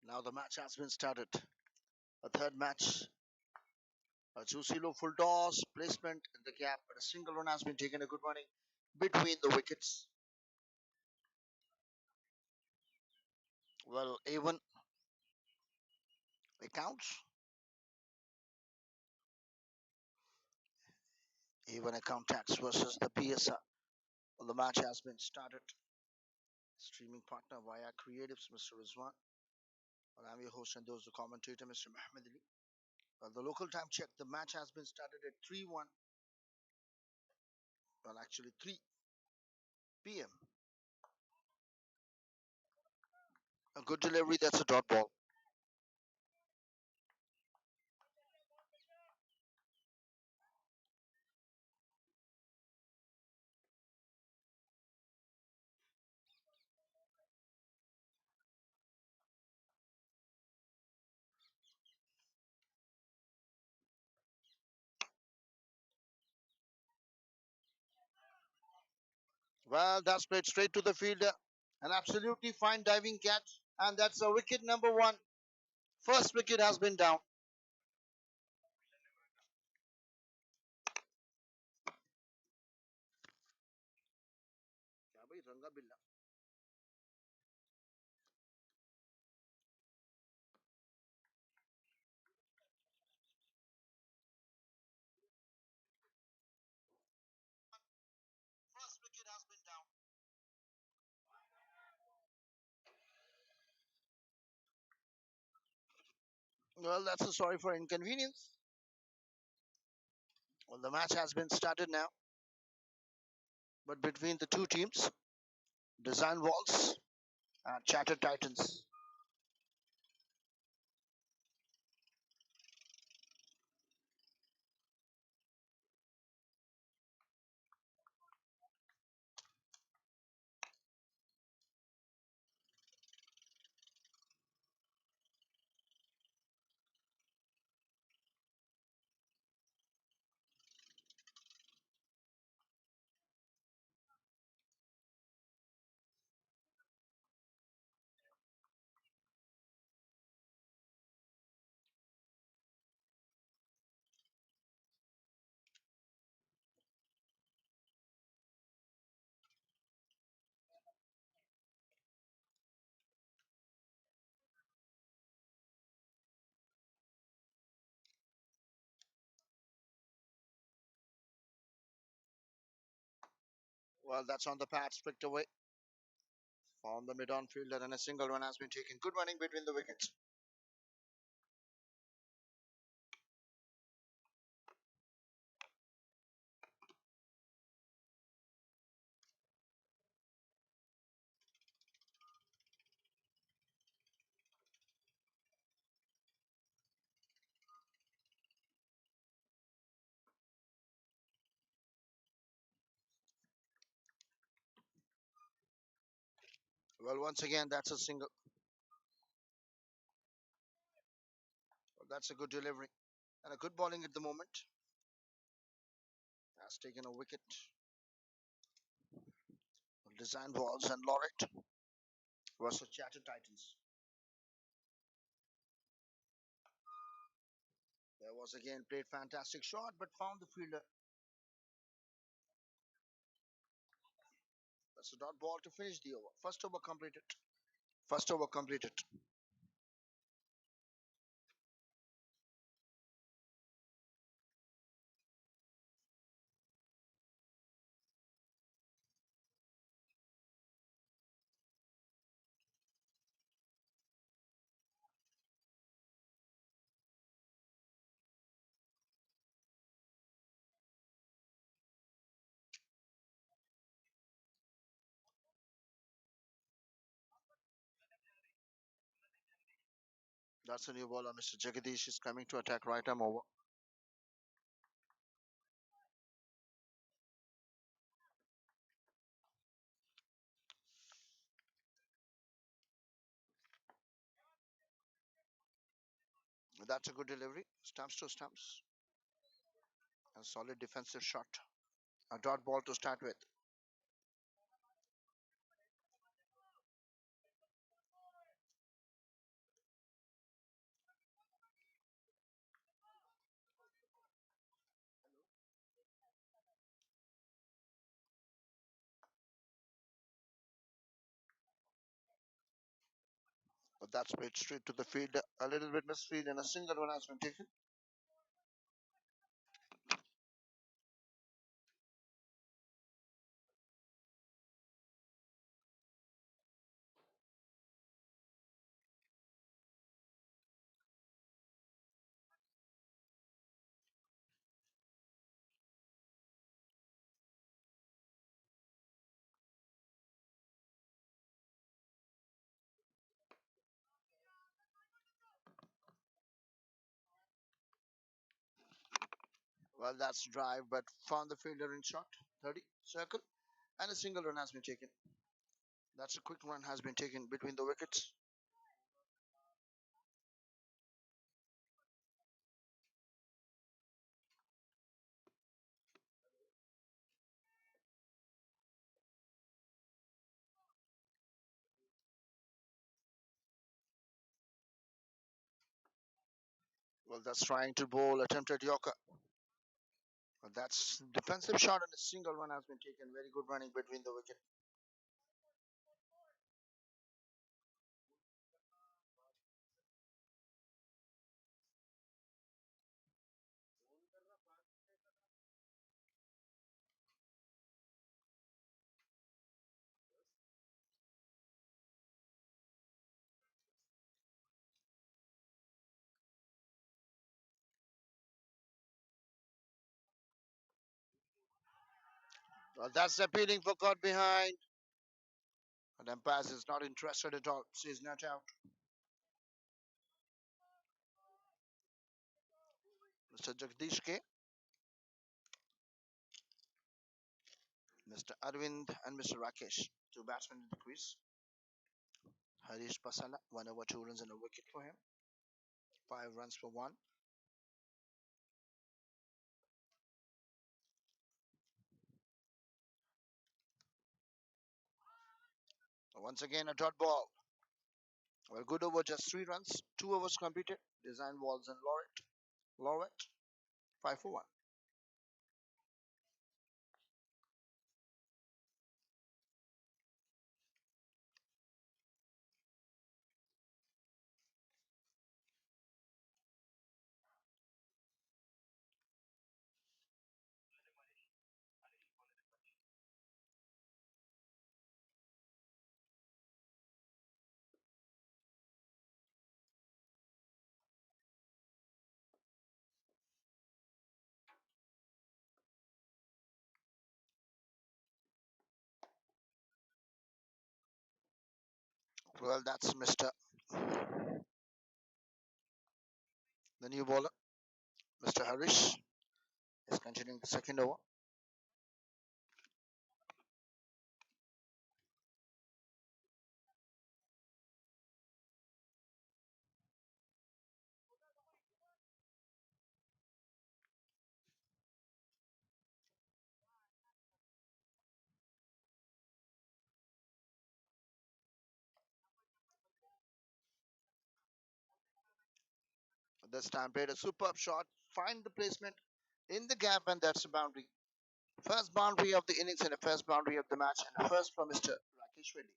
Now the match has been started. A third match. A juicy low full toss, placement in the gap, but a single run has been taken. A good running between the wickets. Well, even it counts. Even a contacts versus the PSR. Well, the match has been started. Streaming partner via Creatives, Mr. Rizwan. Well, I'm your host and those the commentator, Mr. Mohammed Ali. Well, the local time check. The match has been started at 3:01. Well, actually 3 p.m. A good delivery. That's a dot ball. Well, that's played straight to the fielder. An absolutely fine diving catch. And that's a wicket number one. First wicket has been down. First wicket has been down. Well, that's a sorry for inconvenience. Well, the match has been started now. But between the two teams, Designwalls and Chattered Titans. Well, that's on the pads, flicked away. Found the mid-on fielder and a single run has been taken. Good running between the wickets. Well, once again, that's a single. Well, that's a good delivery and a good bowling at the moment. Has taken a wicket. Designwalls and Lorvet versus Chattered Titans. There was again played fantastic shot, but found the fielder. That's a dot ball to finish the over. First over completed. First over completed. That's a new bowler. Mr. Jagadish is coming to attack right arm over. That's a good delivery. Stumps to stumps. A solid defensive shot. A dot ball to start with. That's played straight to the field. A little bit misfield and a single run has been taken. Well, that's drive, but found the fielder in shot. 30 circle, and a single run has been taken. That's a quick run has been taken between the wickets. Well, that's trying to bowl attempted Yorker. Well, that's defensive shot and a single run has been taken. Very good running between the wicket. Well, that's appealing for caught behind. And umpire is not interested at all. Says not out. Mr. Jagdish K, Mr. Arvind, and Mr. Rakesh. Two batsmen in the crease. Harish Pasala, 1 over 2 runs and a wicket for him. 5 runs for 1. Once again, a dot ball. Well, good over just 3 runs. 2 overs completed. Designwalls and Lorvet. 5 for 1. Well, that's the new bowler, Mr. Harish, is continuing the second over. This time played a superb shot. Find the placement in the gap, and that's a boundary. First boundary of the innings and the first boundary of the match, and a first for Mr. Rakesh Reddy.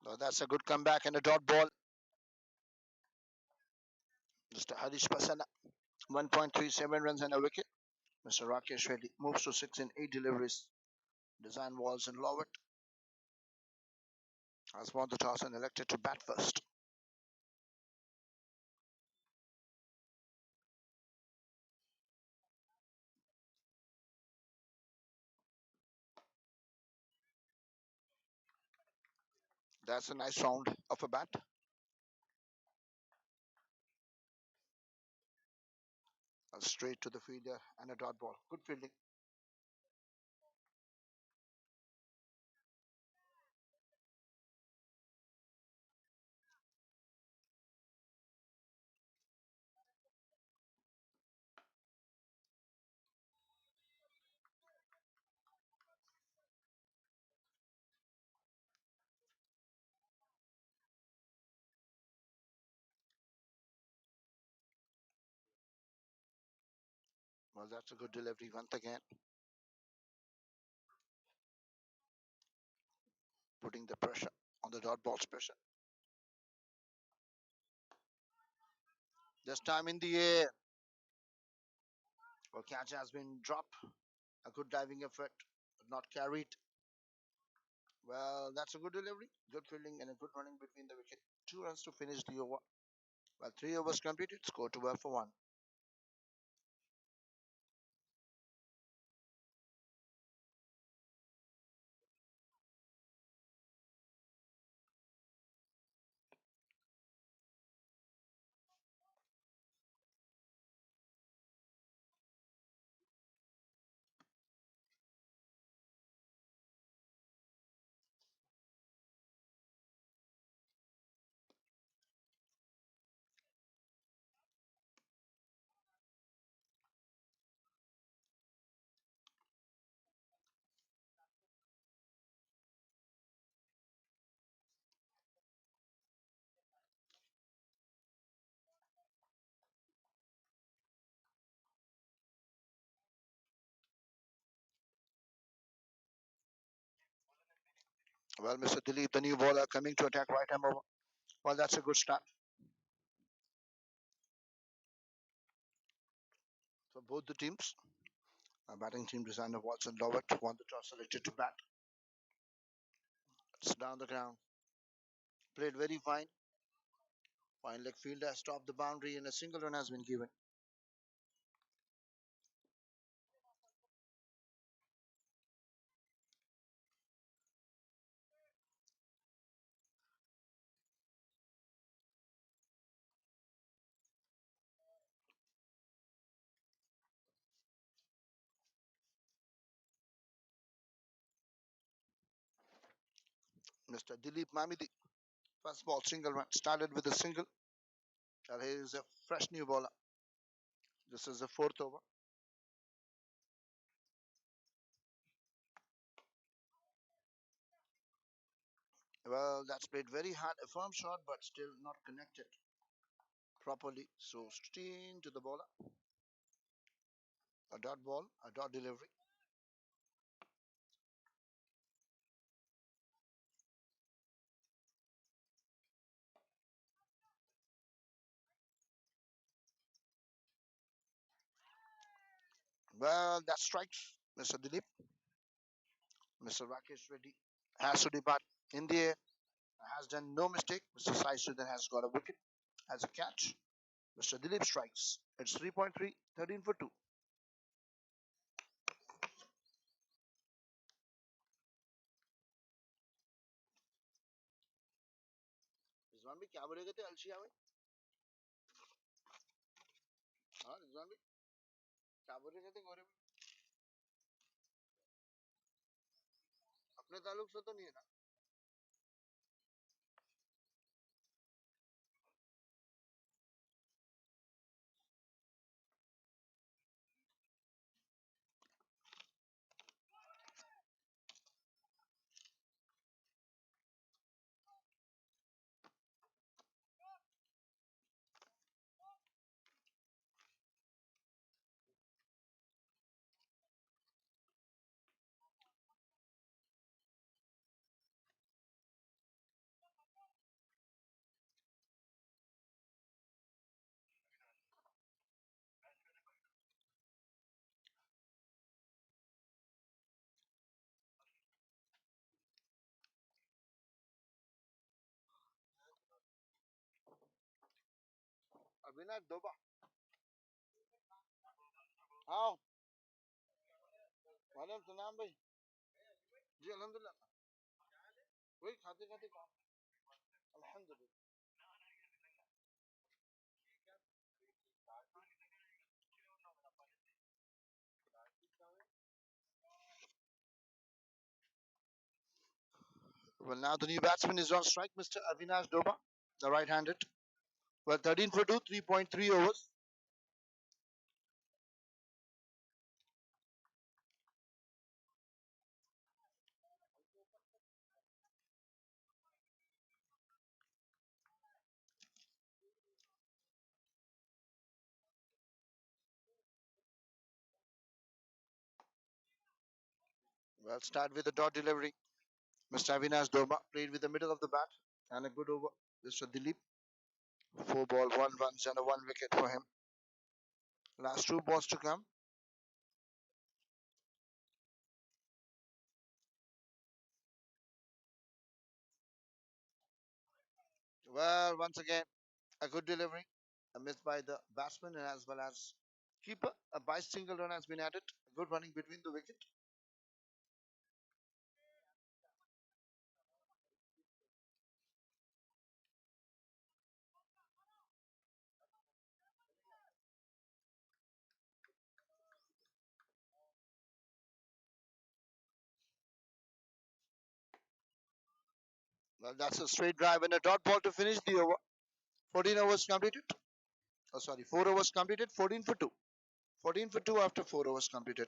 So that's a good comeback and a dot ball. Mr. Harish Pasana, 1.37 runs and a wicket. Mr. Rakesh Reddy moves to 6 in 8 deliveries. Design Walls and Lorvet has won the toss and elected to bat first. That's a nice sound of a bat. Straight to the fielder and a dot ball. Good fielding. Well, that's a good delivery once again, putting the pressure on the dot ball's pressure. This time in the air. Well, catch has been dropped. A good diving effort, but not carried. Well, that's a good delivery, good fielding, and a good running between the wicket. 2 runs to finish the over. Well, 3 overs completed, score 12 for 1. Well, Mr. Dilip, the new bowler, coming to attack right hand over. Well, that's a good start for both the teams. Our batting team, Designwalls and Lorvet, won the toss, selected to bat. It's down the ground. Played very fine. Fine leg fielder stopped the boundary, and a single run has been given. Mr. Dilip Mamidi, first ball, single run. Started with a single. And here is a fresh new bowler. This is the fourth over. Well, that's played very hard. A firm shot, but still not connected properly. So straight to the bowler. A dot ball, a dot delivery. Well, that strikes Mr. Dilip. Mr. Rakesh Reddy has to depart in the air. Has done no mistake. Mr. Sai Sudan has got a wicket as a catch. Mr. Dilip strikes. It's 3.3, 13 for 2. Rizwan भी क्या बोले थे अलशिया में हाँ रिजवान भी क्या बोल रहे थे गौरव अपने ताल्लुक से तो नहीं है ना अविनाश दोबा हाँ वालेकुम सलाम भाई जी अल्हम्दुलिल्लाह वही खाते खाते काम अल्हम्दुलिल्लाह well now the new batsman is on strike Mr. Avinash Doba the right-handed well 13 for 2 3.3 overs Well, start with the dot delivery. Mr. Avinash Doma played with the middle of the bat and a good over. Mr. Dilip, 4 ball, 1 runs and a 1 wicket for him. Last 2 balls to come. Well, once again, a good delivery, a miss by the batsman and as well as keeper. A by single run has been added. Good running between the wicket. Well, that's a straight drive and a dot ball to finish the over. 14 overs completed. Oh, sorry, 4 overs completed. 14 for 2. 14 for 2 after 4 overs completed.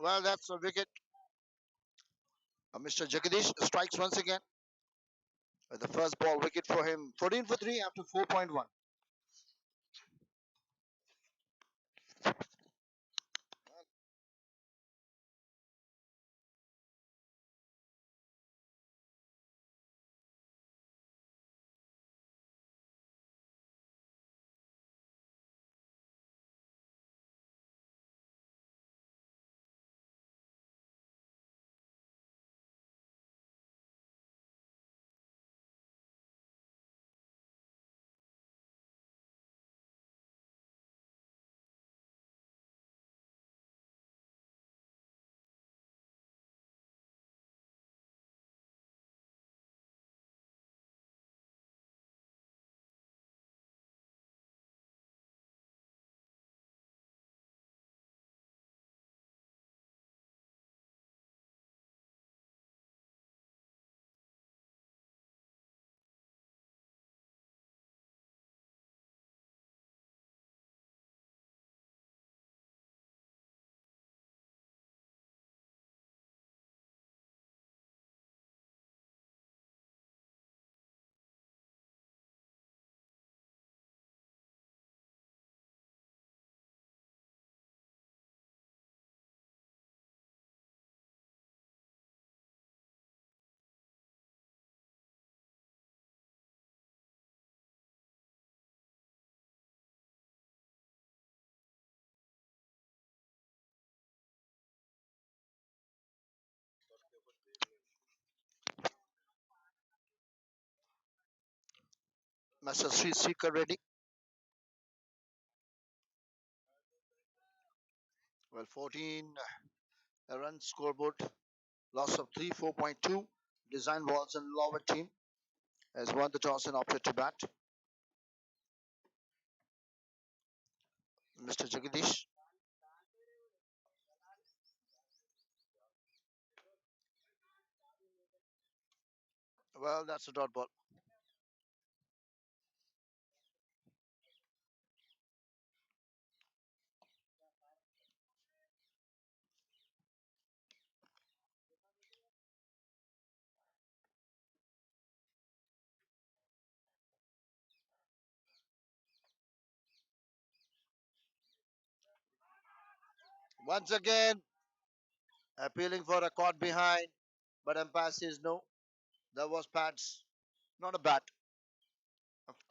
Well, that's a wicket. Mr. Jagadish strikes once again with the first ball wicket for him. 14 for 3 after 4.1. Mr. Sri Seeker ready. Well, 14 run scoreboard. Loss of 3, 4.2. Designwalls and Lorvet team has won the toss and opted to bat. Mr. Jagadish. Well, that's a dot ball. Once again, appealing for a caught behind, but umpire says no. That was pads, not a bat.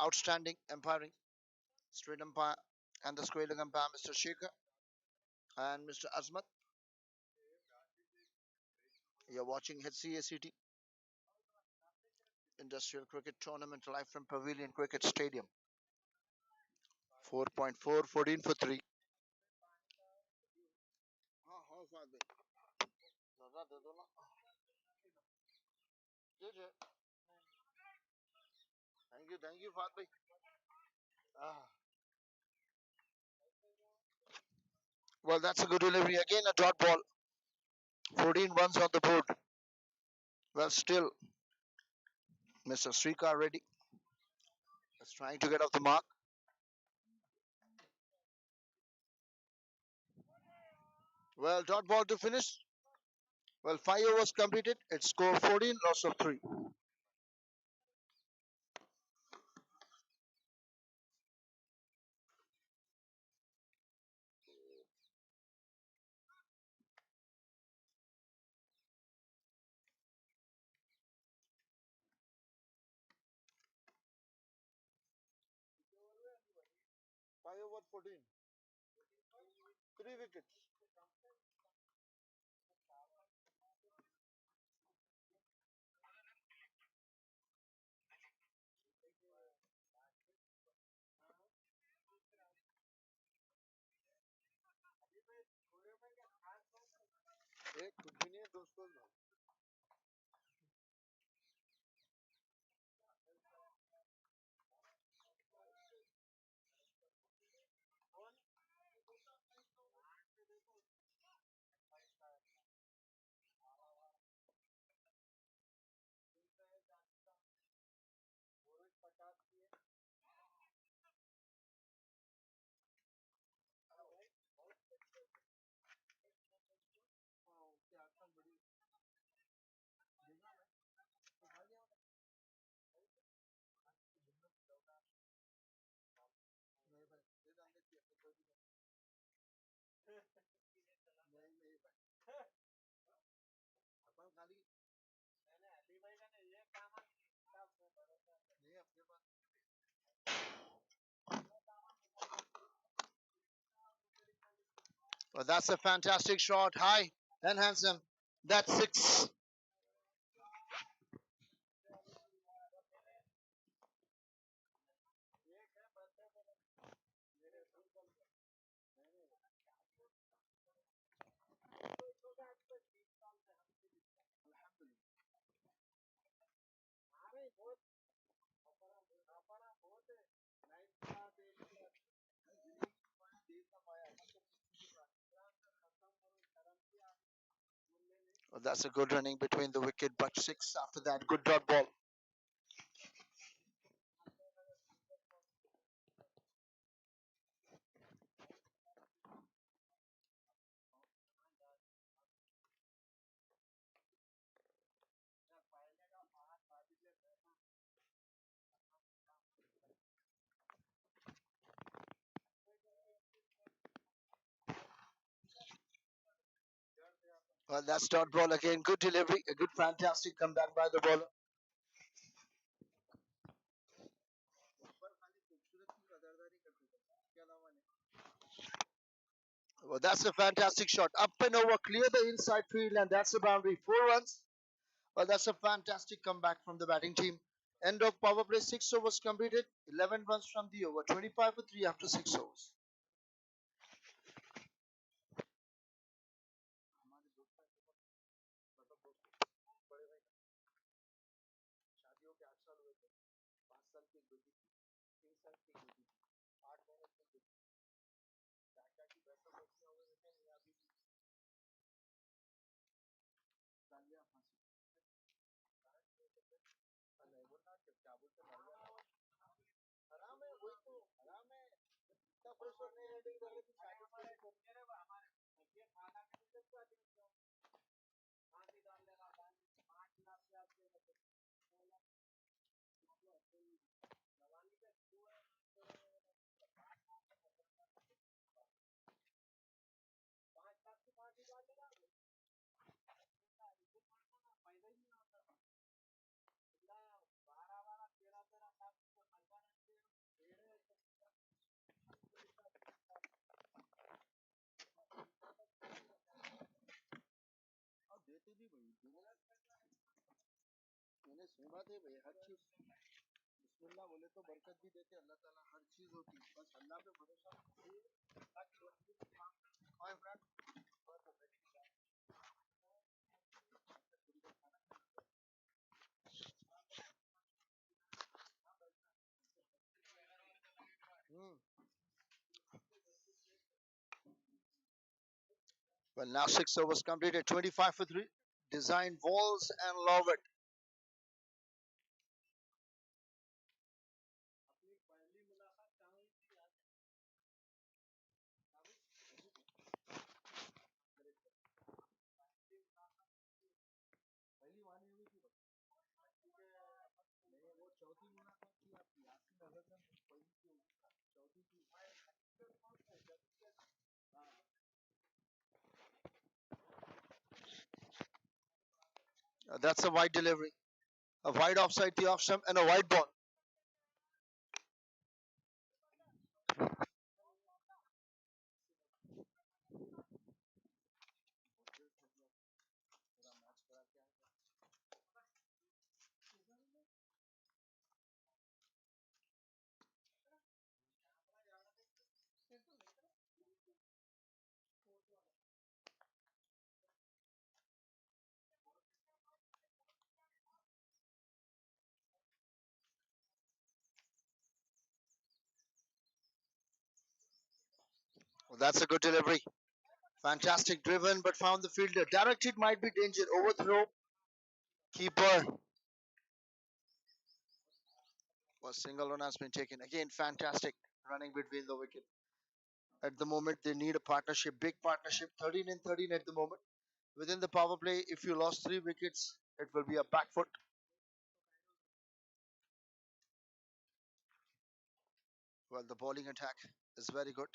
Outstanding umpiring. Straight umpire and the square leg umpire, Mr. Shekhar and Mr. Azmat. You're watching HCACT. Industrial Cricket Tournament live from Pavilion Cricket Stadium. 4.4, 14 for 3. Thank you, Fat bhai. Ah. Well, that's a good delivery. Again, a dot ball. 14 runs on the board. Well, still, Mr. Srikar ready. Is trying to get off the mark. Well, dot ball to finish. Well, 5 overs completed. It's score 14, loss of 3. 5 over 14. 3 wickets. Well, that's a fantastic shot. High and handsome. That's 6. Well, that's a good running between the wicket, but 6 after that. Good dot ball. Well, that's dot ball again. Good delivery. A good, fantastic comeback by the bowler. Well, that's a fantastic shot. Up and over, clear the inside field, and that's a boundary. 4 runs. Well, that's a fantastic comeback from the batting team. End of power play. 6 overs completed. 11 runs from the over. 25 for 3 after 6 overs. मैंने सुना थे भाई हर चीज बिस्मिल्लाह बोले तो बरकत भी देते अल्लाह ताला हर चीज होती बस अल्लाह पे भरोसा Well, now 6 overs completed, 25 for 3. Designwalls and Lorvet. That's a wide delivery. A wide offside the off stump and a wide ball. Well, that's a good delivery. Fantastic driven, but found the fielder. Directed might be danger. Overthrow. Keeper. Well, single run has been taken. Again, fantastic running between the wicket. At the moment, they need a partnership, big partnership. 13 and 13 at the moment. Within the power play, if you lost 3 wickets, it will be a back foot. Well, the bowling attack is very good.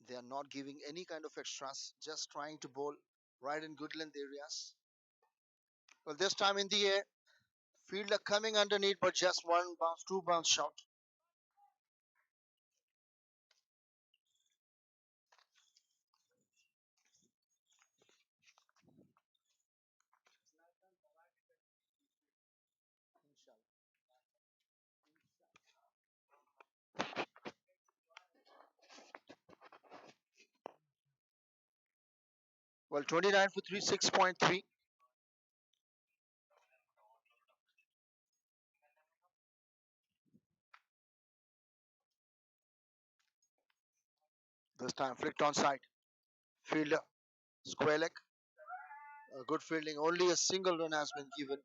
They are not giving any kind of extras, just trying to bowl right in good length areas. Well, this time in the air, fielder coming underneath, but just one bounce, 2 bounce shot. Well, 29 for 3, 6.3. This time flicked on side. Fielder, square leg. A good fielding. Only a single run has been given.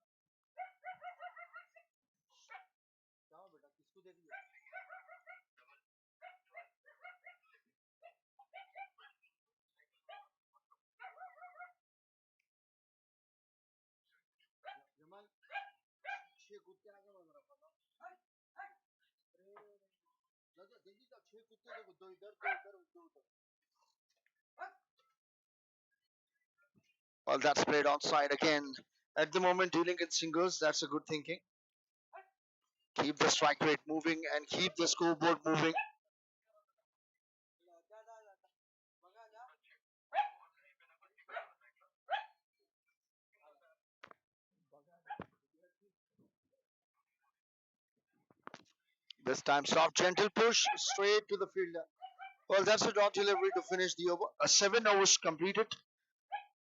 Well, that's played on side again. At the moment, dealing in singles, that's a good thinking. Keep the strike rate moving and keep the scoreboard moving. This time, soft, gentle push straight to the fielder. Well, that's a dot delivery to finish the over. 7 overs completed.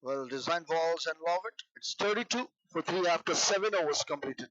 Well, Designwalls and Lorvet. It's 32 for 3 after 7 overs completed.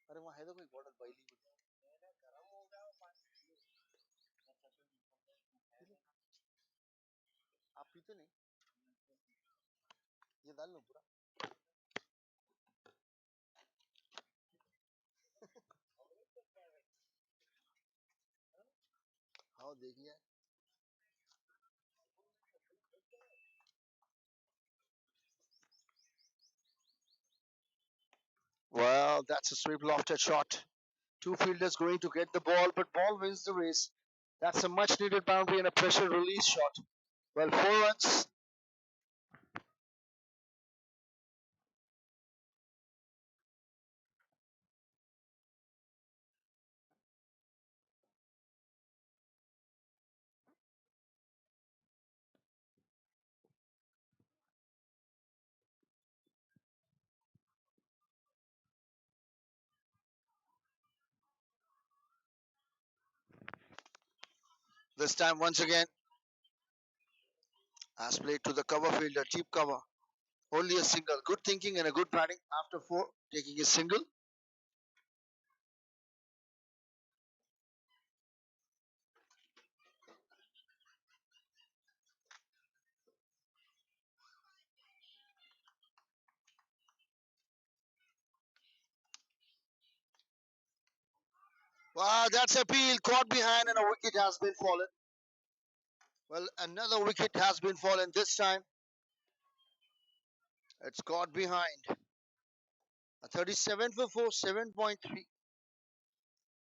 अरे वहाँ है तो कोई bottle पहली आप पीते नहीं ये डाल लो पूरा हाँ देख लिया. Well, that's a sweep lofted shot. Two fielders going to get the ball, but ball wins the race. That's a much needed boundary and a pressure release shot. Well, 4 runs. This time, once again, has played to the cover fielder, deep cover. Only a single. Good thinking and a good batting after 4, taking a single. Wow, that's a peel caught behind and a wicket has been fallen. Well, another wicket has been fallen this time. It's caught behind. A 37 for 4, 7.3.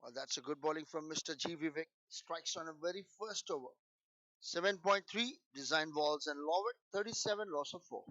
Well, that's a good bowling from Mr. G. Vivek. Strikes on a very first over. 7.3, Designwalls and Lorvet, 37, loss of 4.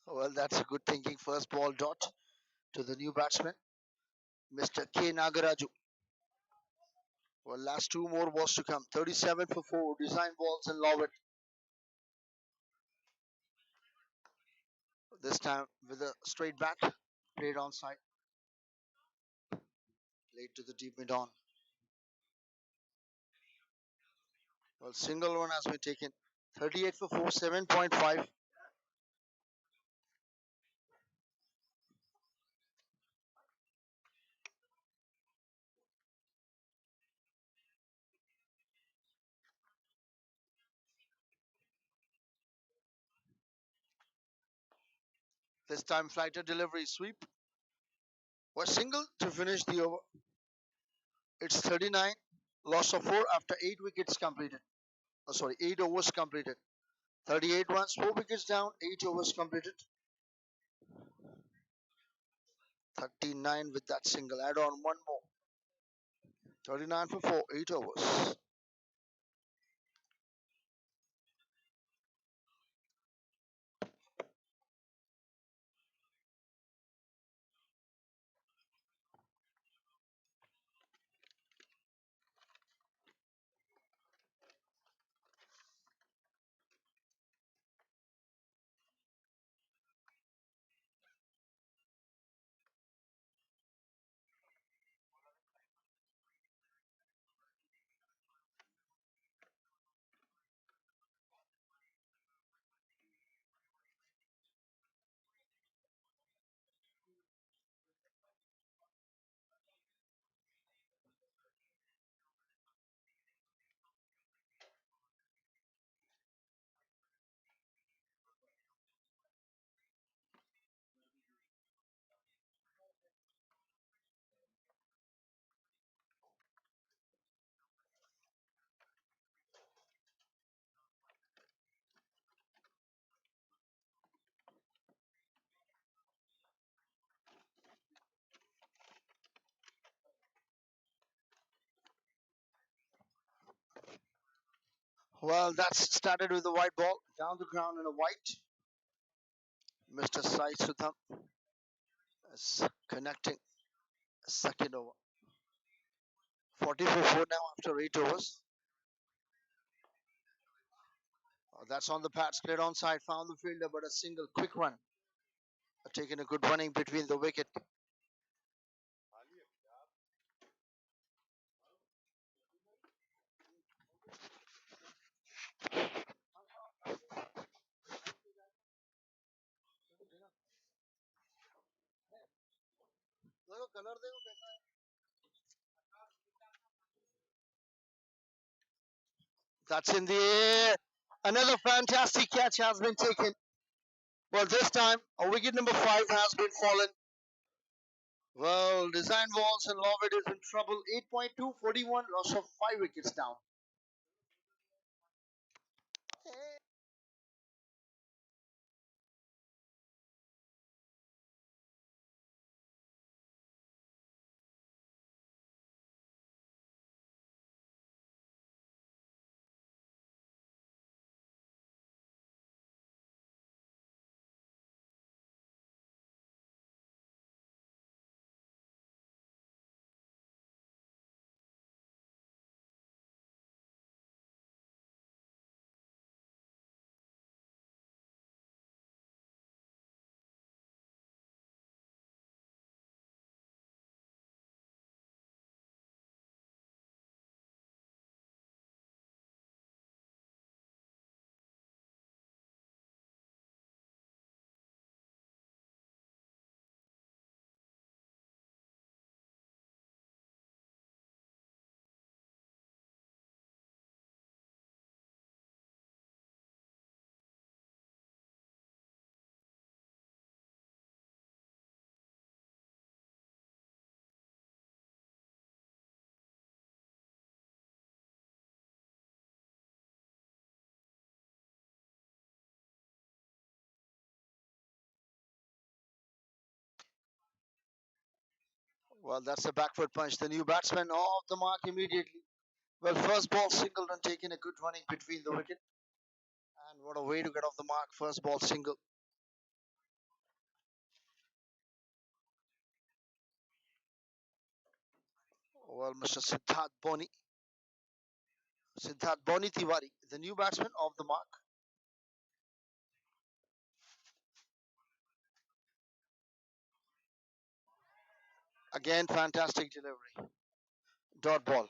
Well, that's a good thinking. First ball dot to the new batsman, Mr. K. Nagaraju. Well, last 2 more balls to come. 37 for 4, Designwalls and Lorvet. This time with a straight bat, played on side, played to the deep mid on. Well, single one has been taken. 38 for 4, 7.5. This time, flighter delivery sweep was single to finish the over. It's 39, loss of 4 after 8 wickets completed. 8 overs completed. 38 runs, 4 wickets down, 8 overs completed. 39 with that single. Add on one more. 39 for 4, 8 overs. Well, that's started with a white ball down the ground and a white. Mr. Sai Sutham is connecting second over. 44 now after 8 overs. That's on the pads, cleared onside, found the fielder, but a single quick run. Taking a good running between the wicket. That's in the air. Another fantastic catch has been taken. Well, this time, a wicket number 5 has been fallen. Well, Designwalls and Lorvet is in trouble. 8.2, 41, loss of 5 wickets down. Well, that's a backward punch. The new batsman off the mark immediately. Well, first ball single and taking a good running between the wicket. And what a way to get off the mark. First ball single. Well, Mr. Siddharth Boni Tiwari, the new batsman off the mark. Again, fantastic delivery. Dot ball.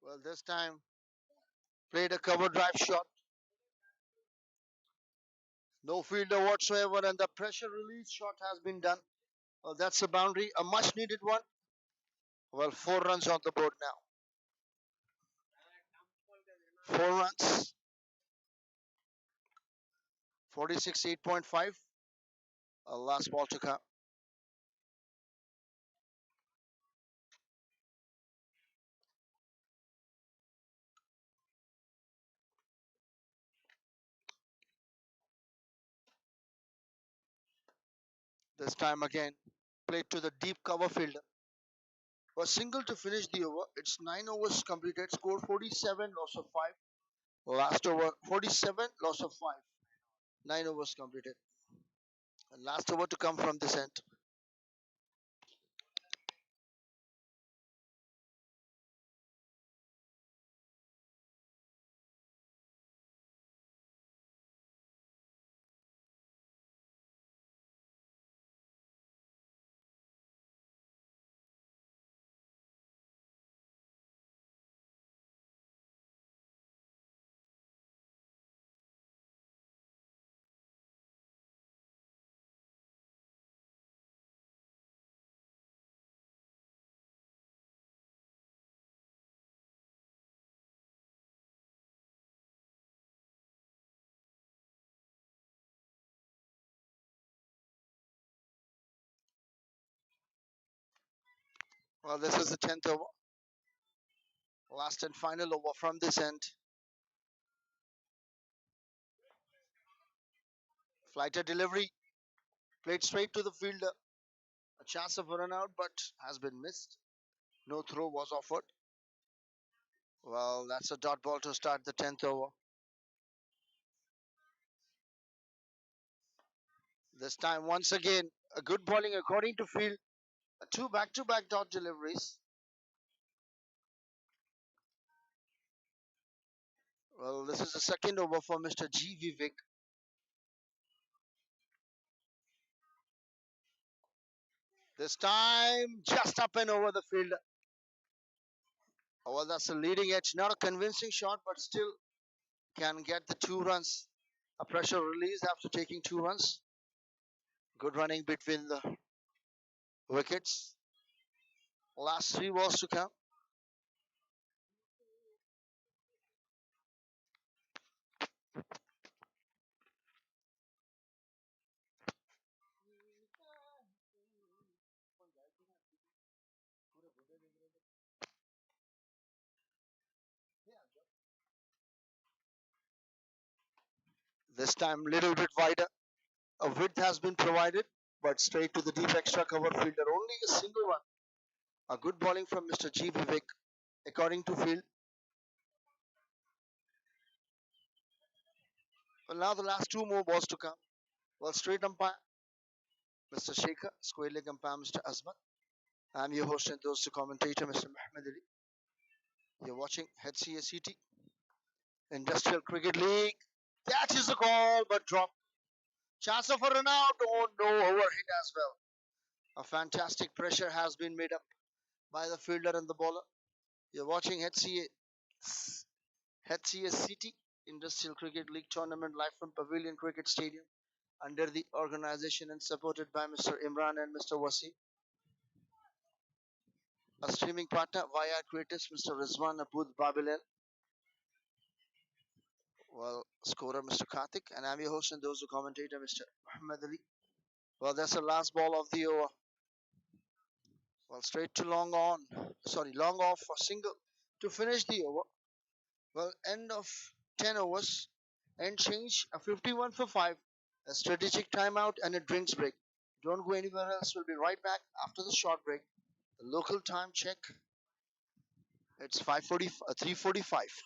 Well, this time played a cover drive shot. No fielder whatsoever, and the pressure release shot has been done. Well, that's a boundary, a much needed one. Well, 4 runs on the board now. 4 runs. 46, 8.5. Last ball to come. This time again, played to the deep cover fielder. Was single to finish the over. It's 9 overs completed. Score 47, loss of 5. Last over 47, loss of 5. 9 overs completed. And last over to come from this end. Well, this is the 10th over. Last and final over from this end. Flighter delivery. Played straight to the fielder. A chance of a run out, but has been missed. No throw was offered. Well, that's a dot ball to start the 10th over. This time, once again, a good bowling according to field. Two back-to-back dot deliveries. Well, this is the second over for Mr. G. Vivek. This time, just up and over the field. Well, that's a leading edge. Not a convincing shot, but still can get the 2 runs. A pressure release after taking 2 runs. Good running between the wickets. Last 3 balls to come. This time, little bit wider. A width has been provided, but straight to the deep extra cover fielder. Only a single one. A good bowling from Mr. G. Vivek, according to field. Well, now the last 2 more balls to come. Well, straight umpire, Mr. Shekhar, square leg umpire, Mr. Asmat. I'm your host and those to commentator, Mr. Muhammad Ali. You're watching HCACT, Industrial Cricket League. That is a call, but drop. Chance of a run out. Oh no, overhit as well. A fantastic pressure has been made up by the fielder and the bowler. You're watching HCACT, Industrial Cricket League Tournament live from Pavilion Cricket Stadium under the organization and supported by Mr. Imran and Mr. Wasi. A streaming partner via creators Mr. Rizwan Abud Babilal. Well, scorer Mr. Karthik, and I'm your host and those who commentator Mr. Muhammad Ali. Well, that's the last ball of the over. Well, straight to long on. Sorry, long off for single to finish the over. Well, end of 10 overs. End change a 51 for 5. A strategic timeout and a drinks break. Don't go anywhere else. We'll be right back after the short break. The local time check. It's 3:45.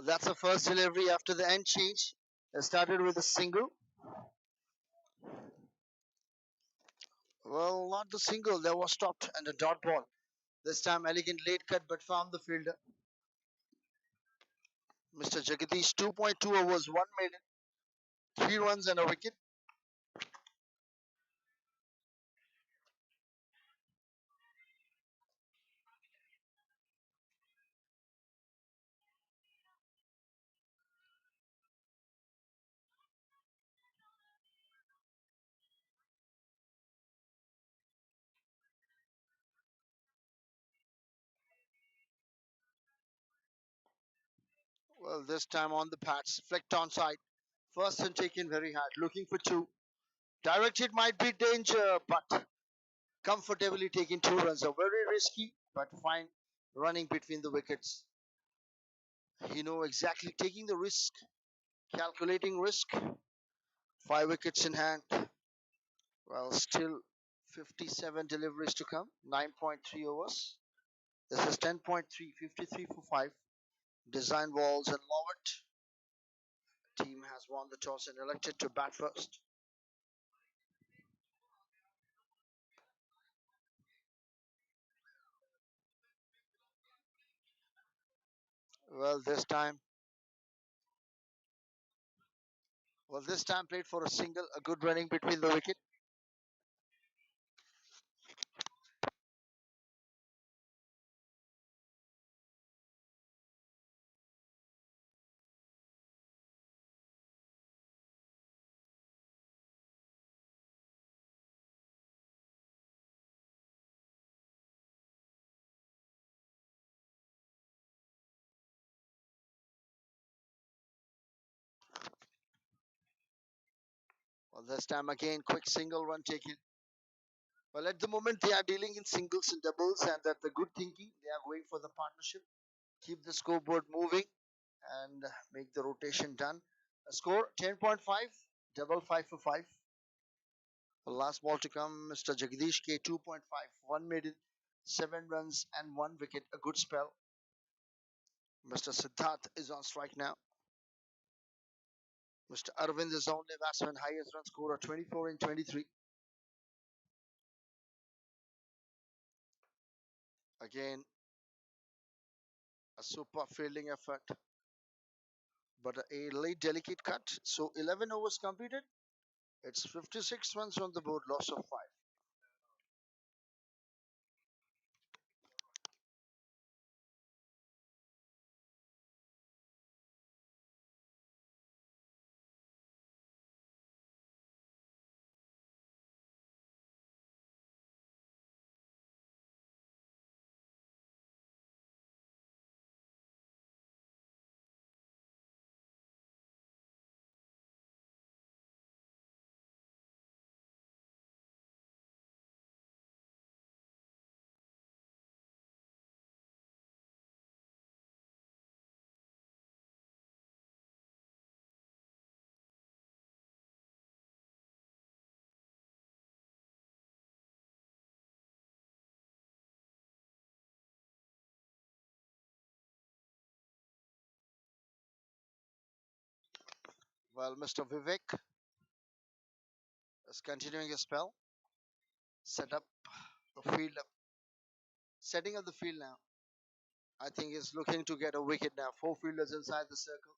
That's the first delivery after the end change. It started with a single. Well, not the single. There was stopped and a dot ball. This time, elegant late cut but found the fielder. Mr. Jagadish, 2.2 overs, 1 maiden, 3 runs and a wicket. Well, this time on the pads, flicked on side. First and taken very hard, looking for two. Directed might be danger, but comfortably taking 2 runs. A very risky, but fine running between the wickets. He know exactly taking the risk, calculating risk. 5 wickets in hand. Well, still 57 deliveries to come. 9.3 overs. This is 10.3, 53 for 5. Designwalls and Lorvet. Team has won the toss and elected to bat first. Well, this time played for a single, a good running between the wicket. Well, this time again, quick single run taken. Well, at the moment they are dealing in singles and doubles, and that the good thinking. They are going for the partnership. Keep the scoreboard moving and make the rotation done. A score 10.5, double 5 for 5. The last ball to come, Mr. Jagdish K 2.5, 1 maiden, 7 runs and 1 wicket. A good spell. Mr. Siddharth is on strike now. Mr. Arvind is only batsman, highest run scorer, 24 in 23. Again, a super fielding effort, but a late delicate cut. So 11 overs completed. It's 56 runs on the board, loss of 5. Well, Mr. Vivek is continuing his spell. Set up the field up. Setting up the field now. I think he's looking to get a wicket now. 4 fielders inside the circle.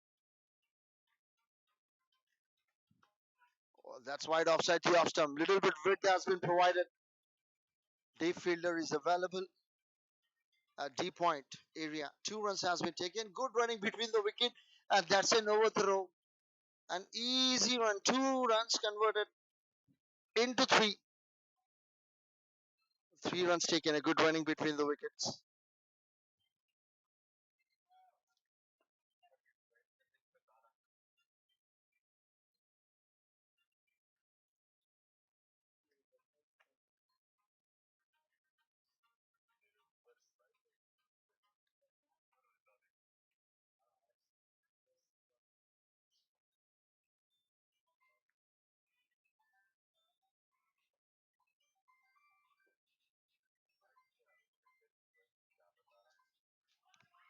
Oh, that's wide offside the off stump. Little bit width has been provided. Deep fielder is available at D point area. 2 runs has been taken. Good running between the wicket, and that's an overthrow. An easy run. 2 runs converted into 3. 3 runs taken. A good running between the wickets.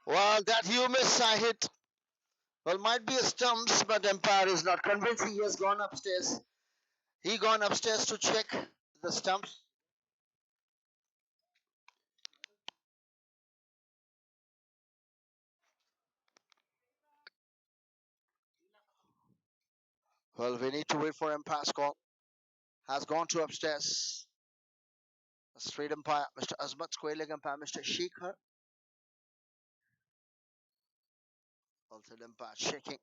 Well, that you miss, I hit. Well, might be a stumps, but umpire is not convincing. He has gone upstairs. He gone upstairs to check the stumps. Well, we need to wait for umpire's call. Has gone to upstairs. A straight umpire, Mr. Azmat, square leg umpire, Mr. Sheikher. Also, the umpire checking.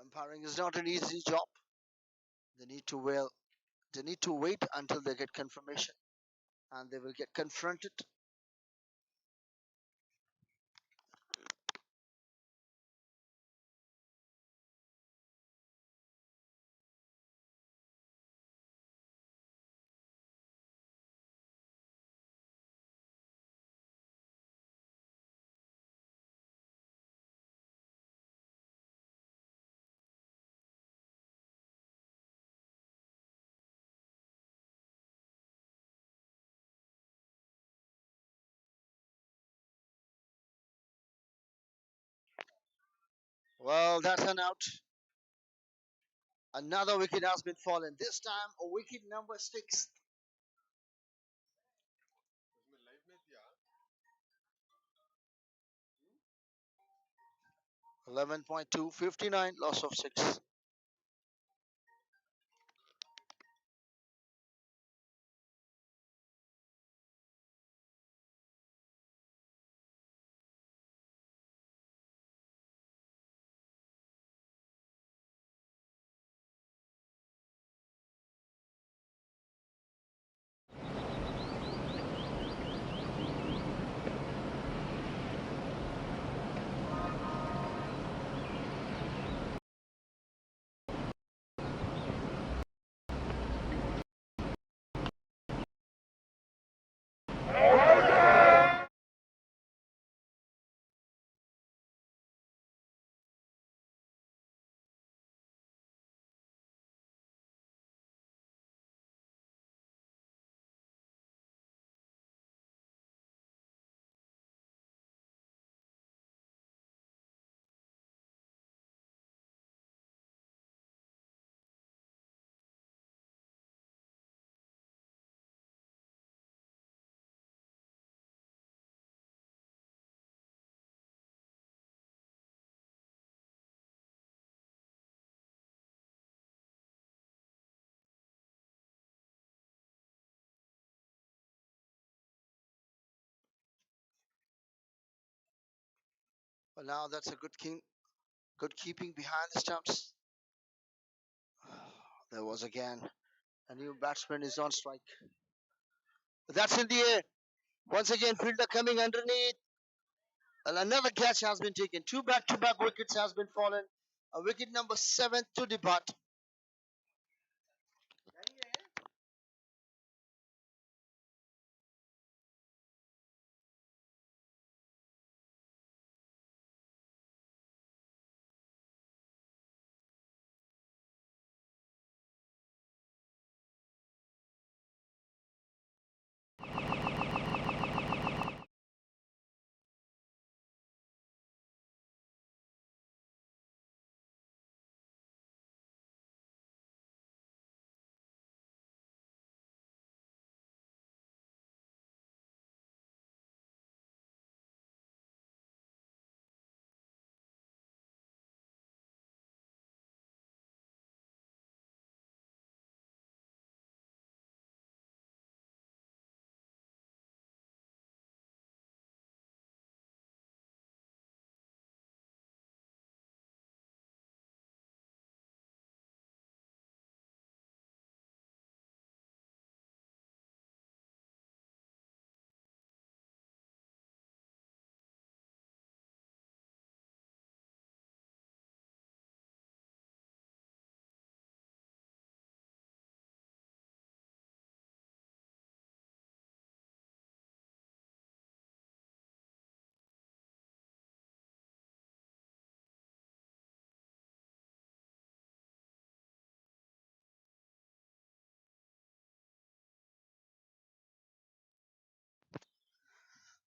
Umpiring is not an easy job. They need to wait until they get confirmation, and they will get confronted. Well, that's an out. Another wicket has been fallen. This time, a wicket number 6. 11.2, 59, loss of 6. Well, now that's a good keeping behind the stumps. There was again a new batsman is on strike. That's in the air. Once again, fielder coming underneath. And another catch has been taken. Two back-to-back wickets has been fallen. A wicket number 7 to depart.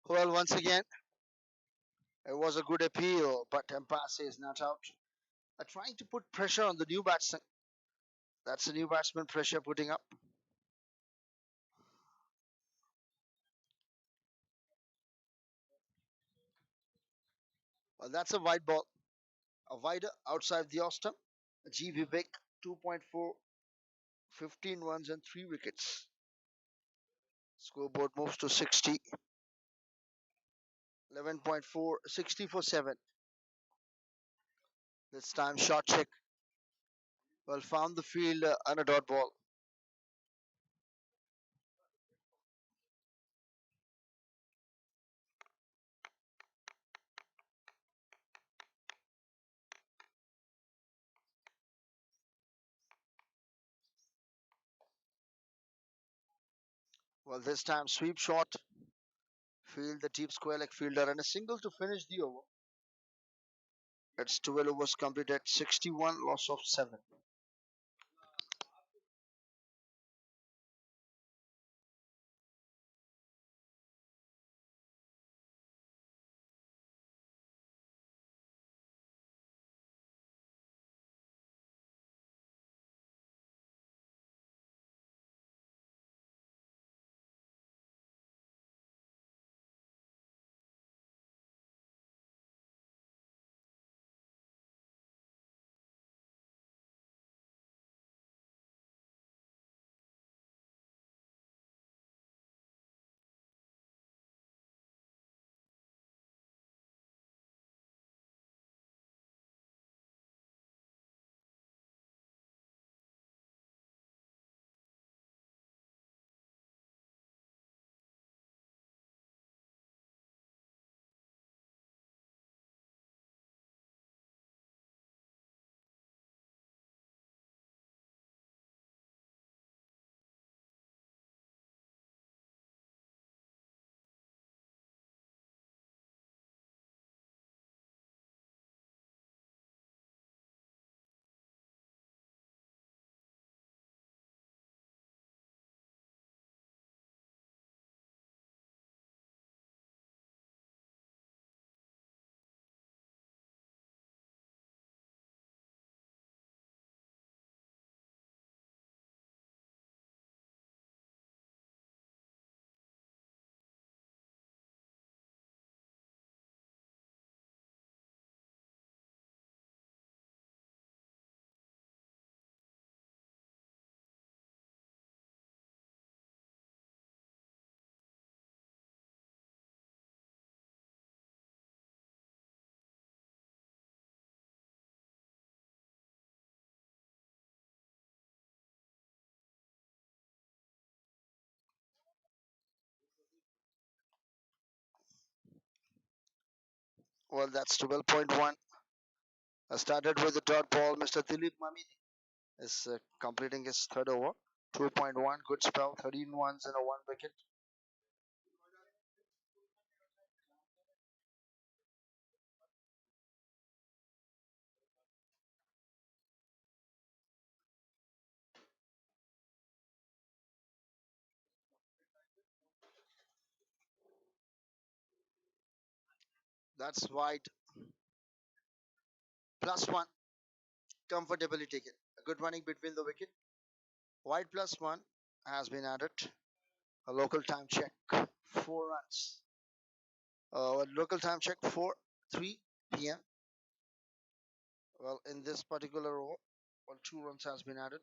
Well, once again, It was a good appeal, but Impasse is not out. Trying to put pressure on the new batsman. That's the new batsman pressure putting up. Well, that's a wide ball. A wider outside the off stump. G. Vivek, 2.4, 15 runs and 3 wickets. Scoreboard moves to 60. 11.4, 60 for 7. This time short check. Well, found the field on a dot ball. Well, this time sweep shot. Field the deep square leg fielder and a single to finish the over. It's 12 overs completed, 61, loss of 7. Well, that's 12.1. I started with the dot ball. Mr. Dilip Mami is completing his third over. 2.1, good spell, 13 runs and a 1 wicket. That's wide. +1, comfortably taken. A good running between the wicket. Wide +1 has been added. A local time check, 4 runs. Local time check, 4:03 p.m. Well, in this particular over, well, 2 runs has been added.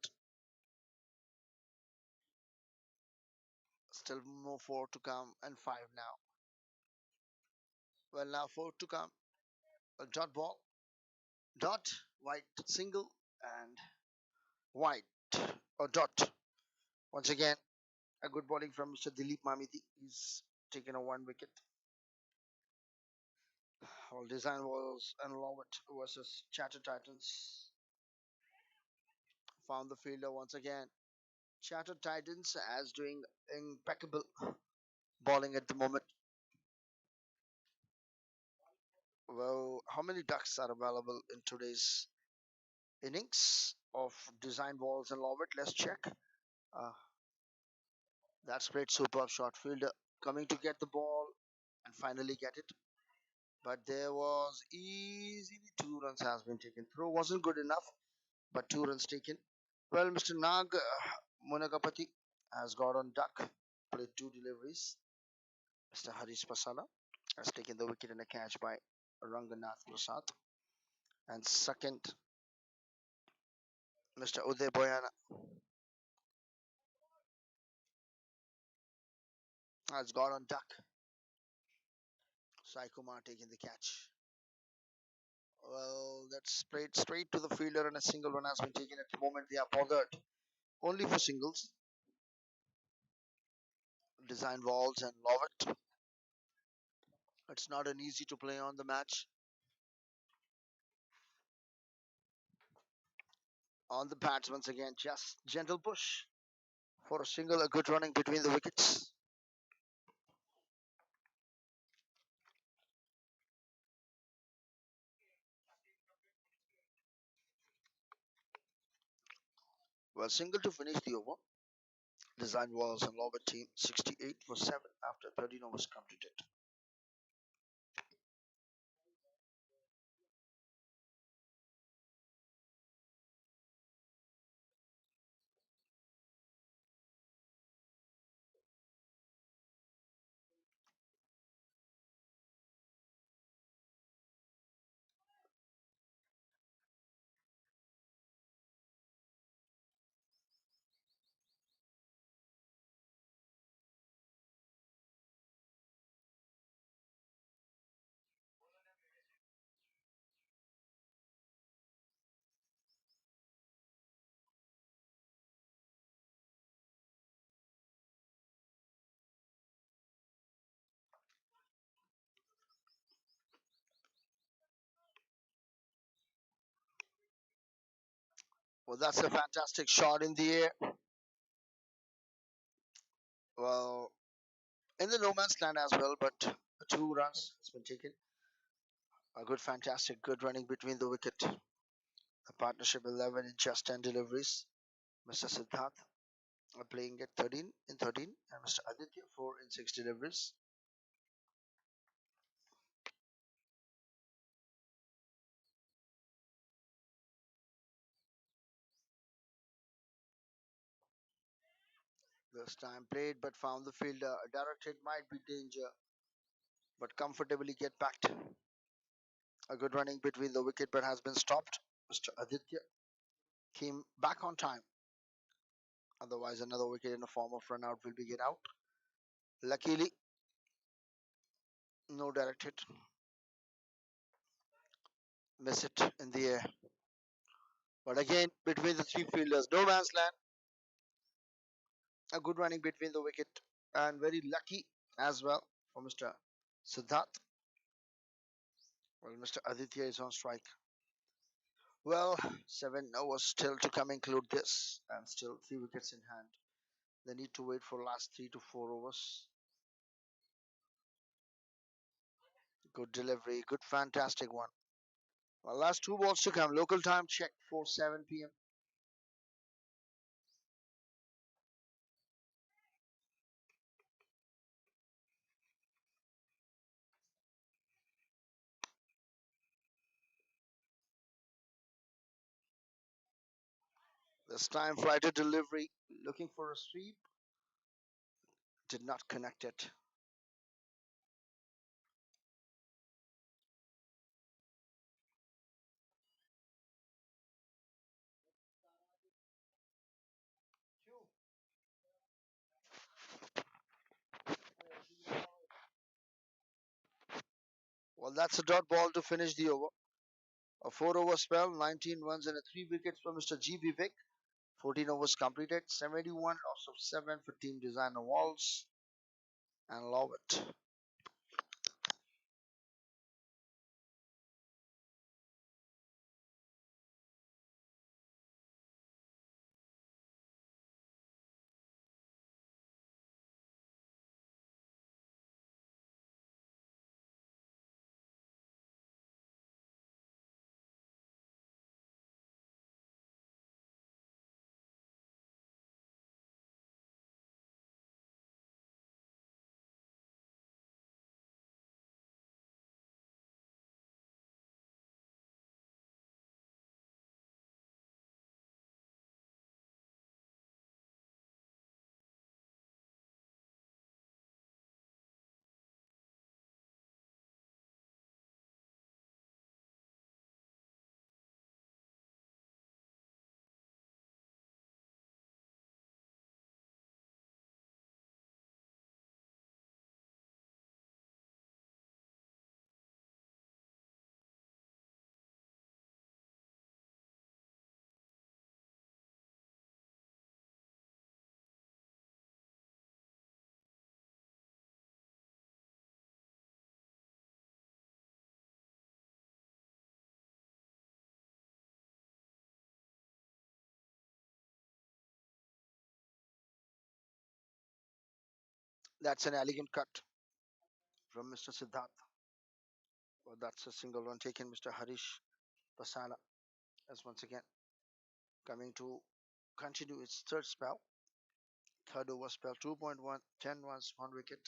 Still more 4 to come and 5 now. Well, now 4 to come. A dot ball. Dot, white single, and white or dot. Once again, a good bowling from Mr. Dilip Mamidi. He's taken a 1 wicket. All Designwalls and Lorvet versus Chatter Titans. Found the fielder once again. Chatter Titans as doing impeccable bowling at the moment. Well, how many ducks are available in today's innings of Designwalls and Lorvet? Let's check. Uh, that's great, superb shot fielder coming to get the ball and finally get it. but there was easily 2 runs has been taken. Throw wasn't good enough, but 2 runs taken. Well, Mr. Nag Munagapati has got on duck, played 2 deliveries. Mr. Harish Pasala has taken the wicket in a catch by Ranganath Prasad. And second, Mr. Uday Boyana has got on duck. Sai Kumar taking the catch. Well, that's played straight to the fielder and a single run has been taken. At the moment, they are bothered only for singles. Designwalls and Lorvet. It's not an easy to play on the match. On the bats once again, just gentle push for a single, a good running between the wickets. Well, single to finish the over. Designwalls and Lorvet team 68 for 7 after 13 overs completed. Well, that's a fantastic shot in the air. Well, in the no man's land as well, but 2 runs has been taken. A good, fantastic, good running between the wicket. The partnership 11 in just 10 deliveries. Mr. Siddharth playing at 13 in 13, and Mr. Aditya 4 in 6 deliveries. This time played but found the fielder. Directed might be danger, but comfortably get backed. A good running between the wicket but has been stopped. Mr. Aditya came back on time. Otherwise, another wicket in the form of run out will be get out. Luckily, no direct hit. Miss it in the air. But again, between the three fielders, no man's land. A good running between the wicket and very lucky as well for Mr. Siddharth. Well, Mr. Aditya is on strike. Well, 7 overs still to come include this, and still 3 wickets in hand. They need to wait for last 3 to 4 overs. Good delivery, good fantastic one. Well, last 2 balls to come. Local time check for 7 p.m. This time Friday delivery, looking for a sweep, did not connect it. Well, that's a dot ball to finish the over. A 4 over spell, 19 runs and a 3 wickets for Mr. G. Vivek. 14 overs completed, 71 loss of 7 for Team Designwalls and Lorvet. That's an elegant cut from Mr. Siddharth. Well, that's a single one taken. Mr. Harish Pasala is once again coming to continue its third spell. Third over spell 2.1, 10 runs, 1 wicket.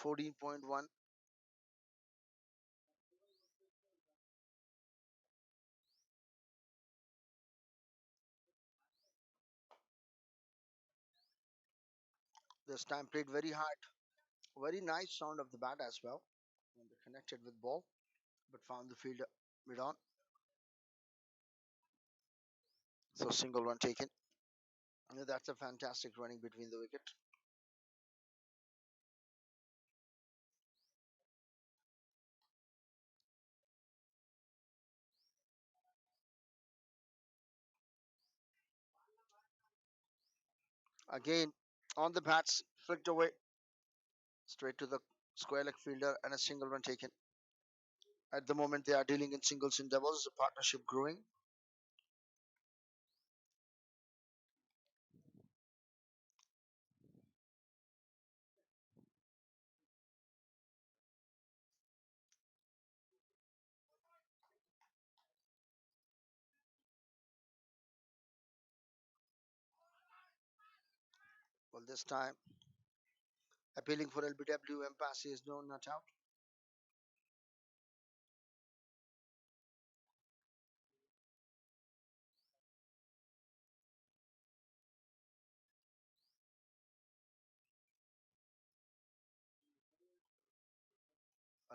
14.1. This time played very hard. Very nice sound of the bat as well. When they connected with ball, but found the fielder mid on. So single run taken. And that's a fantastic running between the wicket. Again, on the bats, flicked away straight to the square leg fielder and a single run taken. At the moment, they are dealing in singles and doubles, the partnership growing. Well, this time, appealing for LBW, Empassi is no not out.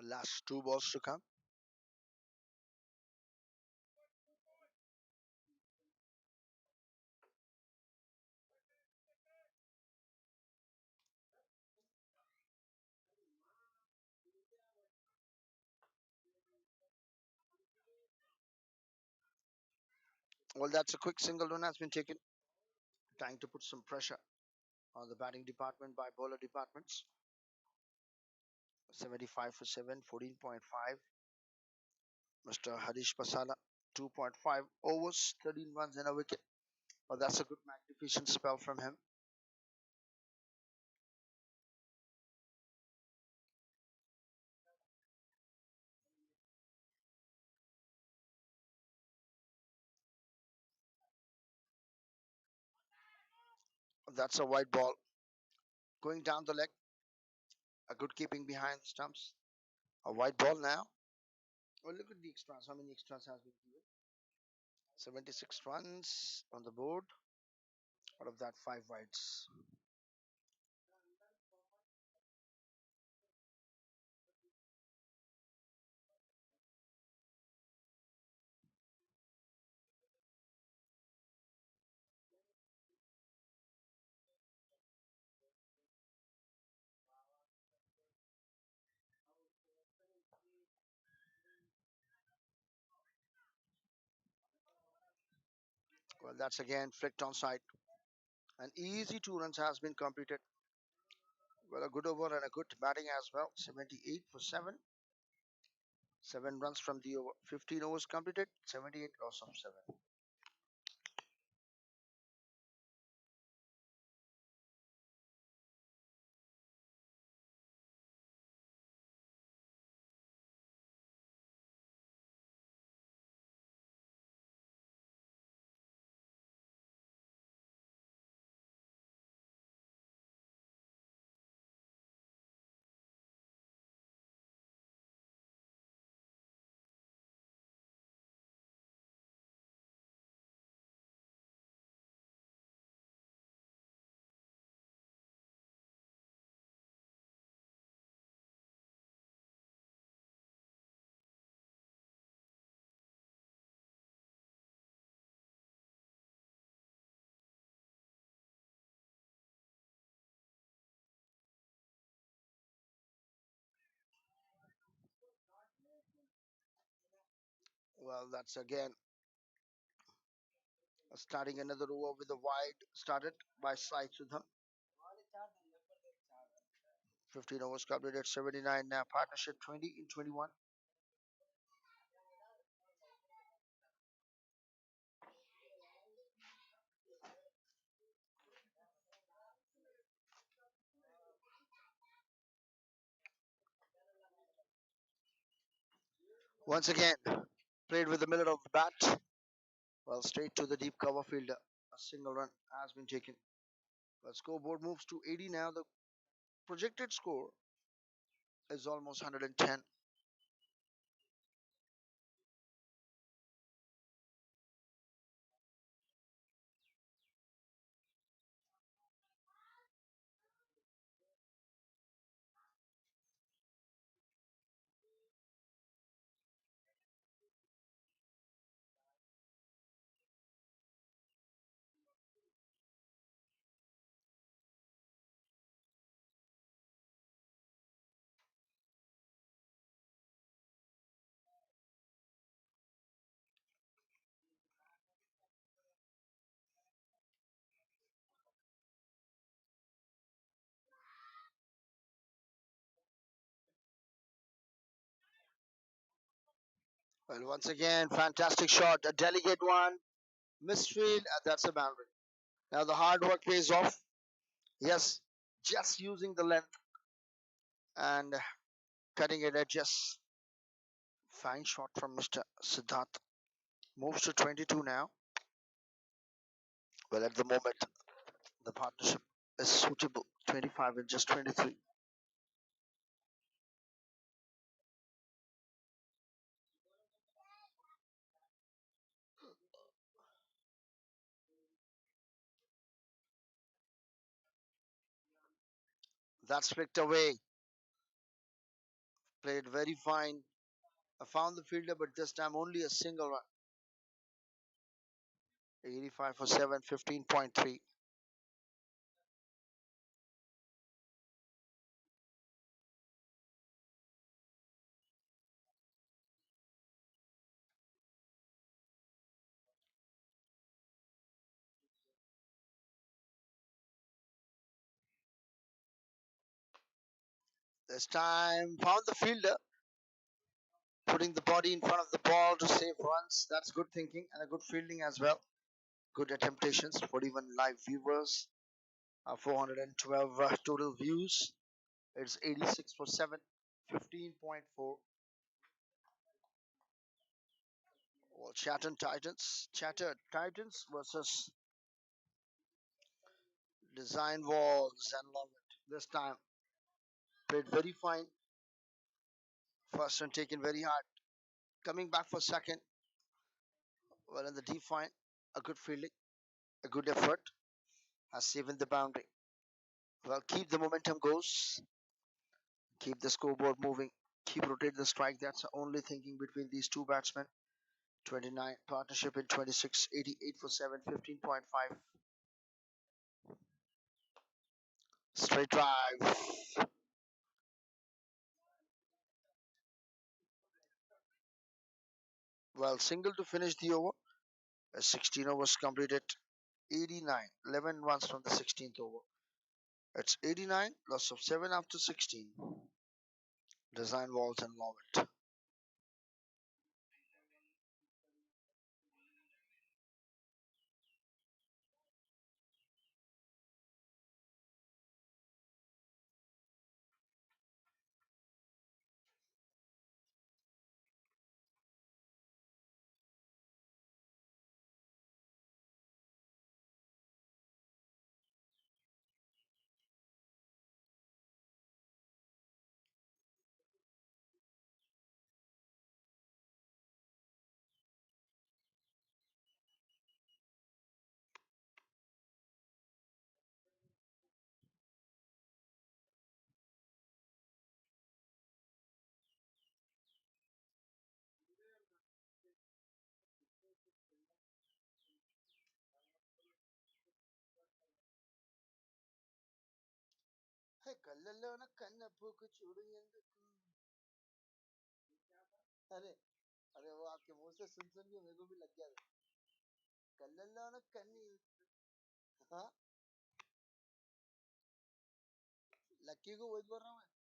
Last two balls to come. Well, that's a quick single run has been taken, trying to put some pressure on the batting department by bowler departments. 75 for 7, 14.5. Mr. Harish Pasala, 2.5 overs, 13 runs and a wicket. Well, that's a good magnificent spell from him. That's a wide ball going down the leg. A good keeping behind the stumps. A wide ball now. Well, look at the extras. How many extras has been given? 76 runs on the board. Out of that, 5 wides. Well, that's again flicked on side. An easy 2 runs has been completed. Well, a good over and a good batting as well. 78 for 7. 7 runs from the over. 15 overs completed. 78 loss of 7. Well, that's again starting another over with a wide started by Sai Sudham. 15 overs completed. 79 now. Partnership 20 in 21. Once again, played with the middle of the bat. Well, straight to the deep cover fielder. A single run has been taken. The scoreboard moves to 80 now. The projected score is almost 110. Well, once again, fantastic shot. A delicate one. Misfield, and that's a boundary. Now the hard work pays off. Yes, just using the length and cutting it edges. Fine shot from Mr. Siddharth. Moves to 22 now. Well, at the moment, the partnership is suitable. 25 and just 23. That's flicked away. Played very fine. I found the fielder, but this time only a single run. 85 for 7, 15.3. This time found the fielder, putting the body in front of the ball to save runs. That's good thinking and a good fielding as well. Good attemptations for even live viewers. 412 total views. It's 86 for 7, 15.4. Well, Chattered Titans versus Designwalls and Lorvet. This time played very fine. First one taken very hard. Coming back for second. Well, in the deep fine, a good fielding, a good effort has saved the boundary. Well, keep the momentum goes. Keep the scoreboard moving. Keep rotate the strike. That's the only thinking between these two batsmen. 29 partnership in 26, 88 for 7, 15.5. Straight drive. Well, single to finish the over. 16 overs completed. 89. 11 runs from the 16th over. It's 89. Loss of 7 after 16. Designwalls and Lorvet. कल्लल्लो न कन्न पूक चूड़ू ఎందుకు अरे अरे वो आपके मुंह से सुन के मेरे को भी लग गया कल्लल्लो न कन्नी हाँ लक्की को वही बोल रहा हूँ मैं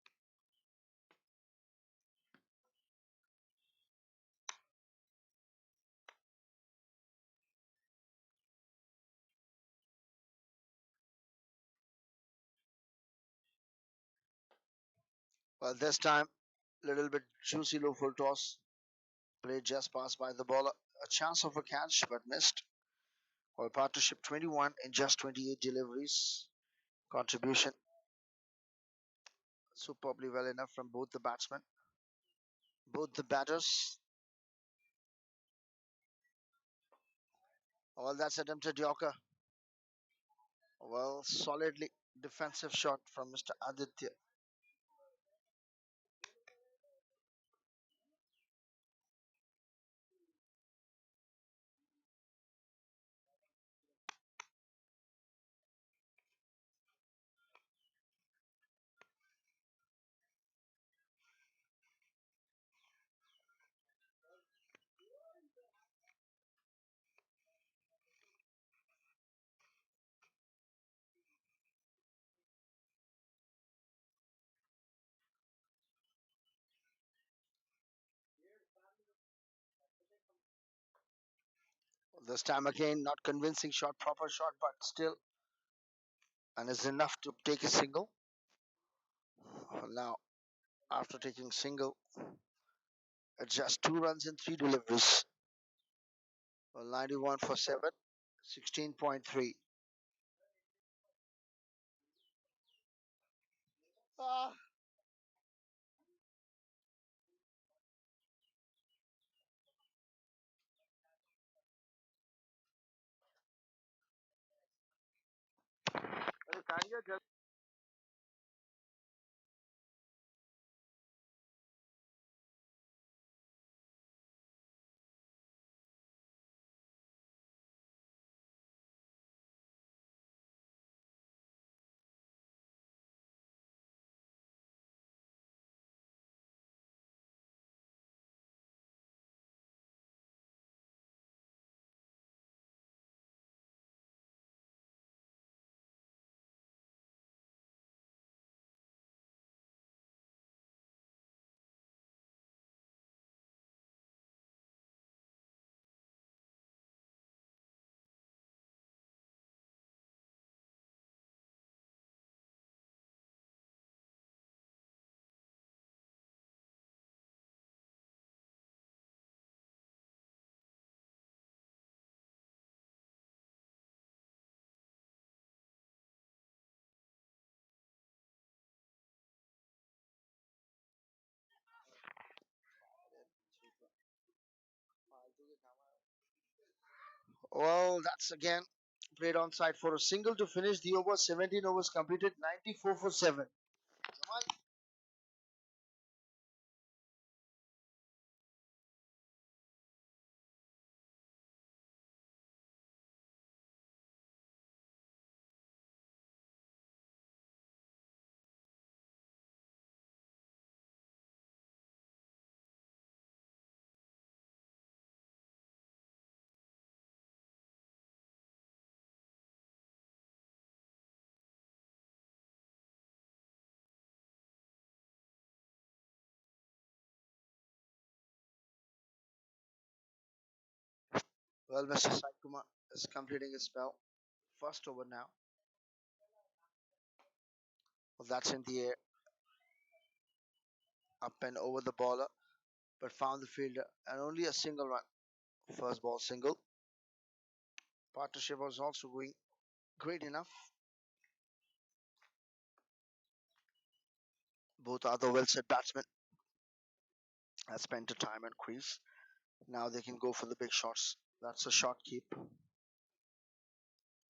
well this time little bit juicy low full toss Played just passed by the bowler. A chance of a catch but missed. While partnership 21 in just 28 deliveries. Contribution superbly well enough from both the batsmen. Both the batters. All that's attempted Yorker. Well, solidly defensive shot from Mr. Aditya. This time again, not convincing shot, proper shot, but still, and is enough to take a single. Now, after taking single, it's just 2 runs in 3 deliveries. Well, 91 for 7, 16.3. Ah, well, that's again played on side for a single to finish the over. 17 overs completed, 94 for 7. Well, Mr. Sai Kumar is completing his spell. First over now. Well, that's in the air, up and over the bowler, but found the fielder and only a single run. First ball single. Partnership was also going great enough. Both other well set batsmen have spent the time and crease. Now they can go for the big shots. That's a short keep.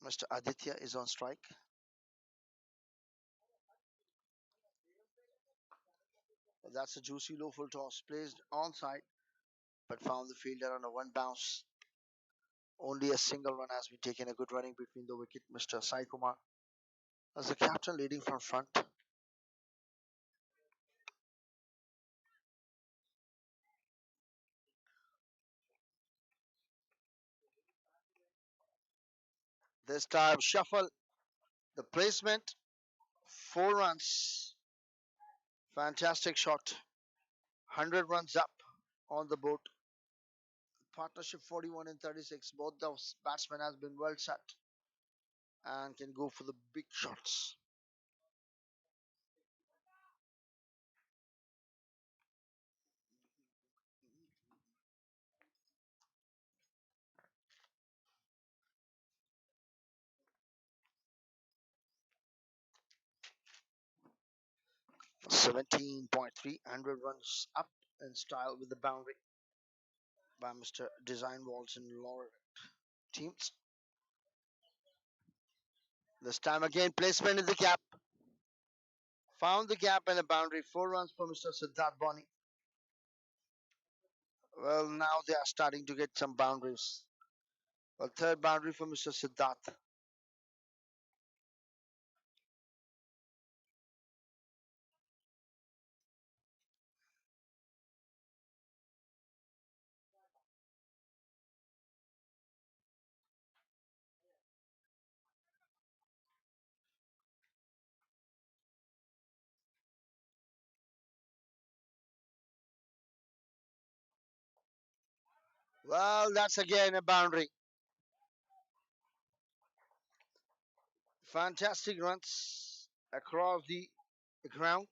Mr. Aditya is on strike. That's a juicy low full toss placed onside, but found the fielder on a one bounce. Only a single run has been taken. A good running between the wicket. Mr. Sai Kumar as the captain leading from front. This time shuffle the placement. 4 runs. Fantastic shot. 100 runs up on the board. Partnership 41 and 36. Both those batsmen has been well set and can go for the big shots. 17.3, 100 runs up in style with the boundary by Mr. Designwalls and Lorvet teams. This time again, placement in the gap. Found the gap and a boundary. 4 runs for Mr. Siddharth Boni. Well, now they are starting to get some boundaries. Well, third boundary for Mr. Siddharth. Well, that's again a boundary. Fantastic runs across the ground.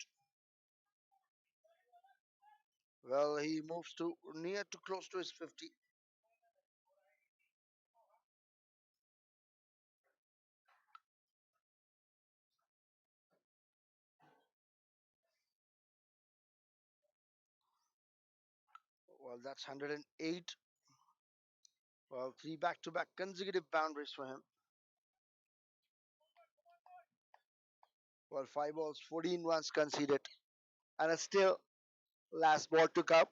Well, he moves to near to close to his 50. Well, that's 108. Well, 3 back-to-back consecutive boundaries for him. Well, 5 balls, 14 runs conceded. And it's still last ball to come.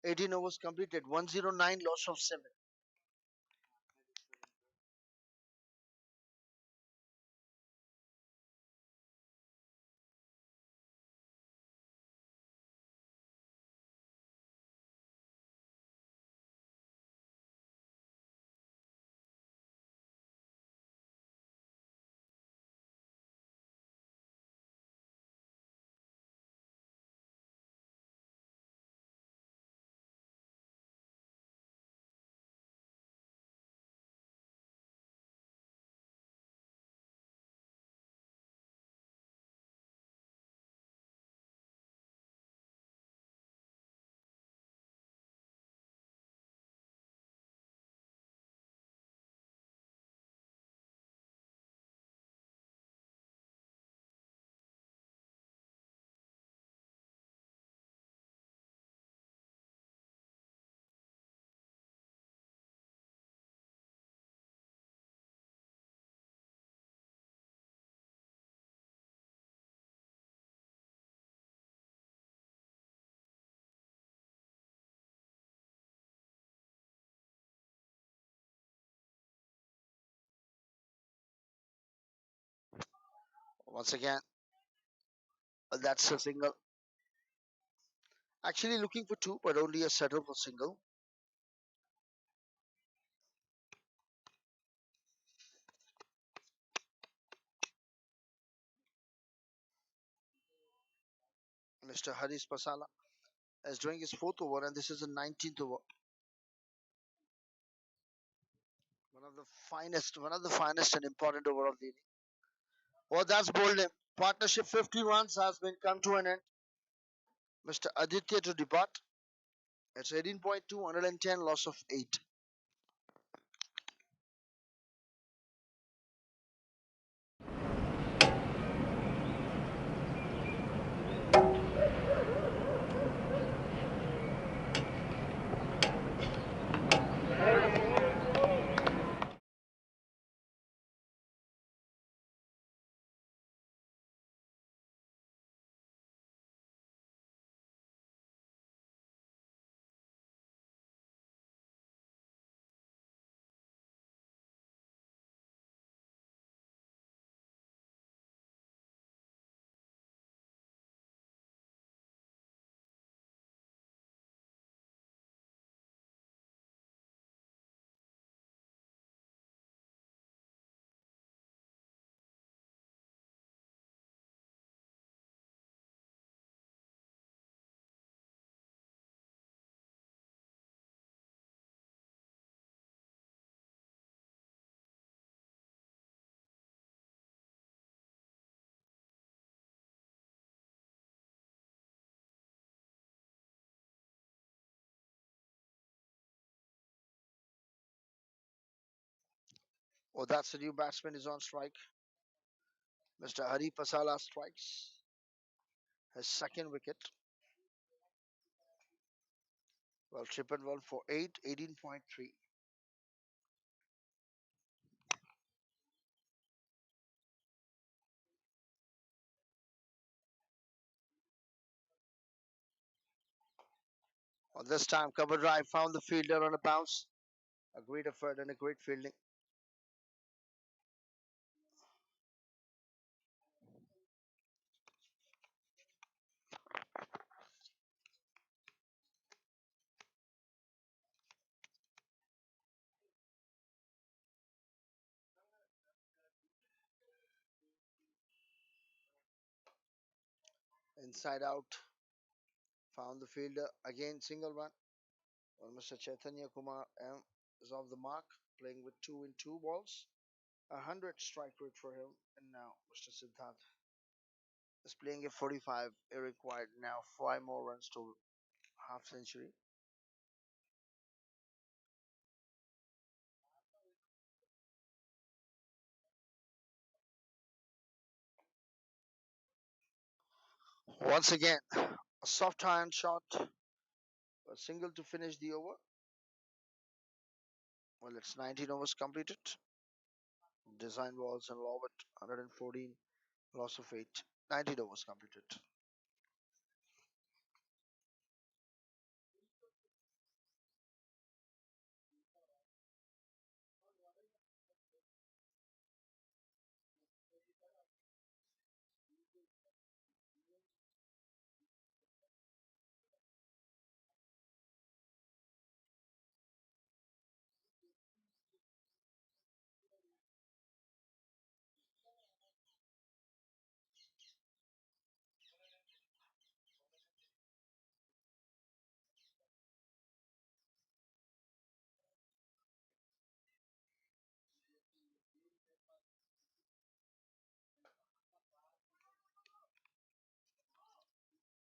Mm, 18 overs completed, 109, loss of 7. Once again, that's a single. Actually looking for 2, but only a settle for single. Mr. Haris Pasala is doing his 4th over, and this is the 19th over. One of the finest and important over of the inning. Oh, that's bowled him. Partnership 50 runs has been come to an end. Mr. Aditya to depart. It's 18.2, 110, loss of 8. Oh, that's the new batsman is on strike. Mr. Hari Pasala strikes his second wicket. Well, triple one for 18.3. Well, this time, cover drive found the fielder on a bounce. A great effort and a great fielding. Inside out, found the fielder. Again, single one. Well, Mr. Chaitanya Kumar M is off the mark, playing with 2 in 2 balls. 100 strike rate for him. And now Mr. Siddharth is playing at 45. It required now 5 more runs to half century. Once again, a soft iron shot, a single to finish the over. Well, it's 19 overs completed. Designwalls and Lorvet 114, loss of 8. 19 overs completed.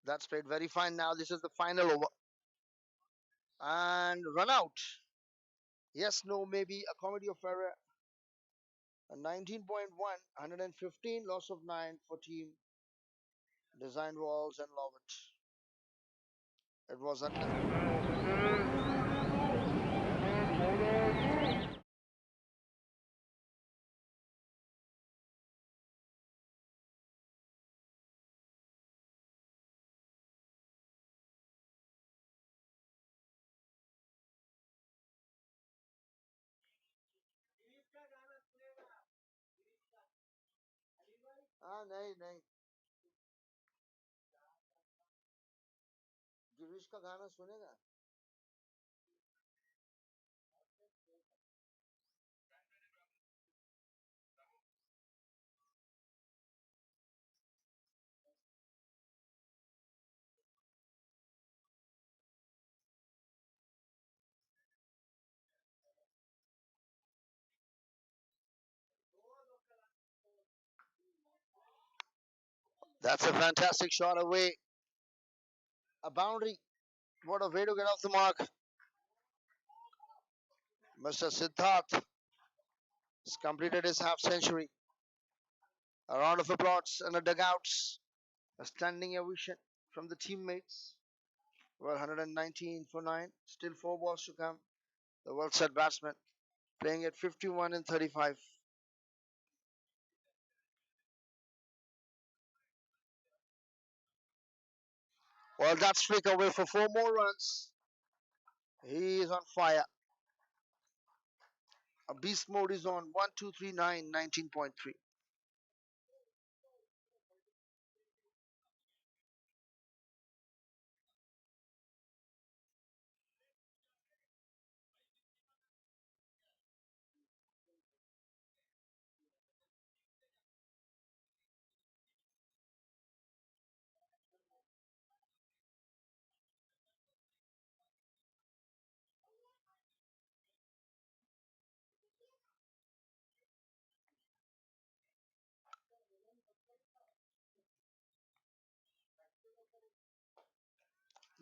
That's played very fine now. This is the final over. And run out. Yes, no, maybe a comedy of error. A 19.1, 115, loss of 9 for team Designwalls and Lorvet. It was under. हाँ नहीं नहीं गिरीश का गाना सुनेगा. That's a fantastic shot away. A boundary. What a way to get off the mark. Mr. Siddharth has completed his half century. A round of applause and a dugouts. A standing ovation from the teammates. Well, 119 for 9. Still 4 balls to come. The well set batsman playing at 51 and 35. Well, that's flick away for 4 more runs. He is on fire. A beast mode is on. 1, 2, 3, 9, 19.3.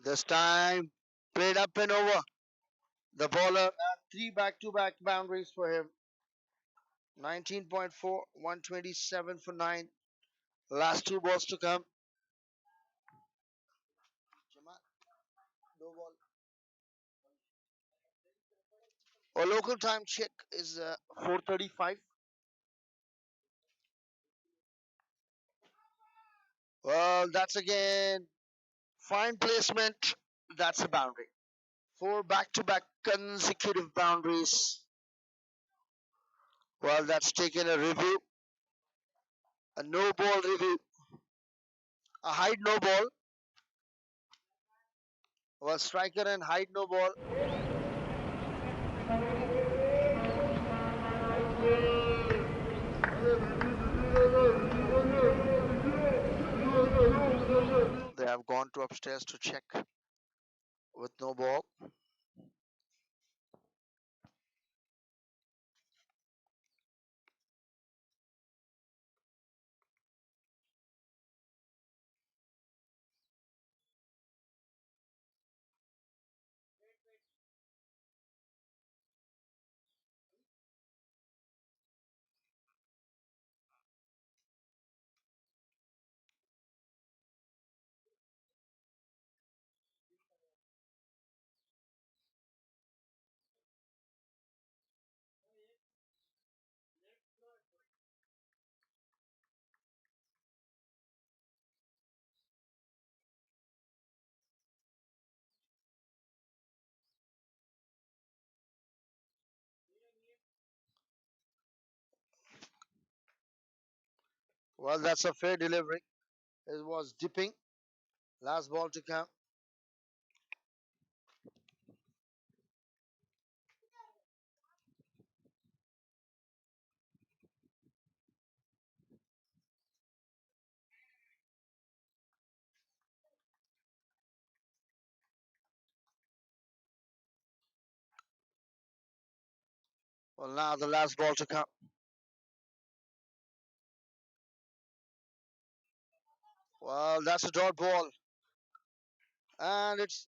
This time, played up and over. The bowler had 3 back-to-back boundaries for him. 19.4, 127 for 9. Last two balls to come. No ball. Our local time check is 4:35. Well, that's again fine placement. That's a boundary. Four back-to-back consecutive boundaries. Well, that's taken a review. A no ball review. A hide no ball. Well, striker and hide no ball. They have gone to upstairs to check with no ball. Well, that's a fair delivery. It was dipping. Last ball to come. Well, now the last ball to come. Well, that's a dot ball. And it's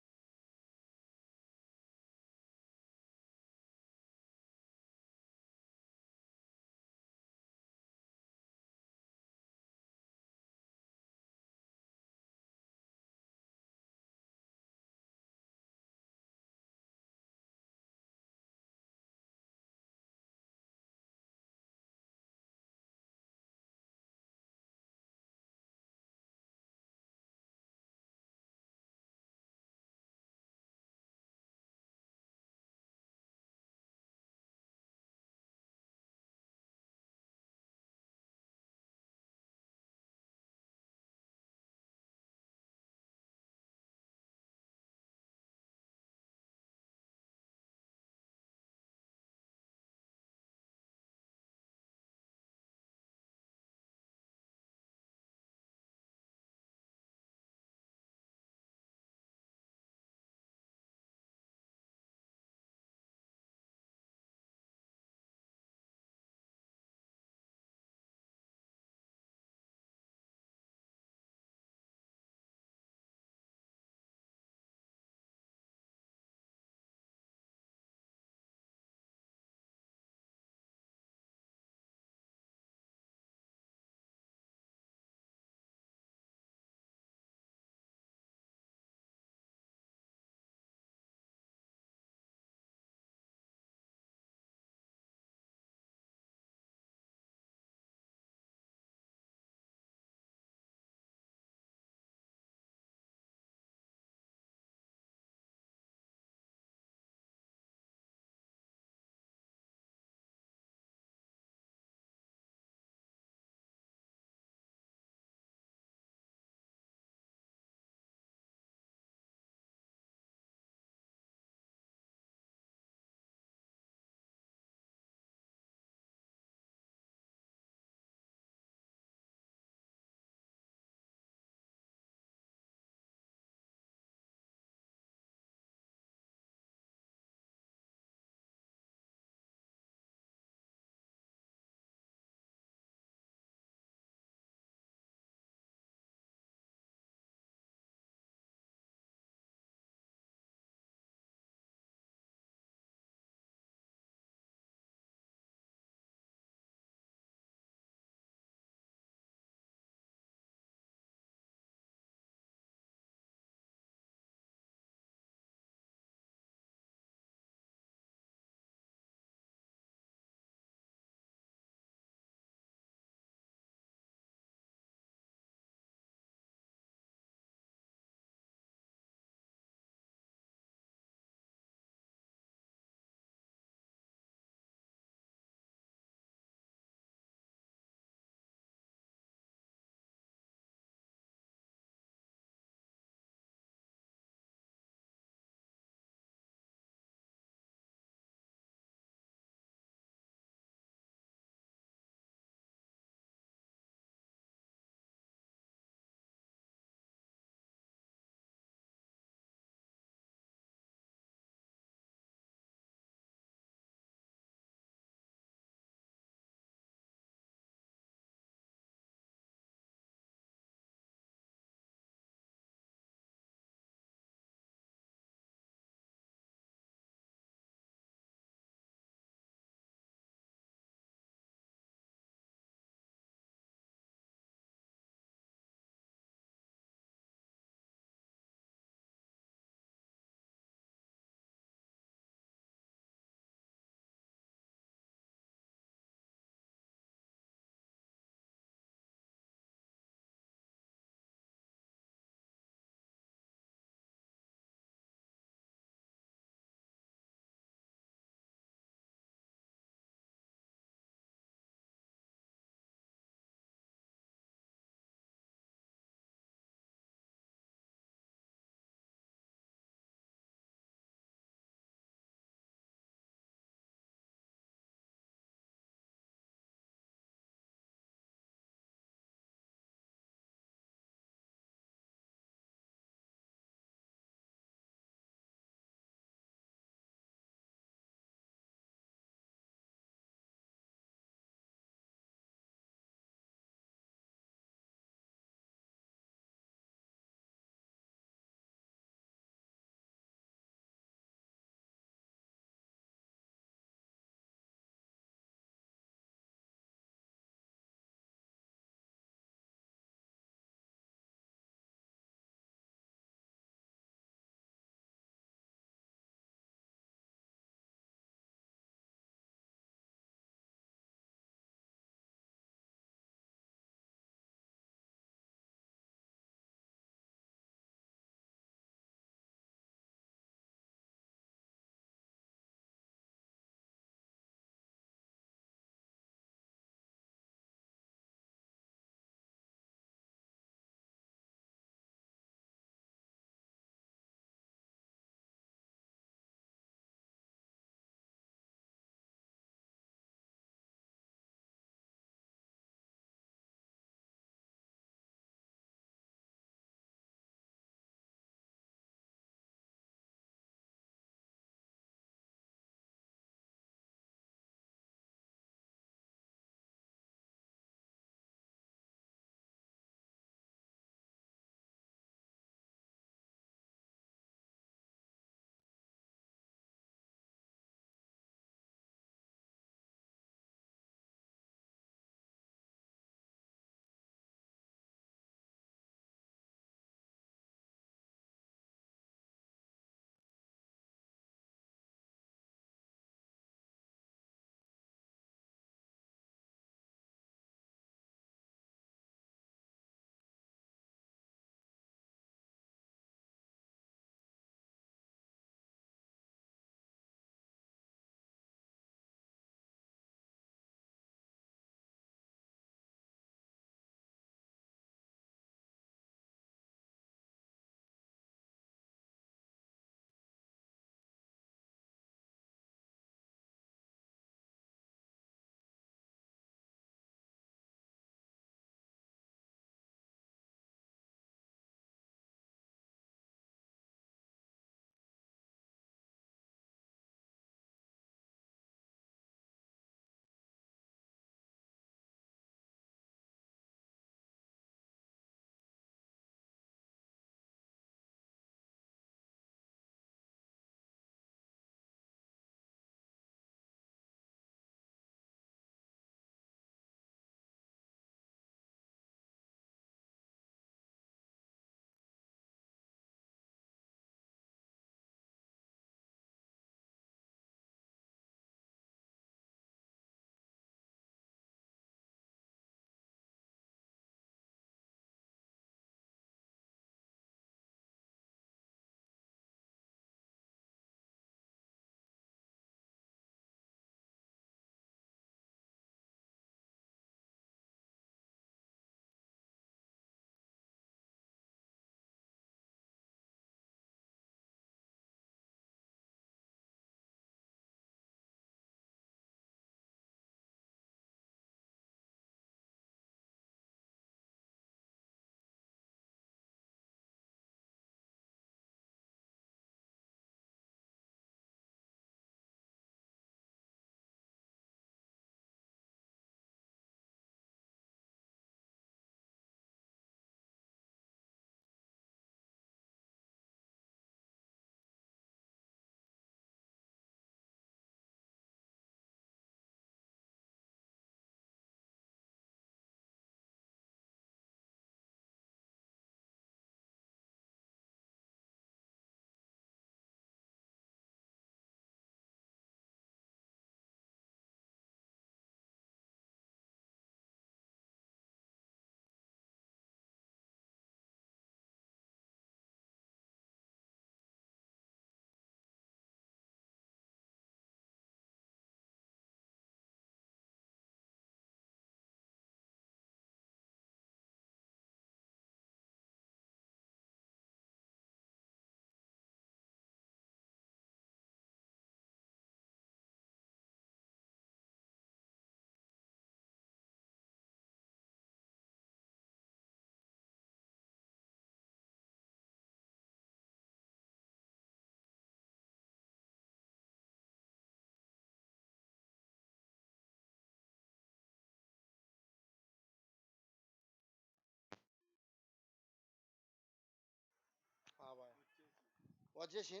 Wajashin.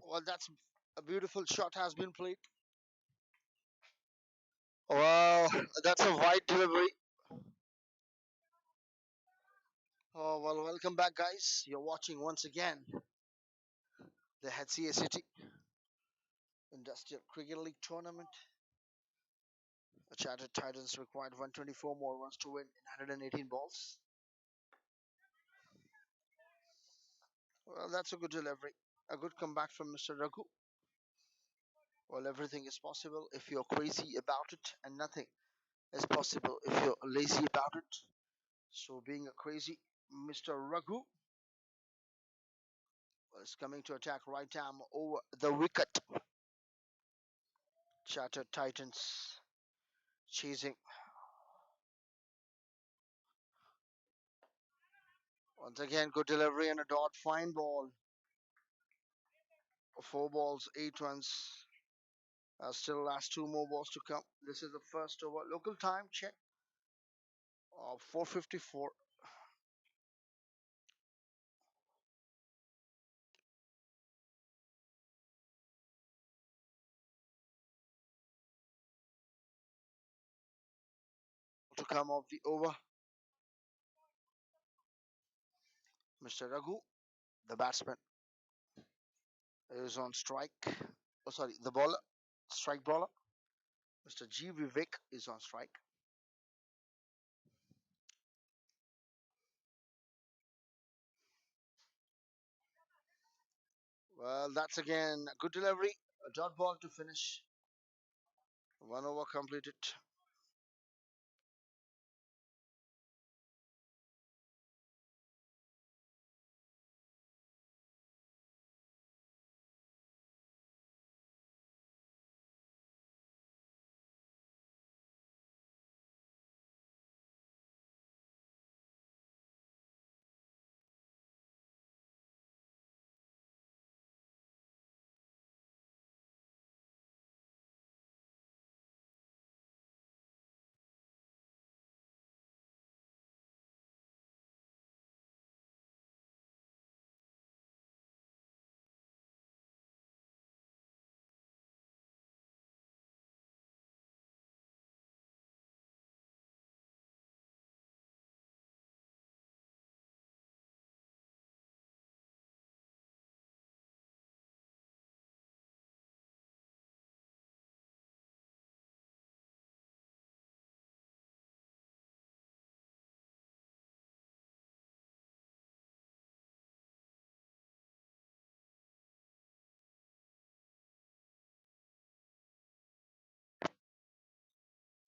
Well, that's a beautiful shot has been played. Well, that's a wide delivery. Oh, well, welcome back, guys. You're watching once again the HCACT Industrial Cricket League Tournament. The Chartered Titans required 124 more runs to win in 118 balls. Well, that's a good delivery. A good comeback from Mr. Raghu. Well, everything is possible if you're crazy about it, and nothing is possible if you're lazy about it. So, being a crazy Mr. Raghu is coming to attack right arm over the wicket. Chartered Titans chasing. Once again, good delivery and a dot. Fine ball. 4 balls, 8 runs. Still last 2 more balls to come. This is the first over. Local time check of 4:54. To come off the over. Mr. Raghu, the batsman, is on strike. Oh, sorry, the bowler, strike bowler. Mr. G. Vivek is on strike. Well, that's again a good delivery. A dot ball to finish. 1 over completed.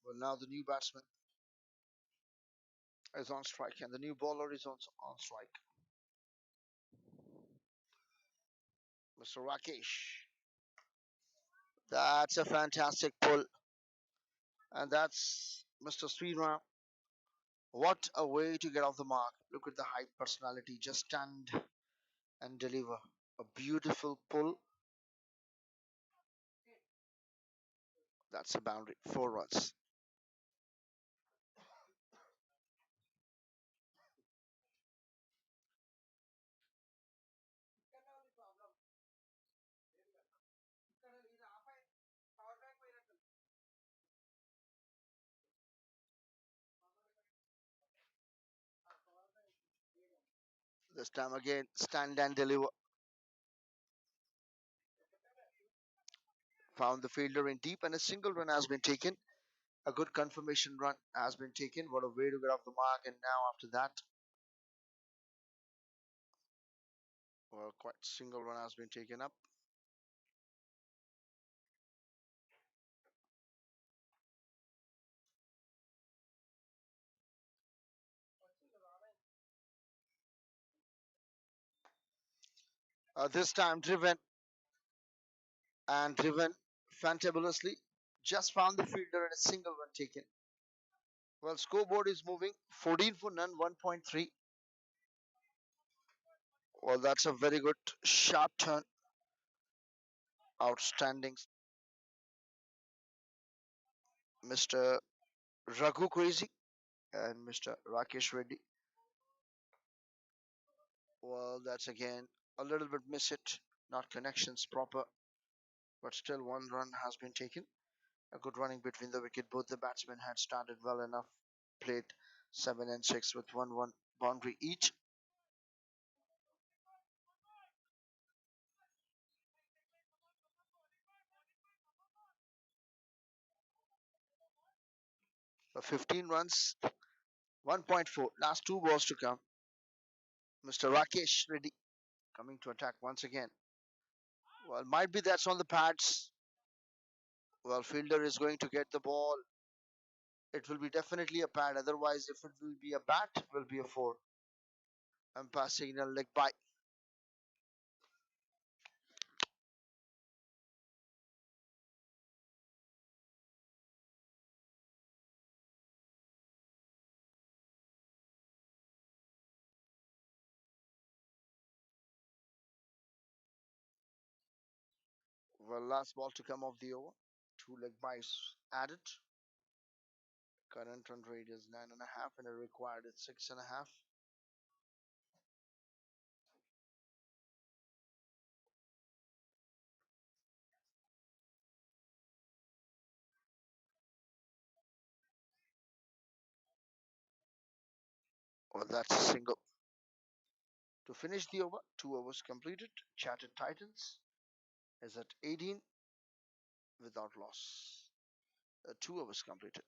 Well, now the new batsman is on strike and the new bowler is on strike. Mr. Rakesh. That's a fantastic pull. And that's Mr. Sriram. What a way to get off the mark. Look at the height, personality. Just stand and deliver. A beautiful pull. That's a boundary. 4 runs. This time again, stand and deliver. Found the fielder in deep and a single run has been taken. A good confirmation run has been taken. What a way to get off the mark. And now after that, well, quite single run has been taken up. This time driven fantabulously. Just found the fielder and a single run taken. Well, scoreboard is moving 14 for none, 1.3. Well, that's a very good sharp turn. Outstanding. Mr. Raghu Crazy and Mr. Rakesh Reddy. Well, that's again a little bit miss it, not connections proper, but still one run has been taken. A good running between the wicket. Both the batsmen had started well enough, played 7 and 6 with 1 boundary each. For 15 runs, 1.4. Last two balls to come. Mr. Rakesh Reddy coming to attack once again. Well, might be that's on the pads. Well, fielder is going to get the ball. It will be definitely a pad. Otherwise, if it will be a bat, it will be a four. Umpire signal leg by. Well, last ball to come of the over. Two leg byes added. Current run rate is 9.5 and a required is 6.5. Well, that's a single. To finish the over, 2 overs completed. Chatted Titans is at 18 without loss. 2 overs completed.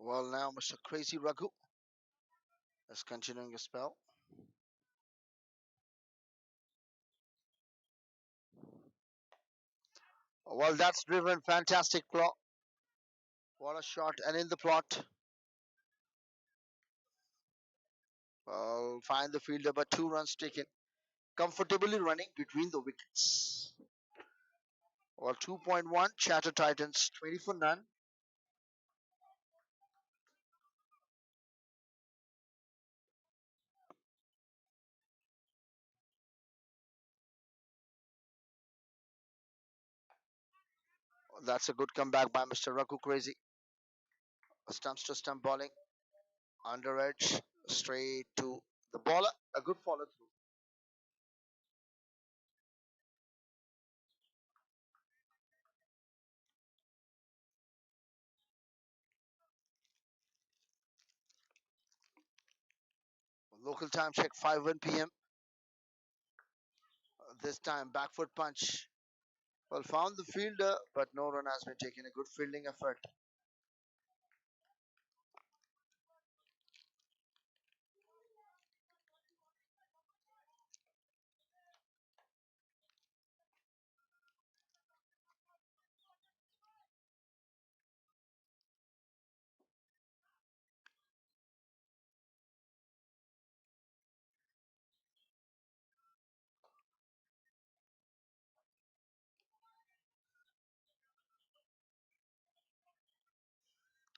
Well, now Mr. Crazy Raghu is continuing his spell. Well, that's driven. Fantastic plot. What a shot. And in the plot, well, find the fielder, but 2 runs taken. Comfortably running between the wickets. Well, 2.1. Chatter Titans 20 for none. That's a good comeback by Mr. Raghu Crazy. Stumps to stump bowling. Under edge. Straight to the bowler. A good follow through. Local time check 5:01 p.m. This time back foot punch. Well, found the fielder, but no run has been taken. A good fielding effort.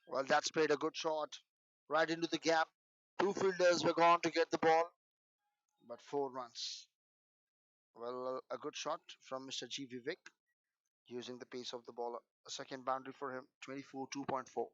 Well, that's played a good shot right into the gap. Two fielders were gone to get the ball, but 4 runs. Well, a good shot from Mr. G. Vivek using the pace of the ball. A second boundary for him, 24, 2.4.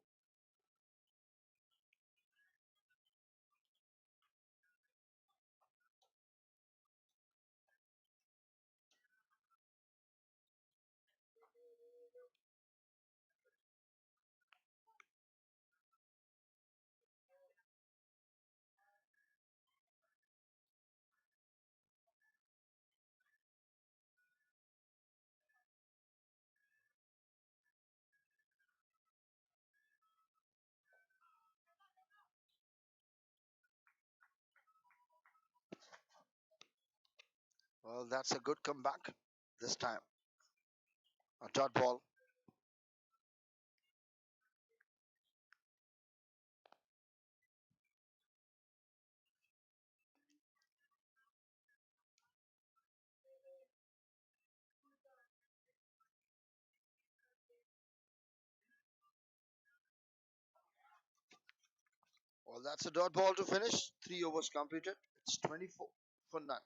Well, that's a good comeback this time. A dot ball. Well, that's a dot ball to finish. 3 overs completed. It's 24 for none.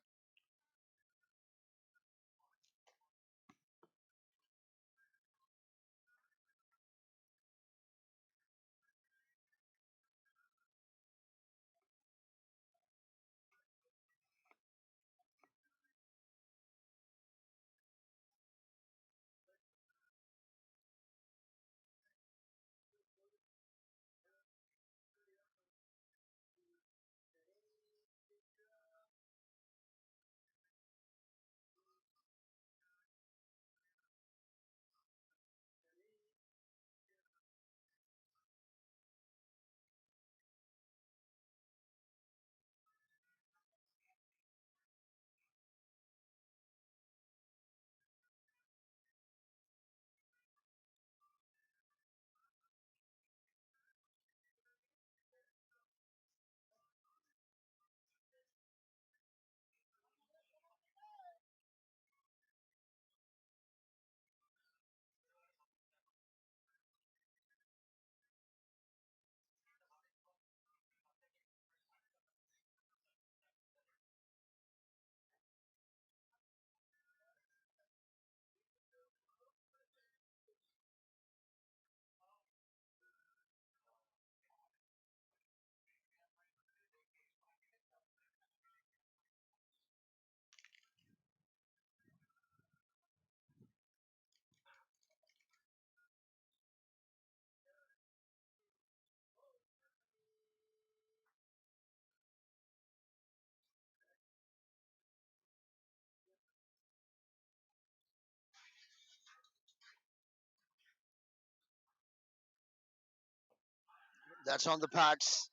That's on the pads.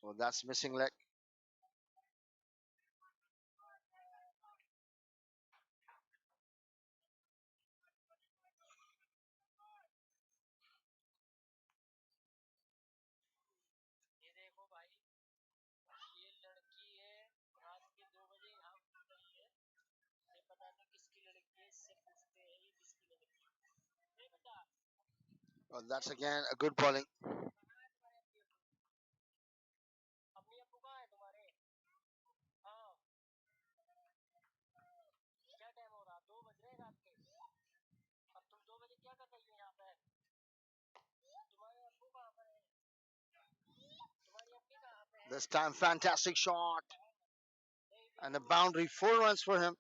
Well, that's missing leg. Well, that's again a good bowling. This time, fantastic shot and a boundary. 4 runs for him.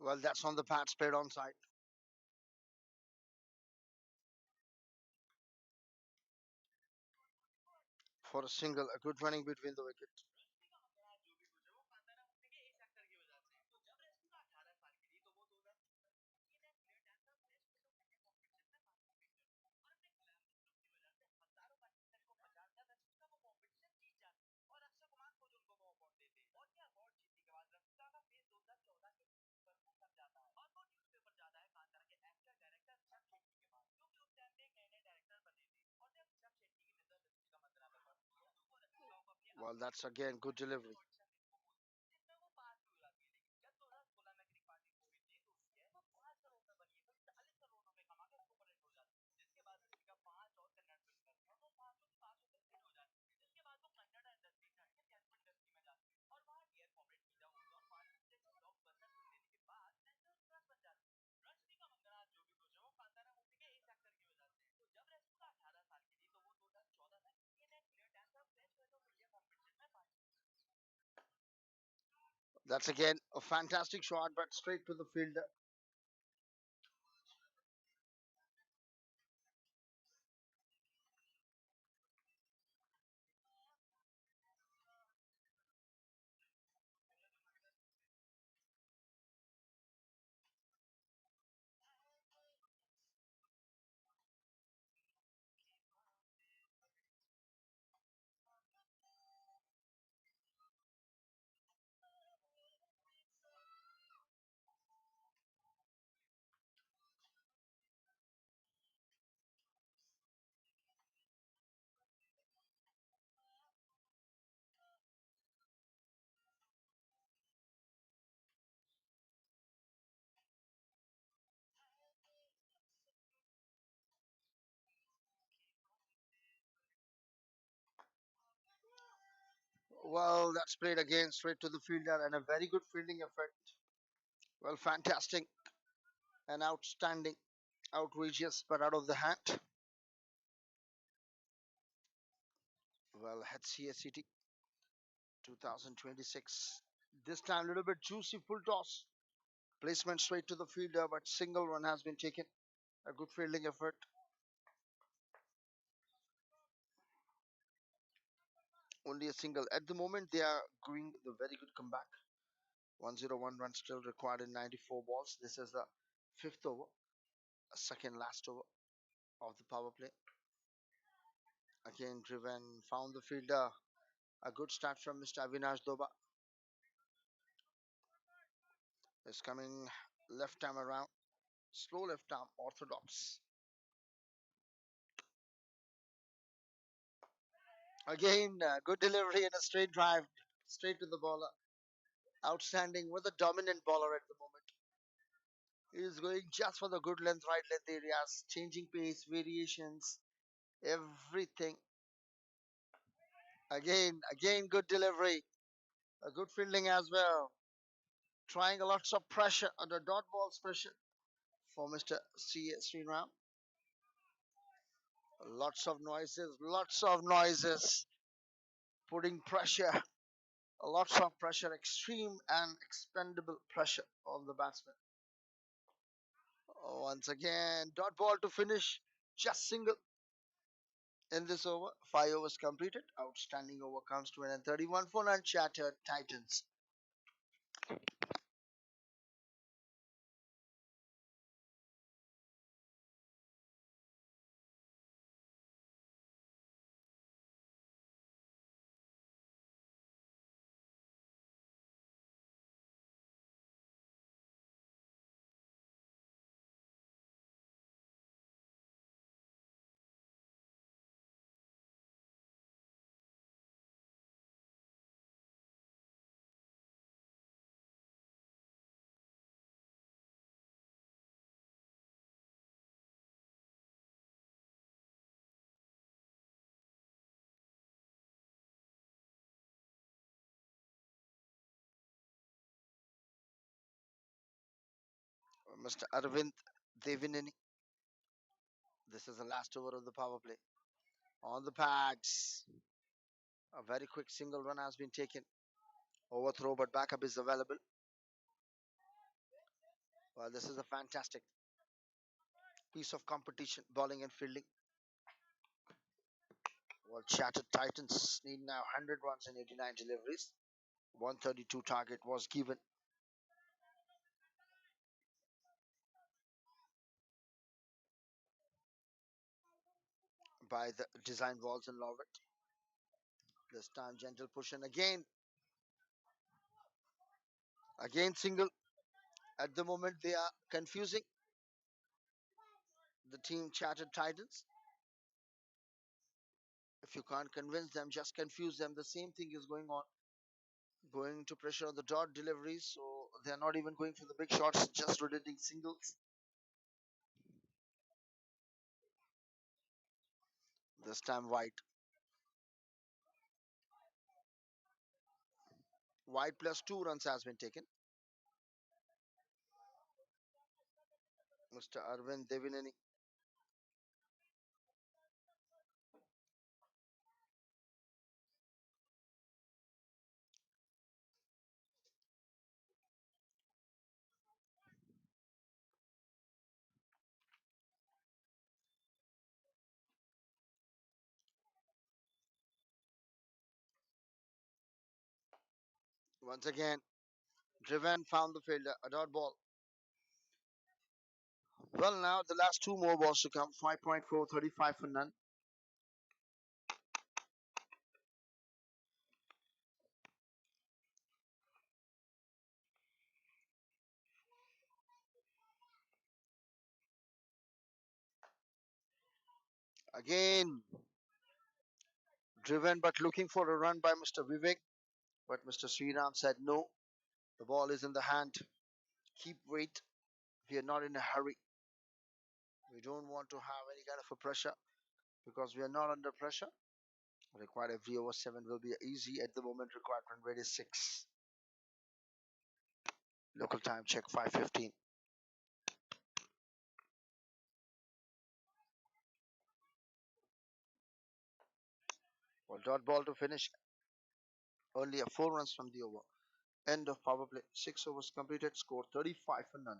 Well, that's on the pads, paired on side for a single. A good running between the wicket. Well, that's again good delivery. That's again a fantastic shot, but straight to the fielder. Well, that's played again straight to the fielder and a very good fielding effort. Well, fantastic and outstanding, outrageous, but out of the hand. Well, HCACT 2026. This time, a little bit juicy full toss. Placement straight to the fielder, but single run has been taken. A good fielding effort. Only a single. At the moment, they are going the very good comeback. 101 runs still required in 94 balls. This is the fifth over, a second last over of the power play. Again, driven, found the fielder. A good start from Mr. Avinash Doba. Is coming left arm around. Slow left arm, orthodox. Again, good delivery and a straight drive, straight to the bowler. Outstanding with a dominant bowler at the moment. He is going just for the good length, right length areas, changing pace, variations, everything. Again, good delivery, a good fielding as well. Trying a lots of pressure under dot balls pressure for Mr. C. Sriram. Lots of noises, putting pressure, lots of pressure, extreme and expendable pressure on the batsman. Once again, dot ball to finish, just single in this over. 5 overs completed. Outstanding over comes to an end. 31 for none. Shattered Titans. Mr. Arvind Devineni. This is the last over of the power play. On the pads. A very quick single run has been taken. Overthrow, but backup is available. Well, this is a fantastic piece of competition, bowling and fielding. Well, Shattered Titans need now 100 runs and 89 deliveries. 132 target was given by the Designwalls and Lorvet. This time, gentle push and again single. At the moment, they are confusing the team Shattered Titans. If you can't convince them, just confuse them. The same thing is going on. Going to pressure on the dot deliveries, so they're not even going for the big shots, just rotating singles. This time wide. Wide plus 2 runs has been taken. Mr. Arvind Devineni. Once again, driven, found the fielder, a dot ball. Well, now the last two more balls to come. 5.4, 35 for none. Again, driven but looking for a run by Mr. Vivek. But Mr. Sriram said no. The ball is in the hand. Keep wait. We are not in a hurry. We don't want to have any kind of a pressure because we are not under pressure. Required every over 7 will be easy. At the moment, required run rate is 6. Local time check 5:15. Well, dot ball to finish. Only a 4 runs from the over. End of power play. 6 overs completed. Score 35 for none.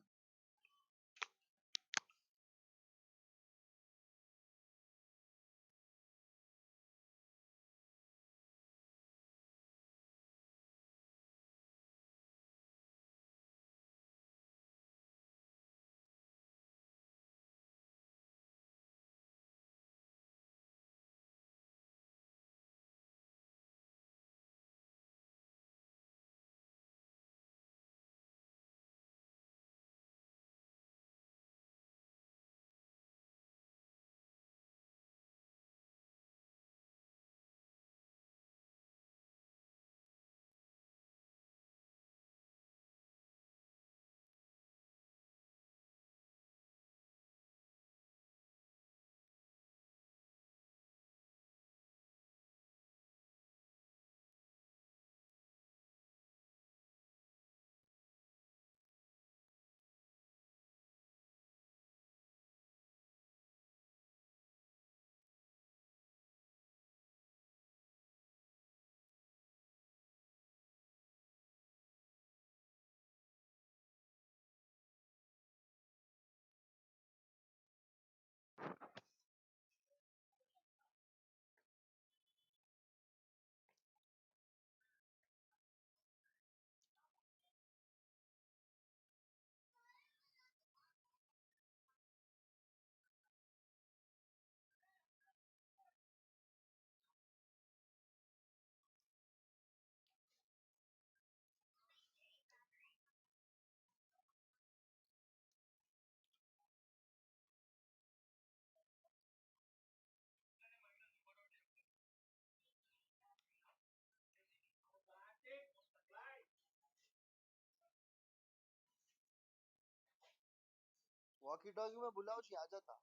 Walkie talkie में बुलाओ छी आ जाता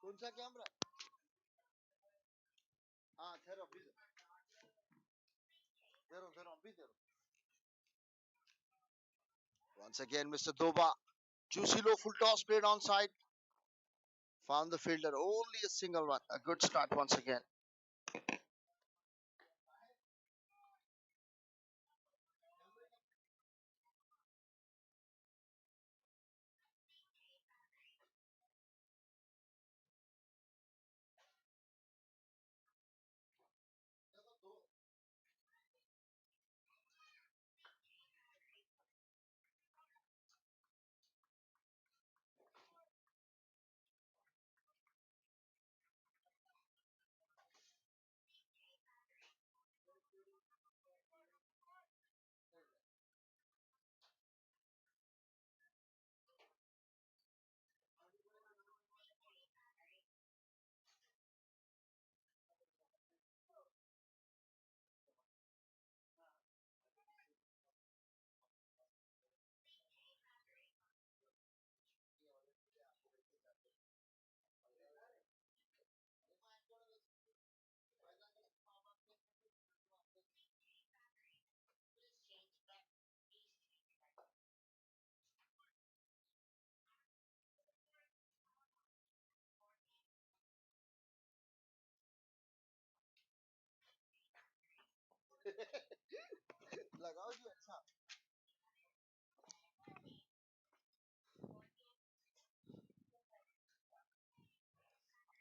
कौन सा camera हाँ ठहरो अभी ठहरो ठहरो अभी ठहरो once again Mr. Doba juicy low full toss played on side found the fielder only a single run a good start once again लगाओ जी अच्छा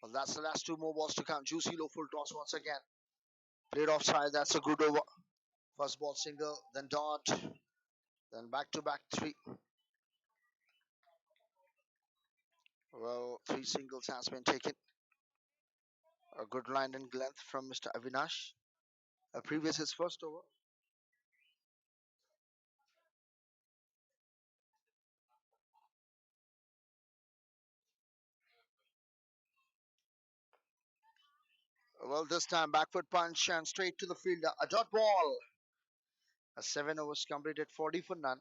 well that's the last 2 more balls to count juicy low full toss once again played offside that's a good over first ball single then dot then back to back 3 well 3 singles has been taken a good line and length from Mr. Avinash previous his first over well this time backward punch and straight to the fielder a dot ball a 7 overs completed 40 for none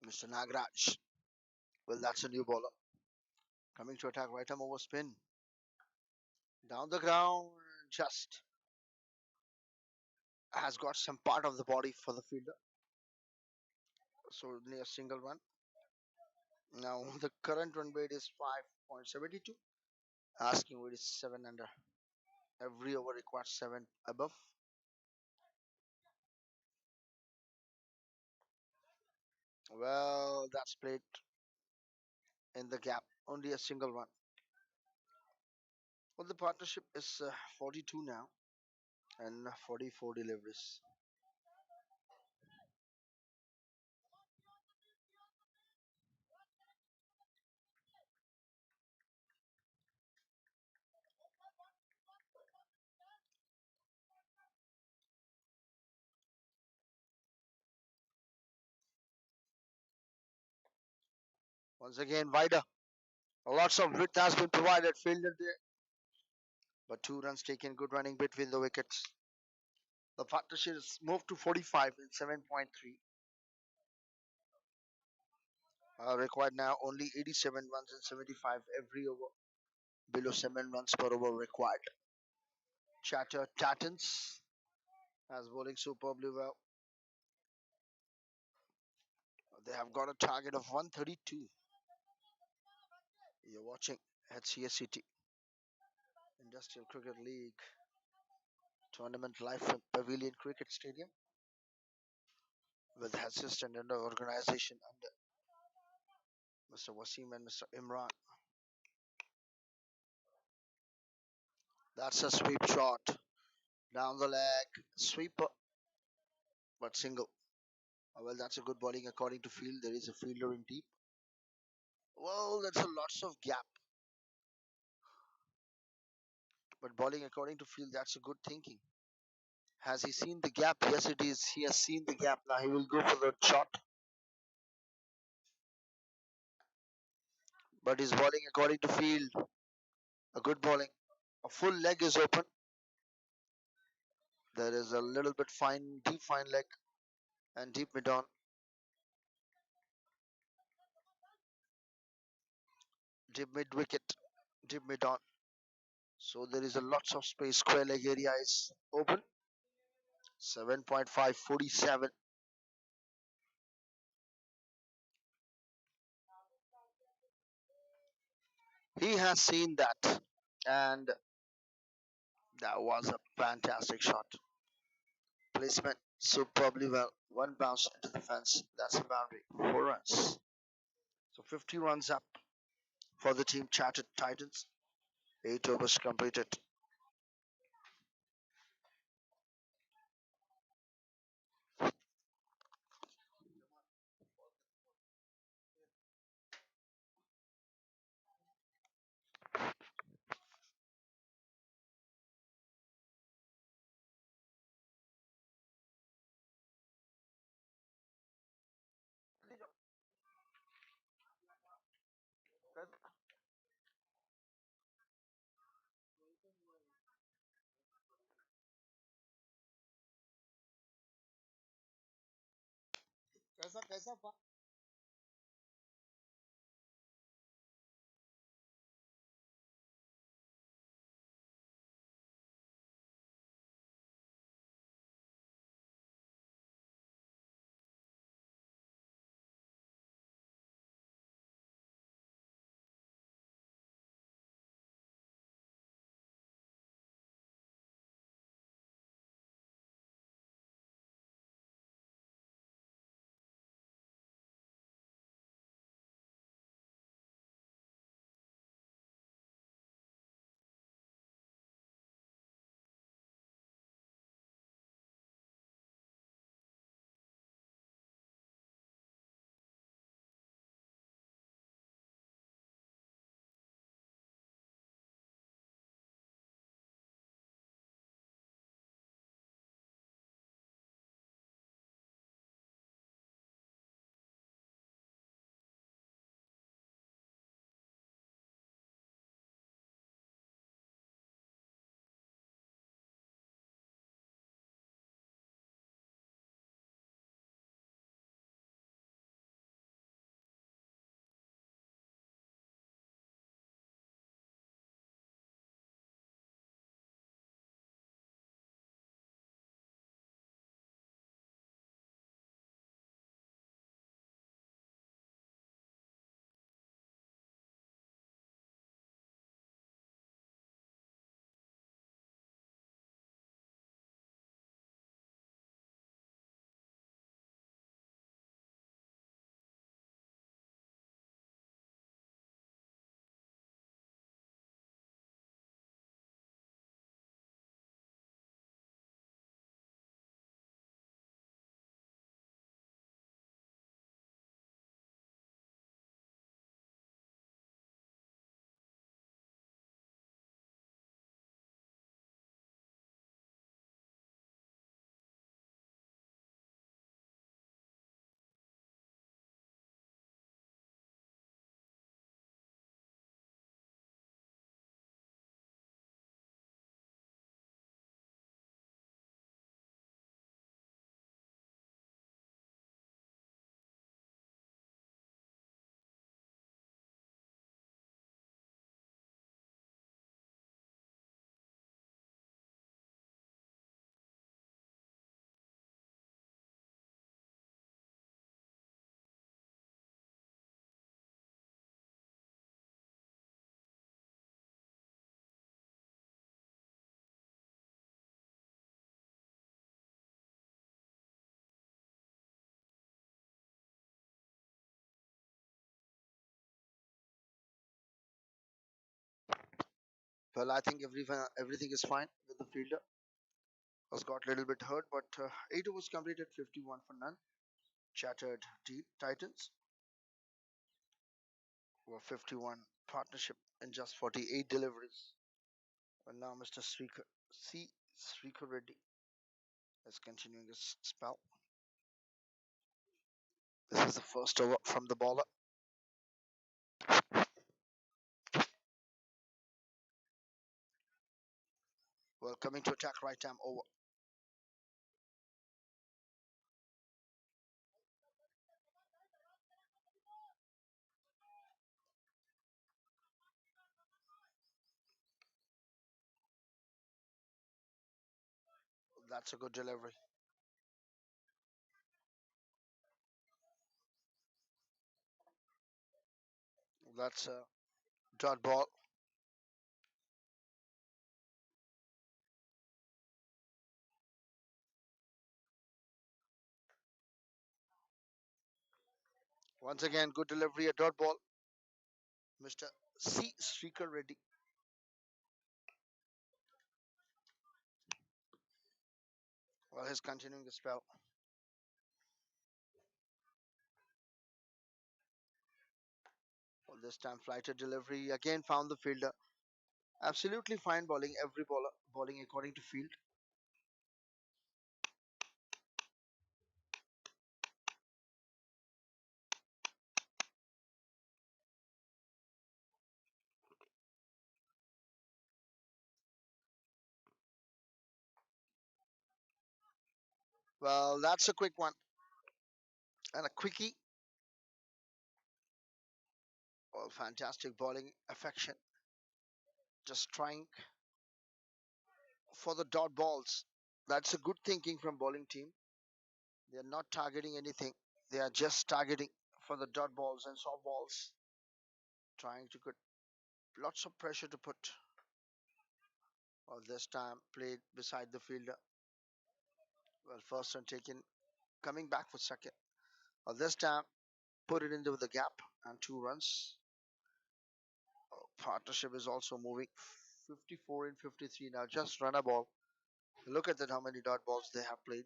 Mr. Nagraj. Well, that's a new bowler. Coming to attack right arm over spin. Down the ground, just has got some part of the body for the fielder. So near single run. Now the current run rate is 5.72. Asking rate is 7 under. Every over requires 7 above. Well, that's played in the gap. Only a single run. Well, the partnership is 42 now and 44 deliveries. Once again, wider. Lots of width has been provided. Fielded there. But 2 runs taken. Good running between the wickets. The partnership is moved to 45 and 7.3. Required now only 87 runs and 75 every over. Below 7 runs per over required. Chatter Tatons as bowling superbly well. They have got a target of 132. You're watching HCACT Industrial Cricket League tournament live from Pavilion Cricket Stadium with assistant and organization under Mr. Wasim and Mr. Imran. That's a sweep shot down the leg, sweeper, but single. Well, that's a good bowling according to field. There is a fielder in deep. Well, that's a lots of gap, but bowling according to field, that's a good thinking. Has he seen the gap? Yes, it is. He has seen the gap. Now he will go for the shot, but he's bowling according to field. A good bowling. A full leg is open. There is a little bit fine, deep fine leg and deep mid on. Deep mid wicket, deep mid on. So there is a lots of space. Square leg area is open. 7.5, 47. He has seen that, and that was a fantastic shot. Placement superbly well. One bounce into the fence. That's the boundary. 4 runs. So 50 runs up for the team Chartered Titans. 8 overs completed. कैसा कैसा Well, I think everything is fine with the fielder. Was got a little bit hurt, but 8 overs completed, 51 for none. Chattered Titans were 51 partnership in just 48 deliveries. And now Mr. Srikar Reddy is continuing his spell. This is the first over from the bowler. Well, coming to attack right time over. That's a good delivery. That's a dot ball. Once again, good delivery, a dot ball. Mr. Srikar Reddy. Well, he's continuing the spell. Well, this time flighted delivery again found the fielder. Absolutely fine bowling. Every bowler bowling according to field. Well, that's a quick one and a quickie. Well, fantastic bowling affection. Just trying for the dot balls. That's a good thinking from bowling team. They are not targeting anything. They are just targeting for the dot balls and soft balls. Trying to put lots of pressure to put. Well, this time played beside the fielder. Well, first run taken, coming back for second. Well, this time put it into the gap and 2 runs. Partnership is also moving 54 in 53 now. Just run a ball. Look at that, how many dot balls they have played.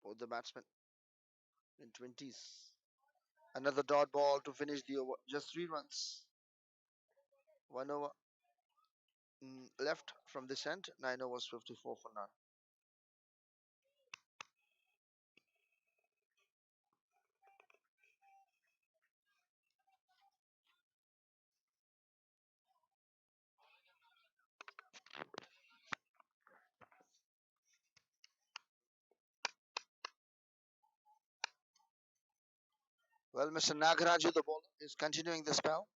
Both the batsmen in 20s. Another dot ball to finish the over. Just 3 runs. 1 over left from this end. 9 overs, 54 for none. Well, Mr. Nagaraju, the bowler, is continuing the spell.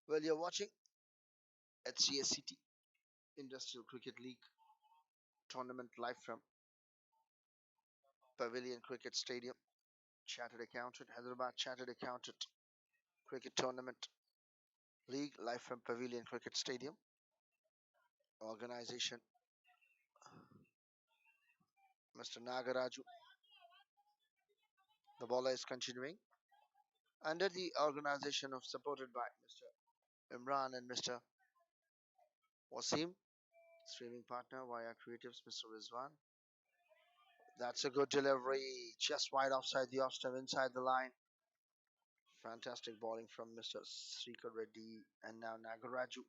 Well, you're watching HCACT Industrial Cricket League tournament live from Pavilion Cricket Stadium. Chartered Accountant, Hyderabad Chartered Accountant Cricket Tournament League live from Pavilion Cricket Stadium. Organization Mr. Nagaraju. The bowler is continuing under the organization of supported by Mr. Imran and Mr. Wasim, streaming partner via Creatives Mr. Rizwan. That's a good delivery, just wide offside the off stump, inside the line. Fantastic bowling from Mr. Srikar Reddy and now Nagaraju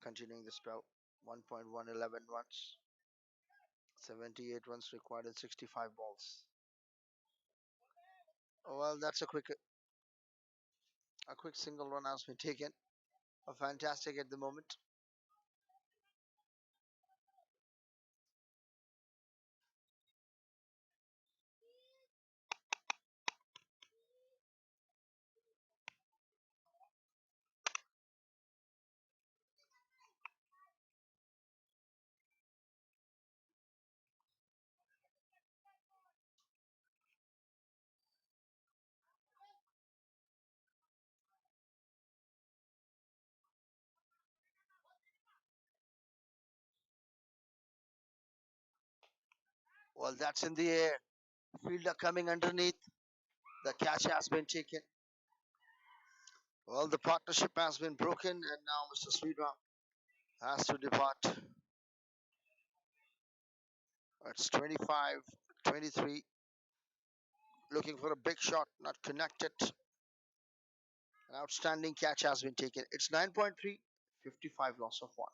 continuing the spell. 1.111 runs, 78 runs required in 65 balls. Well, that's a quick single run has been taken. A fantastic at the moment. Well, that's in the air. Fielder coming underneath. The catch has been taken. Well, the partnership has been broken, and now Mr. Sridham has to depart. It's 25-23. Looking for a big shot, not connected. An outstanding catch has been taken. It's 9.3, 55 loss of 1.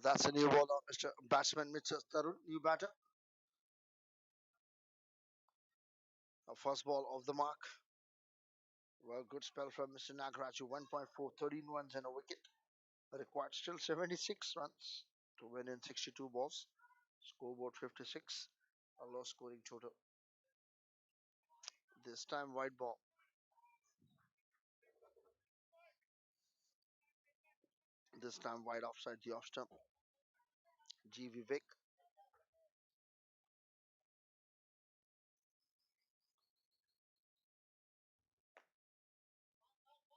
Well, that's a new ball of Mr. Batsman, Mr. Tarun, new batter. A first ball off the mark. Well, good spell from Mr. Nagraju. 1.4, 13 runs and a wicket. Required still 76 runs to win in 62 balls. Scoreboard 56. A low scoring total. This time wide ball. This time wide offside the off stump. G. Vivek.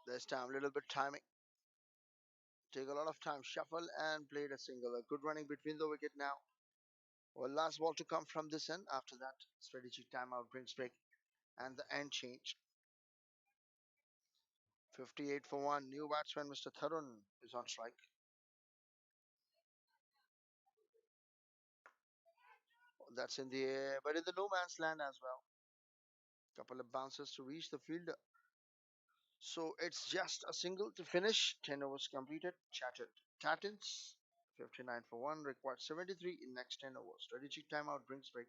This time a little bit timing. Take a lot of time. Shuffle and played a single. A good running between the wicket now. Well, last ball to come from this end. After that, strategic timeout brings break and the end change. 58 for 1. New batsman Mr. Tharun is on strike. That's in the air, but in the no man's land as well. Couple of bounces to reach the fielder. So it's just a single to finish. 10 overs completed. Chatted. Tatins. 59 for 1. Required 73 in next 10 overs. Strategic timeout brings break.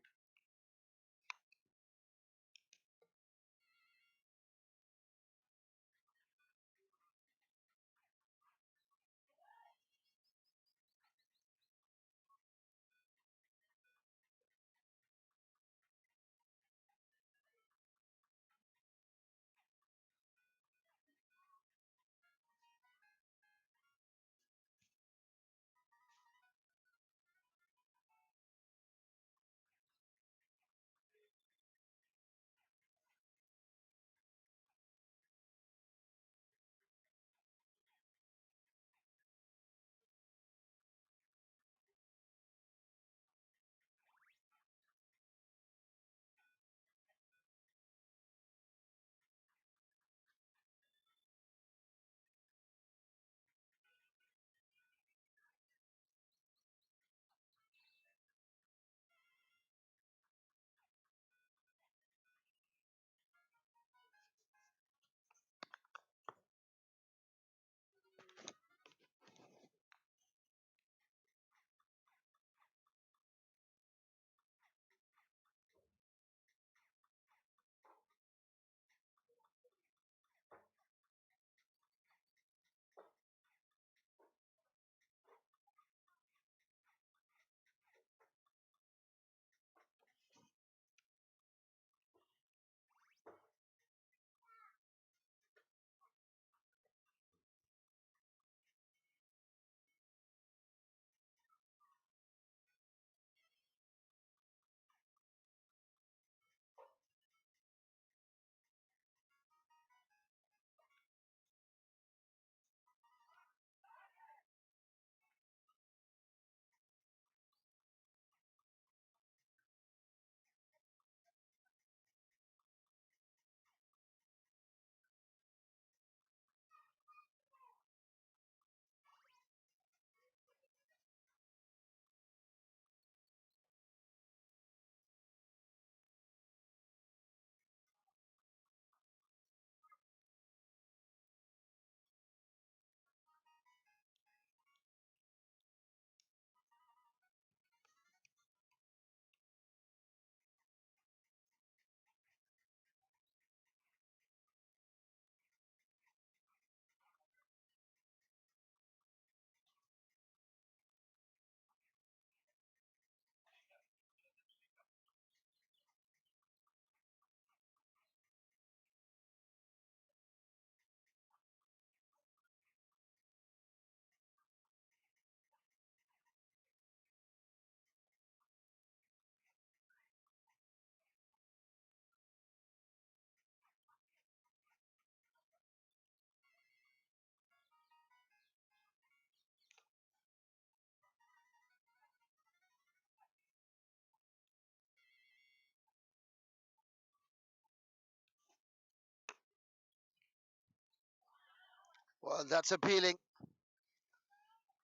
Well, that's appealing.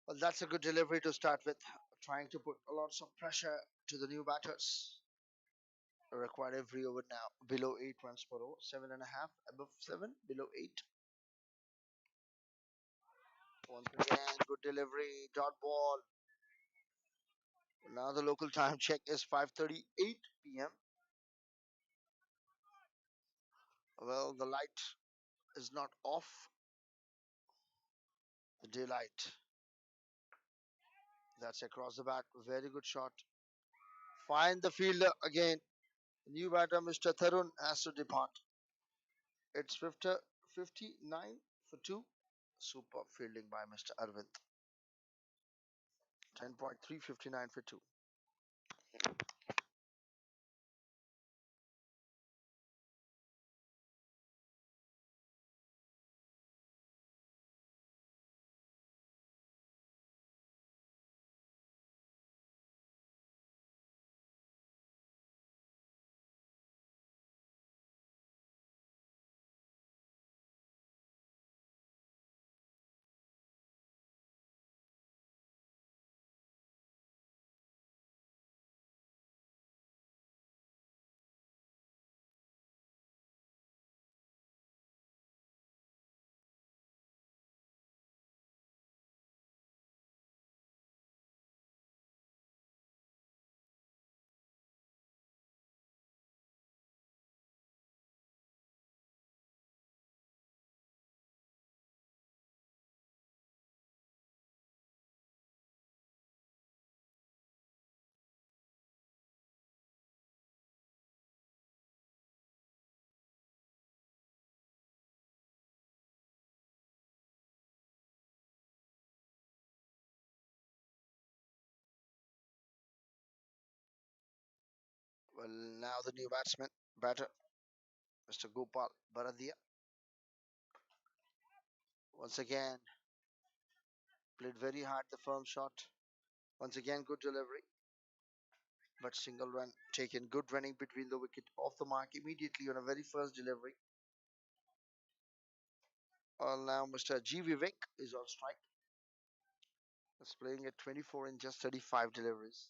Well, that's a good delivery to start with. Trying to put lots of pressure to the new batters. Required every over now. Below 8 runs per over. 7.5. Above 7. Below 8. Once again, good delivery. Dot ball. Now the local time check is 5:38 p.m. Well, the light is not off. The daylight. That's across the bat. Very good shot. Find the fielder again. New batter, Mr. Tharun, has to depart. It's 59 for 2. Super fielding by Mr. Arvind. 10.359 for 2. Well, now the new batter, Mr. Gopal Baradia. Once again, played very hard the firm shot. Once again, good delivery. But single run taken. Good running between the wicket off the mark immediately on a very first delivery. Well, now Mr. G. Vivek is on strike. He's playing at 24 in just 35 deliveries.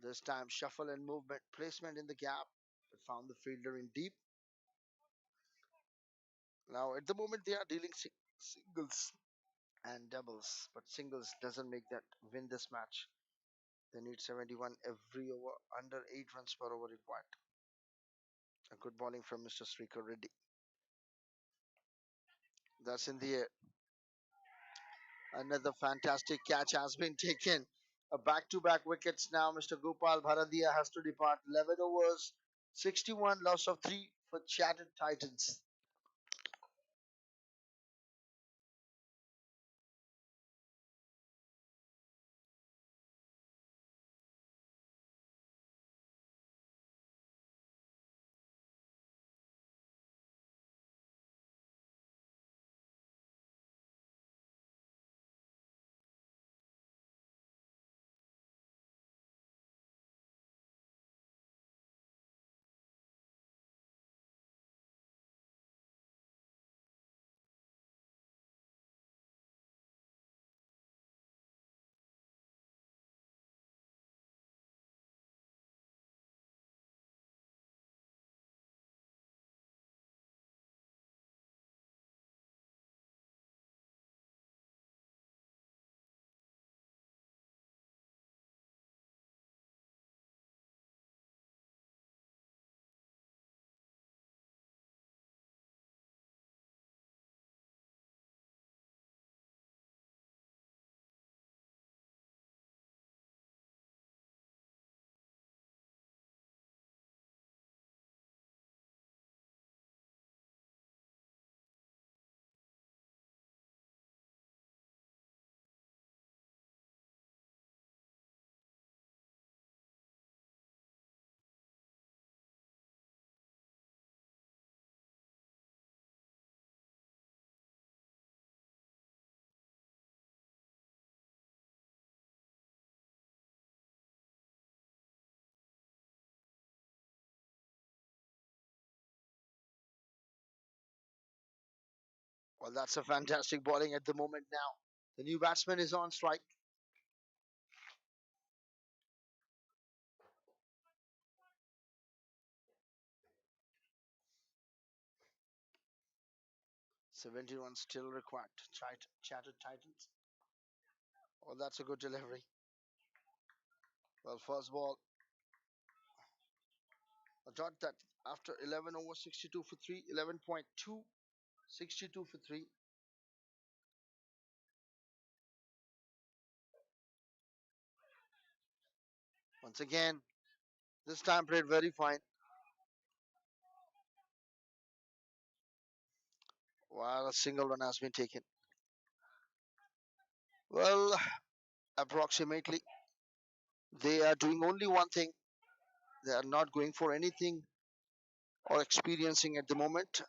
This time, shuffle and movement, placement in the gap. But found the fielder in deep. Now, at the moment, they are dealing singles and doubles, but singles doesn't make that win this match. They need 71 every over, under 8 runs per over required. A good bowling from Mr. Srikar Reddy. That's in the air. Another fantastic catch has been taken. A back-to-back wickets now. Mr. Gopal Bharadia has to depart. 11 overs, 61, loss of 3 for Chatted Titans. Well, that's a fantastic bowling at the moment now. The new batsman is on strike. 71 still required. Chattered Titans. Well, that's a good delivery. Well, first ball, a dot that after 11 over 62 for 3, 11.2, 62 for 3. Once again, this time played very fine. While a single run has been taken. Well, approximately, they are doing only one thing. They are not going for anything or experiencing at the moment.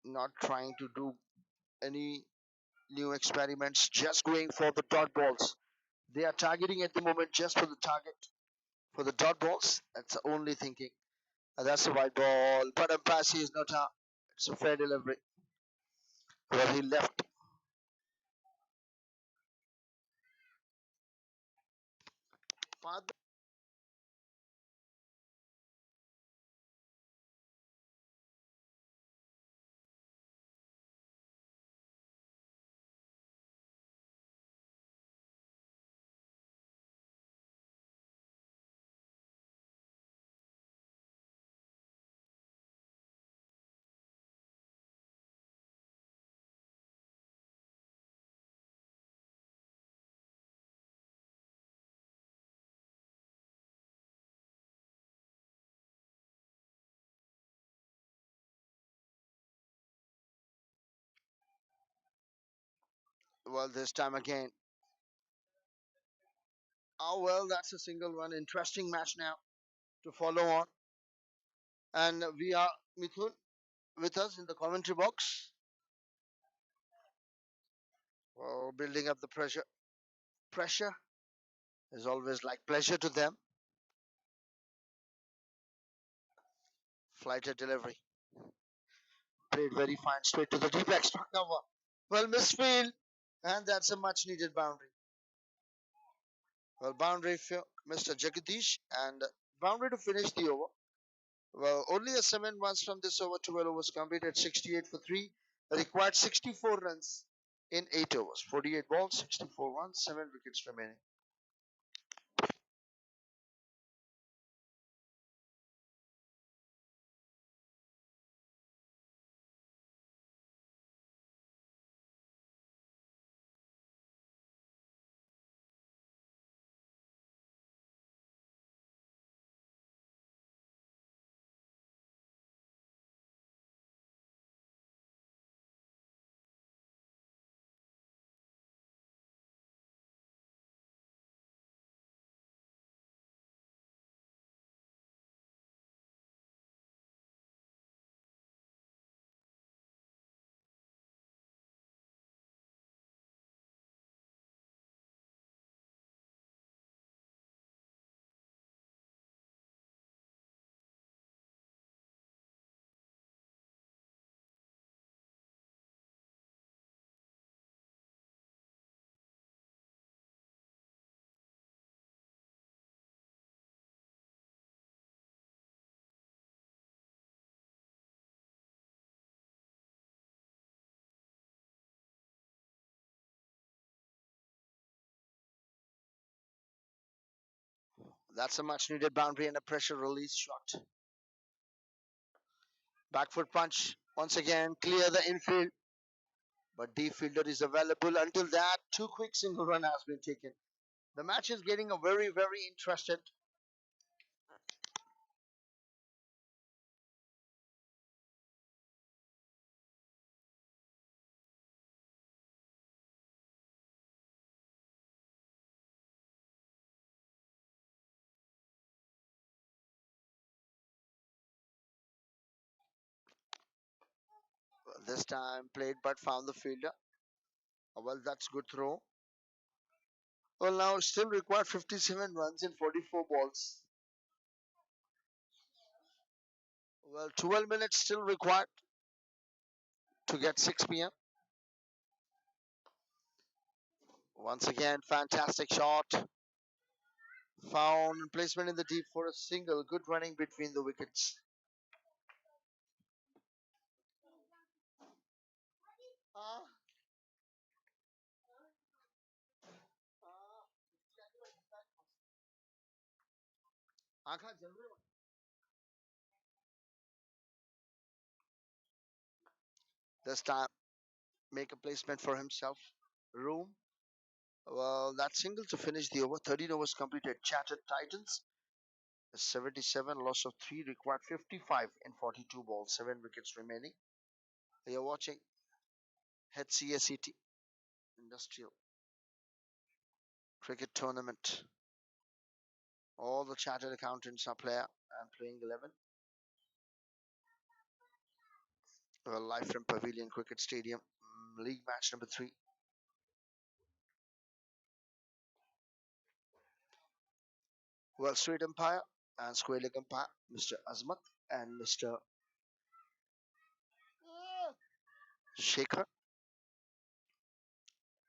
Not trying to do any new experiments, just going for the dot balls. They are targeting at the moment just for the target, for the dot balls. That's the only thinking. And that's the white ball. But Ampasi is not out. It's a fair delivery. Well, he left. Well, this time again. Oh, well, that's a single run. Interesting match now to follow on. And we are Mithun with us in the commentary box. Well, building up the pressure. Pressure is always like pleasure to them. Flighted delivery. Played very fine straight to the deep extra cover. Well, misfield. And that's a much needed boundary. Well, boundary for Mr. Jagadish and boundary to finish the over. Well, only a 7 runs from this over. 12 overs completed, 68 for 3. Required 64 runs in 8 overs. 48 balls, 64 runs, 7 wickets remaining. That's a much needed boundary and a pressure release shot. Back foot punch. Once again, clear the infield. But deep fielder is available. Until that, too quick single run has been taken. The match is getting a very, very interested. This time played but found the fielder. Well, that's good throw. Well, now still required 57 runs in 44 balls. Well, 12 minutes still required to get 6 p.m. Once again, fantastic shot. Found placement in the deep for a single. Good running between the wickets. This time, make a placement for himself. Room. Well, that single to finish the over. 13 overs completed. Chattered Titans. 77, loss of 3, required 55 in 42 balls. 7 wickets remaining. You're watching HCACT Industrial Cricket Tournament. All the chartered accountants are player and playing 11. Well, live from Pavilion Cricket Stadium. League match number 3. Well, straight umpire and square leg umpire, Mr. Azmat and Mr. Shekhar.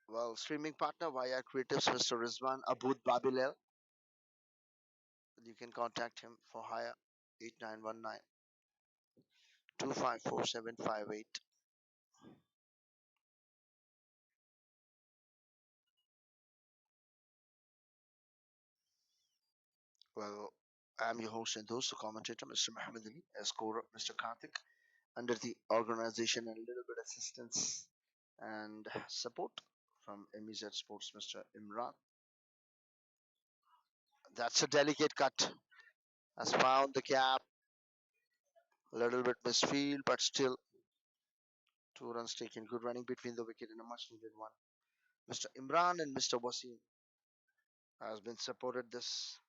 Well, streaming partner via Creatives, Mr. Rizwan Aboud Babilel. You can contact him for hire 8919 254758. Well, I'm your host and host, the commentator, Mr. Muhammad Ali, as scorer, Mr. Karthik, under the organization and a little bit assistance and support from MEZ Sports, Mr. Imran. That's a delicate cut. Has found the gap. A little bit misfield, but still 2 runs taken. Good running between the wicket and a much needed one. Mr. Imran and Mr. Wasim has been supported this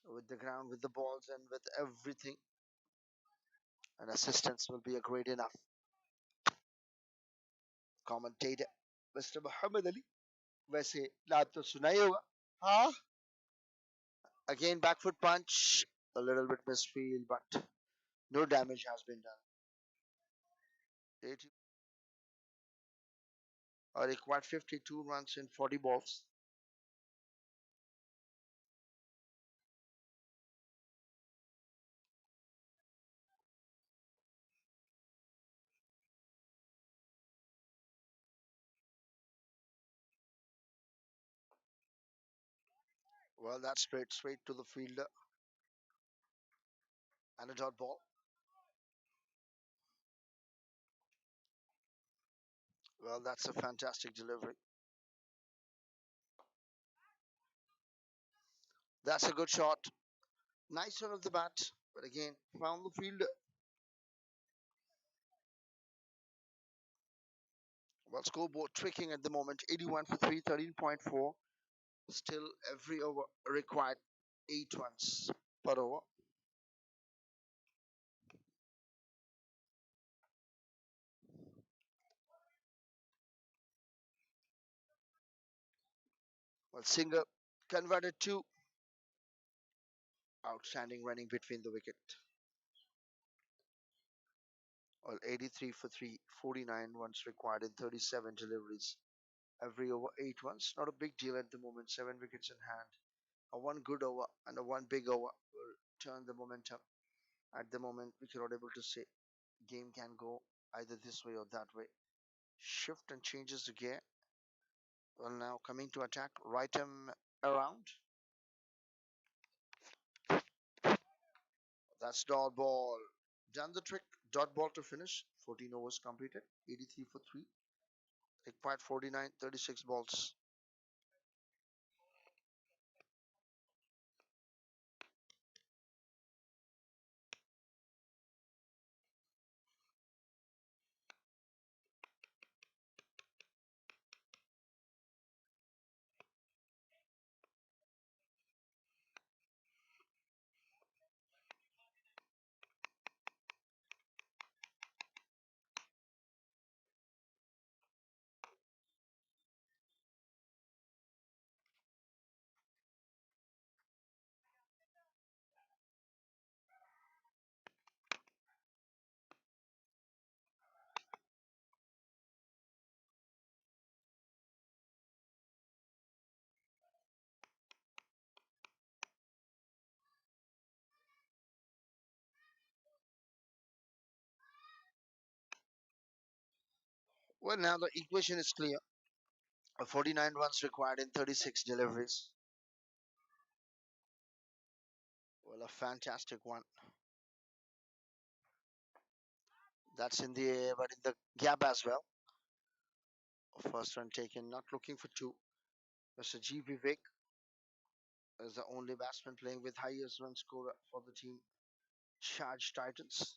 with the ground, with the balls, and with everything. And assistance will be a great enough. Commentator Mr. Muhammad Ali. वैसे नाम तो सुना ही होगा. हाँ. Again, back foot punch. A little bit misfield, but no damage has been done. 80 required 52 runs in 40 balls. Well, that's straight to the fielder and a dot ball. Well, that's a fantastic delivery. That's a good shot. Nice one of the bat, but again, found the fielder. Well, scoreboard tricking at the moment. 81 for 3, 13.4. Still, every over required 8 runs per over. Well, Singer converted 2. Outstanding running between the wicket. Well, 83 for 3, 49 runs required in 37 deliveries. Every over 8 runs. Not a big deal at the moment. 7 wickets in hand. A one good over and a one big over will turn the momentum. At the moment, we cannot able to say game can go either this way or that way. Shift and changes the gear. Well, now coming to attack, right him around. That's dot ball. Done the trick. Dot ball to finish. 14 overs completed. 83 for 3. Required 49, 36 balls. Well, now the equation is clear. 49 runs required in 36 deliveries. Well, a fantastic one. That's in the air, but in the gap as well. First run taken, not looking for two. Mr. G. Vivek is the only batsman playing with highest run scorer for the team. Charge Titans.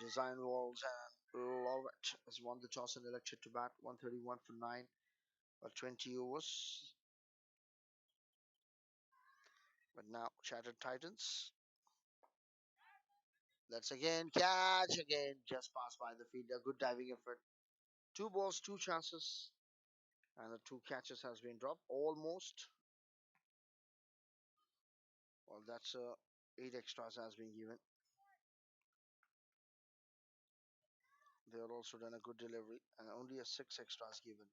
Designwalls and Lorvet has won the toss and elected to bat 131 for 9 or 20 overs. But now Shattered Titans. Let's again catch again. Just passed by the fielder. Good diving effort. Two balls, two chances. And the two catches has been dropped. Almost. Well, that's 8 extras has been given. They have also done a good delivery and only a 6 extras given.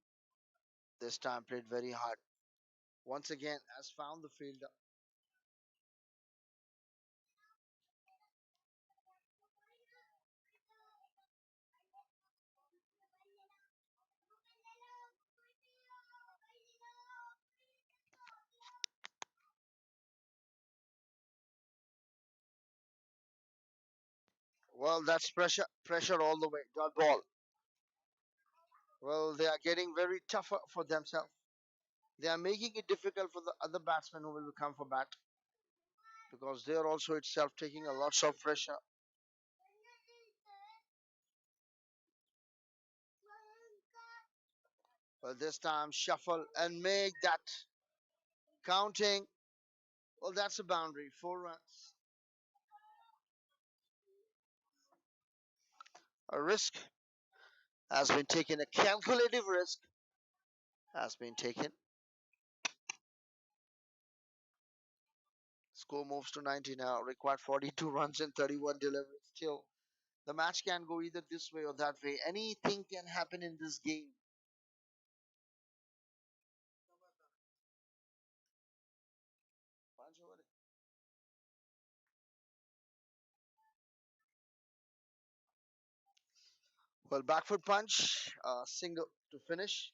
This time played very hard. Once again has found the fielder. Well, that's pressure all the way. Dot ball. Well, they are getting very tougher for themselves. They are making it difficult for the other batsmen who will come for bat because they are also itself taking a lots of pressure. Well, this time shuffle and make that counting. Well, that's a boundary. 4 runs. A risk has been taken. A calculative risk has been taken. Score moves to 90 now. Required 42 runs and 31 deliveries. Still, the match can go either this way or that way. Anything can happen in this game. Well, back foot punch, single to finish.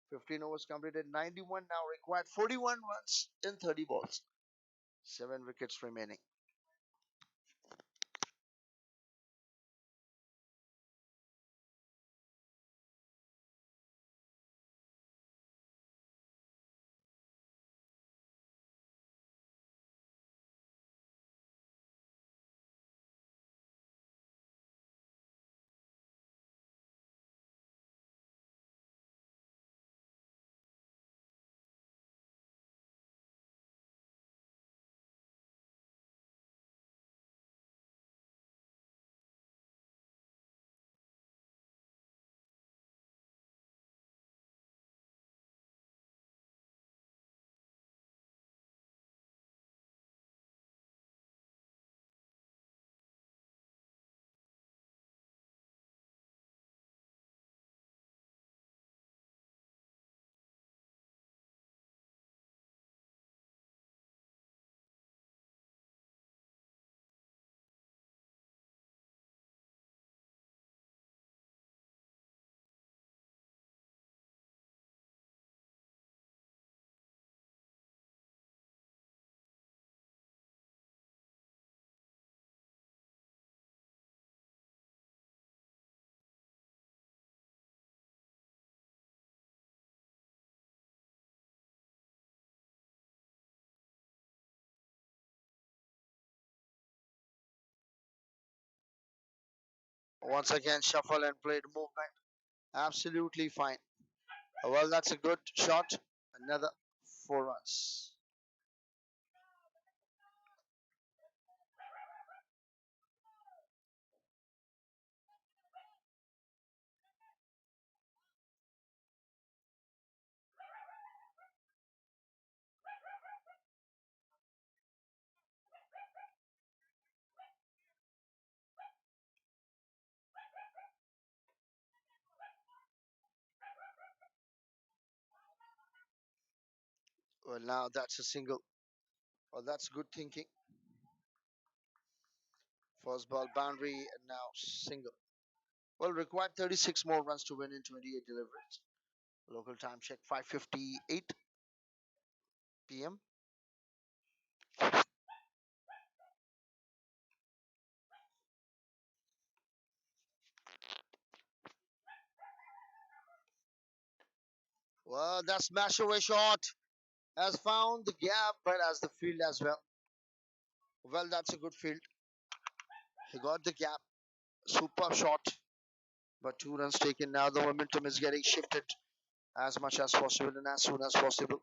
15 overs completed, 91 now required, 41 runs in 30 balls. 7 wickets remaining. Once again, shuffle and played movement. Absolutely fine. Well, that's a good shot. Another 4 runs. Well, now that's a single. Well, that's good thinking. First ball boundary and now single. Well, required 36 more runs to win in 28 deliveries. Local time check 5:58 p.m. Well, that smash away shot has found the gap, but as the field as well. Well, that's a good field. He got the gap. Super shot, but 2 runs taken. Now the momentum is getting shifted as much as possible and as soon as possible.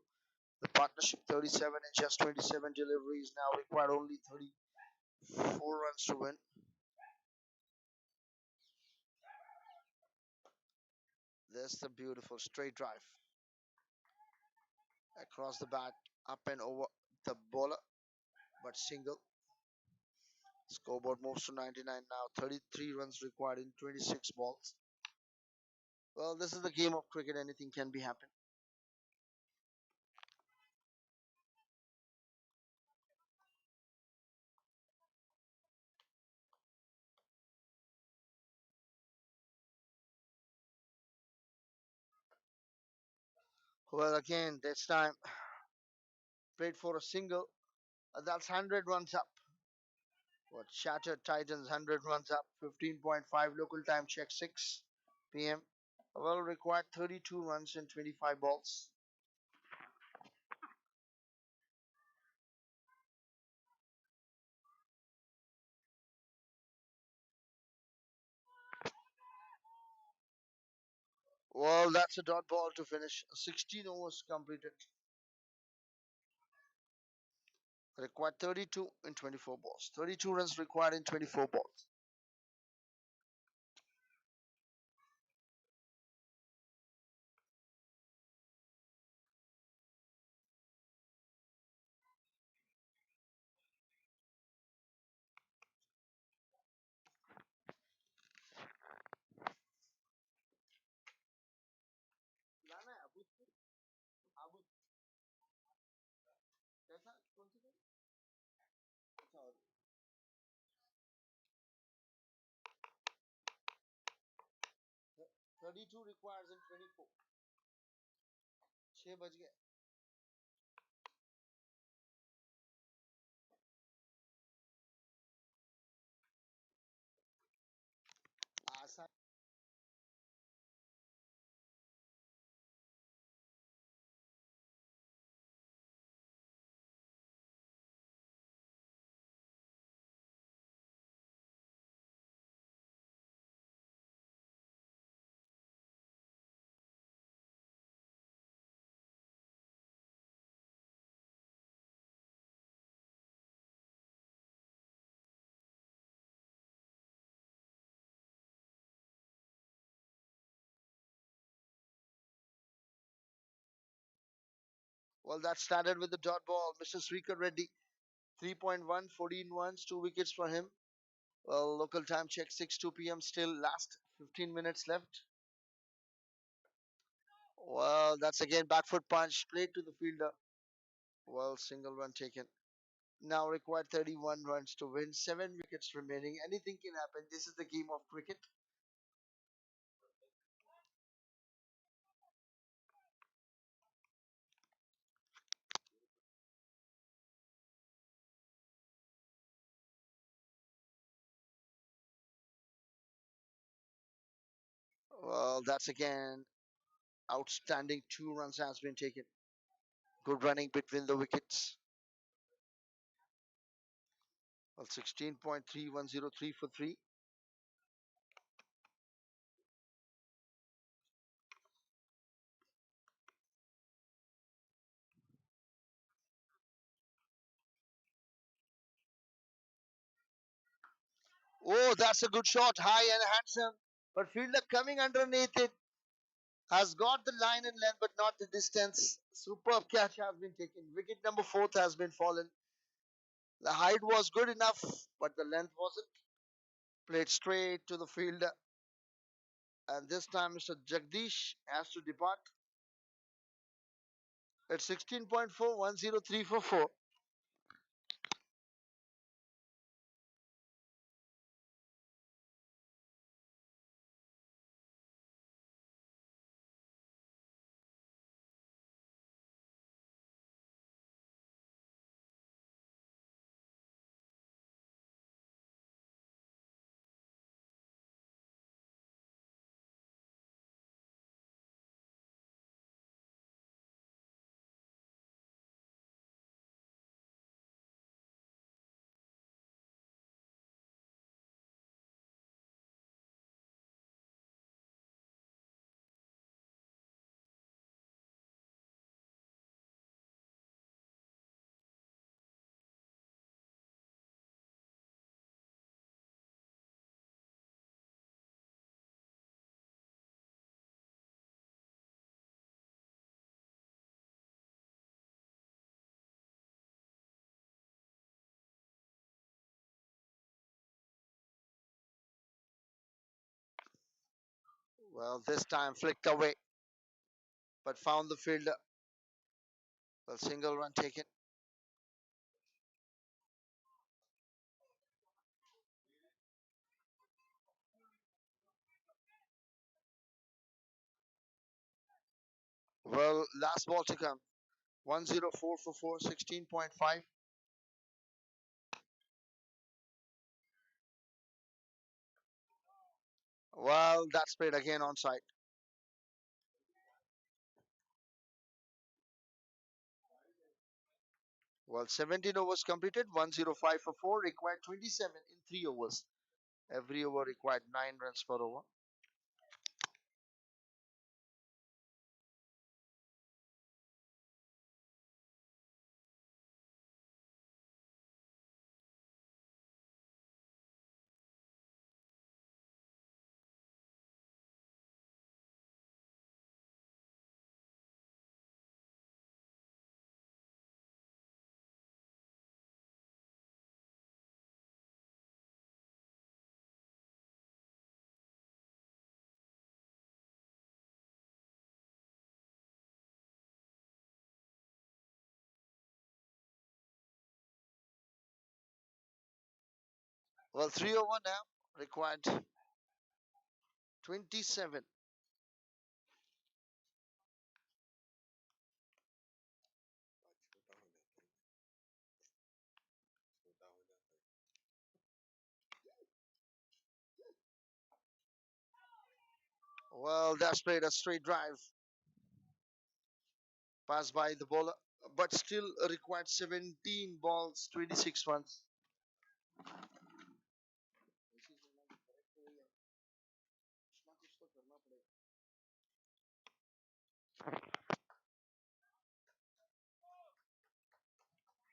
The partnership 37 and just 27 deliveries now required only 34 runs to win. There's the beautiful straight drive across the bat, up and over the bowler, but single. Scoreboard moves to 99 now. 33 runs required in 26 balls. Well, this is the game of cricket. Anything can be happen. Well, again, this time played for a single. That's 100 runs up. What Shattered Titans 100 runs up. 15.5 local time check 6 p.m. Well, required 32 runs in 25 balls. Well, that's a dot ball to finish. 16 overs completed. Required 32 in 24 balls. 32 runs required in 24 balls. लाना है अबू अबू कैसा कौन सी 32 requires in 24. 6 बज गए आसान. Well, that started with the dot ball. Mr. Srikar Reddy, 3.1, 14 ones, 2 wickets for him. Well, local time check 6 2 p.m. Still last 15 minutes left. Well, that's again back foot punch played to the fielder. Well, single run taken. Now required 31 runs to win. 7 wickets remaining. Anything can happen. This is the game of cricket. Well, that's again outstanding. 2 runs has been taken. Good running between the wickets. Well, 16.3103 for 3. Oh, that's a good shot. High and handsome. But fielder coming underneath it has got the line and length, but not the distance. Superb catch has been taken. Wicket number 4 has been fallen. The height was good enough, but the length wasn't. Played straight to the fielder. And this time, Mr. Jagdish has to depart. At 16.4103 for 4. Well, this time flicked away, but found the fielder. Well, single run taken. Well, last ball to come. 104 for 4, 16.5. Well, that's played again on side. Well, 17 overs completed, 105 for 4, required 27 in 3 overs. Every over required 9 runs per over. Well, 3 over now, required 27. Well, that's played a straight drive, passed by the bowler, but still required 17 balls, 26 runs.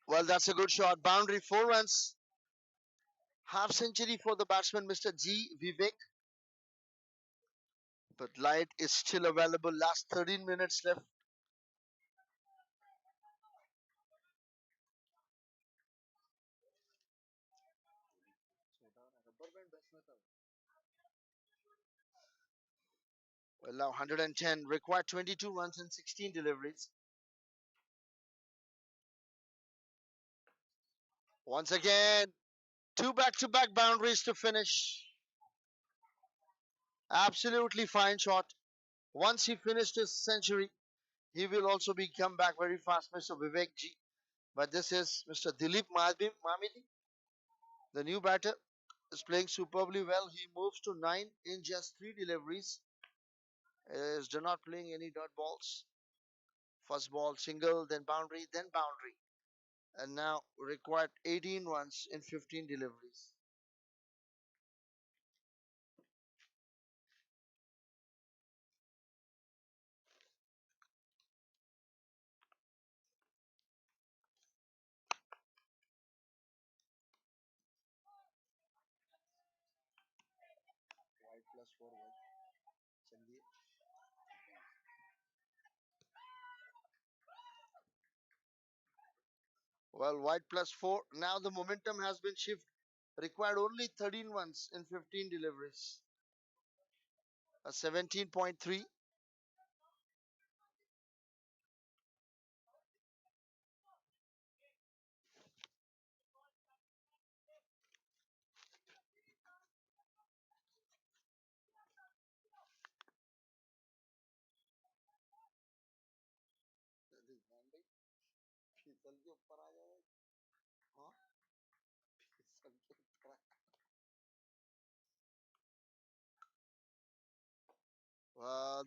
Well, that's a good shot. Boundary, 4 runs. Half century for the batsman, Mr. G. Vivek. But light is still available. Last 13 minutes left. Well, now 110. Required 22 runs and 16 deliveries. Once again, 2 back-to-back boundaries to finish. Absolutely fine shot. Once he finished his century, he will also be come back very fast, Mr. Vivek G. But this is Mr. Dilip Mamidi, the new batter, is playing superbly well. He moves to 9 in just 3 deliveries. Is not playing any dot balls. First ball single, then boundary, and now required 18 runs in 15 deliveries. White plus 4 white. Well, white plus 4. Now the momentum has been shifted. Required only 13 runs in 15 deliveries. A 17.3.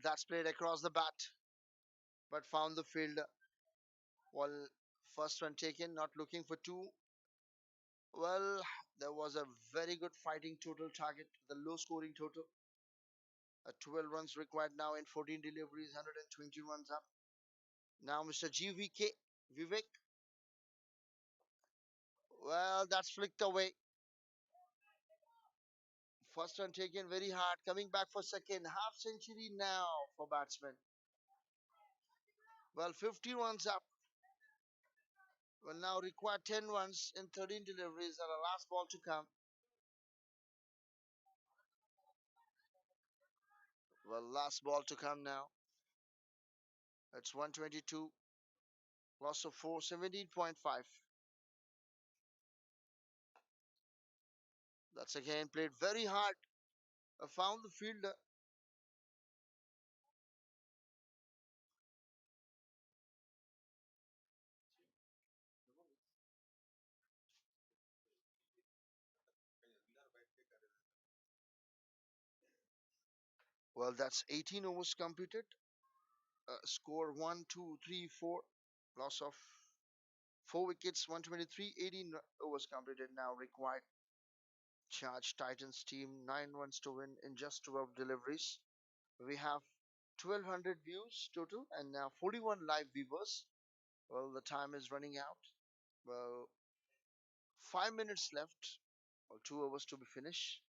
That's played across the bat, but found the fielder. Well, first one taken, not looking for 2. Well, there was a very good fighting total target, the low scoring total. 12 runs required now in 14 deliveries, 120 runs up. Now Mr. GVK Vivek. Well, that's flicked away. First one taken very hard, coming back for second. Half century now for batsman. Well, 50 runs up. Will now require 10 runs in 13 deliveries and a last ball to come. Well, last ball to come now. It's 122. Loss of 4, 17.5. That's again played very hard. Found the fielder. Well, that's 18 overs completed. Score 1, 2, 3, 4. Loss of 4 wickets, 123, 18 overs completed now required. Charge Titans team 9 runs to win in just 12 deliveries. We have 1200 views total and now 41 live viewers. Well, the time is running out. Well, 5 minutes left, or 2 overs to be finished.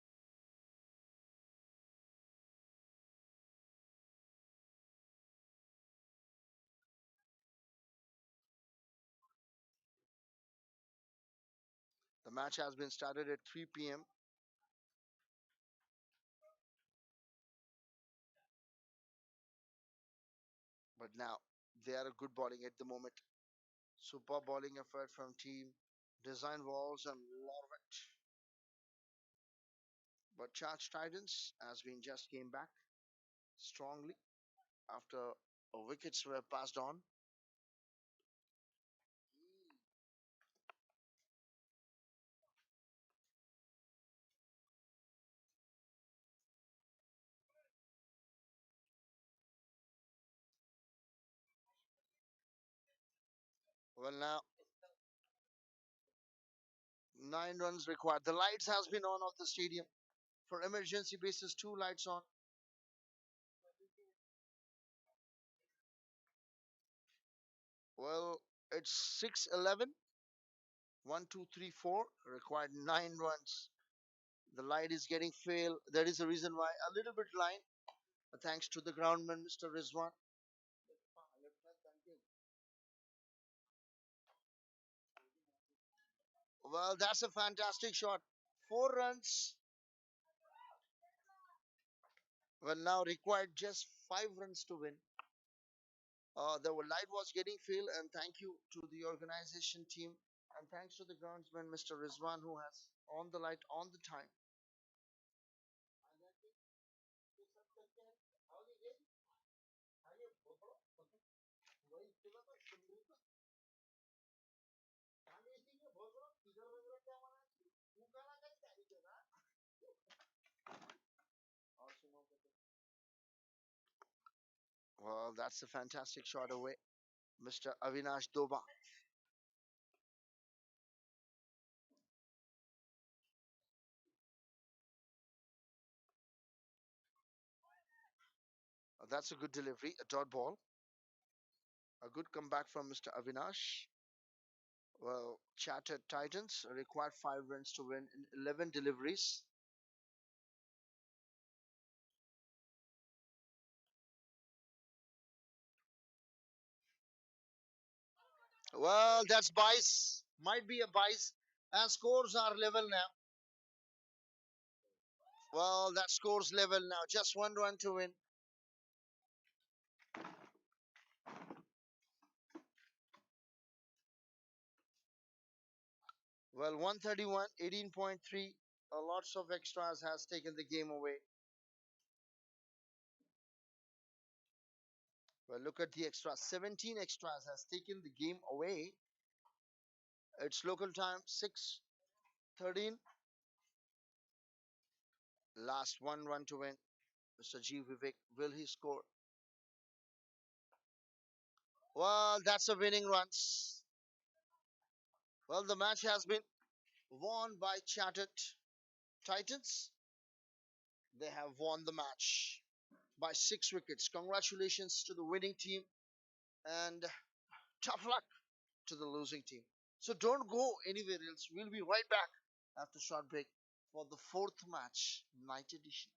The match has been started at 3 p.m. But now they are a good bowling at the moment. Super bowling effort from team Designwalls and Lorvet. But Charge Titans has been just came back strongly after wickets were passed on. Well, now 9 runs required. The lights has been on of the stadium for emergency basis. 2 lights on. Well, it's 6:11. 1, 2, 3, 4. Required 9 runs. The light is getting failed. That is the reason why a little bit line. Thanks to the groundman, Mr. Rizwan. Well, that's a fantastic shot. 4 runs. Well, now required just 5 runs to win. The light was getting failed, and thank you to the organization team, and thanks to the groundsman, Mr. Rizwan, who has on the light on the time. Well, that's a fantastic shot away, Mr. Avinash Doba. That's a good delivery, a dot ball. A good comeback from Mr. Avinash. Well, Chartered Titans required 5 runs to win in 11 deliveries. Well, that's bias. Might be a bias. And scores are level now. Well, that scores level now. Just 1 run to win. Well, 131, 18.3. Lots of extras has taken the game away. Well, look at the extras. 17 extras has taken the game away. It's local time 6:13. Last 1 run to win. Mr. G. Vivek, will he score? Well, that's a winning runs. Well, the match has been won by Chartered Titans. They have won the match by 6 wickets. Congratulations to the winning team and tough luck to the losing team. So don't go anywhere else. We'll be right back after short break for the fourth match, night edition.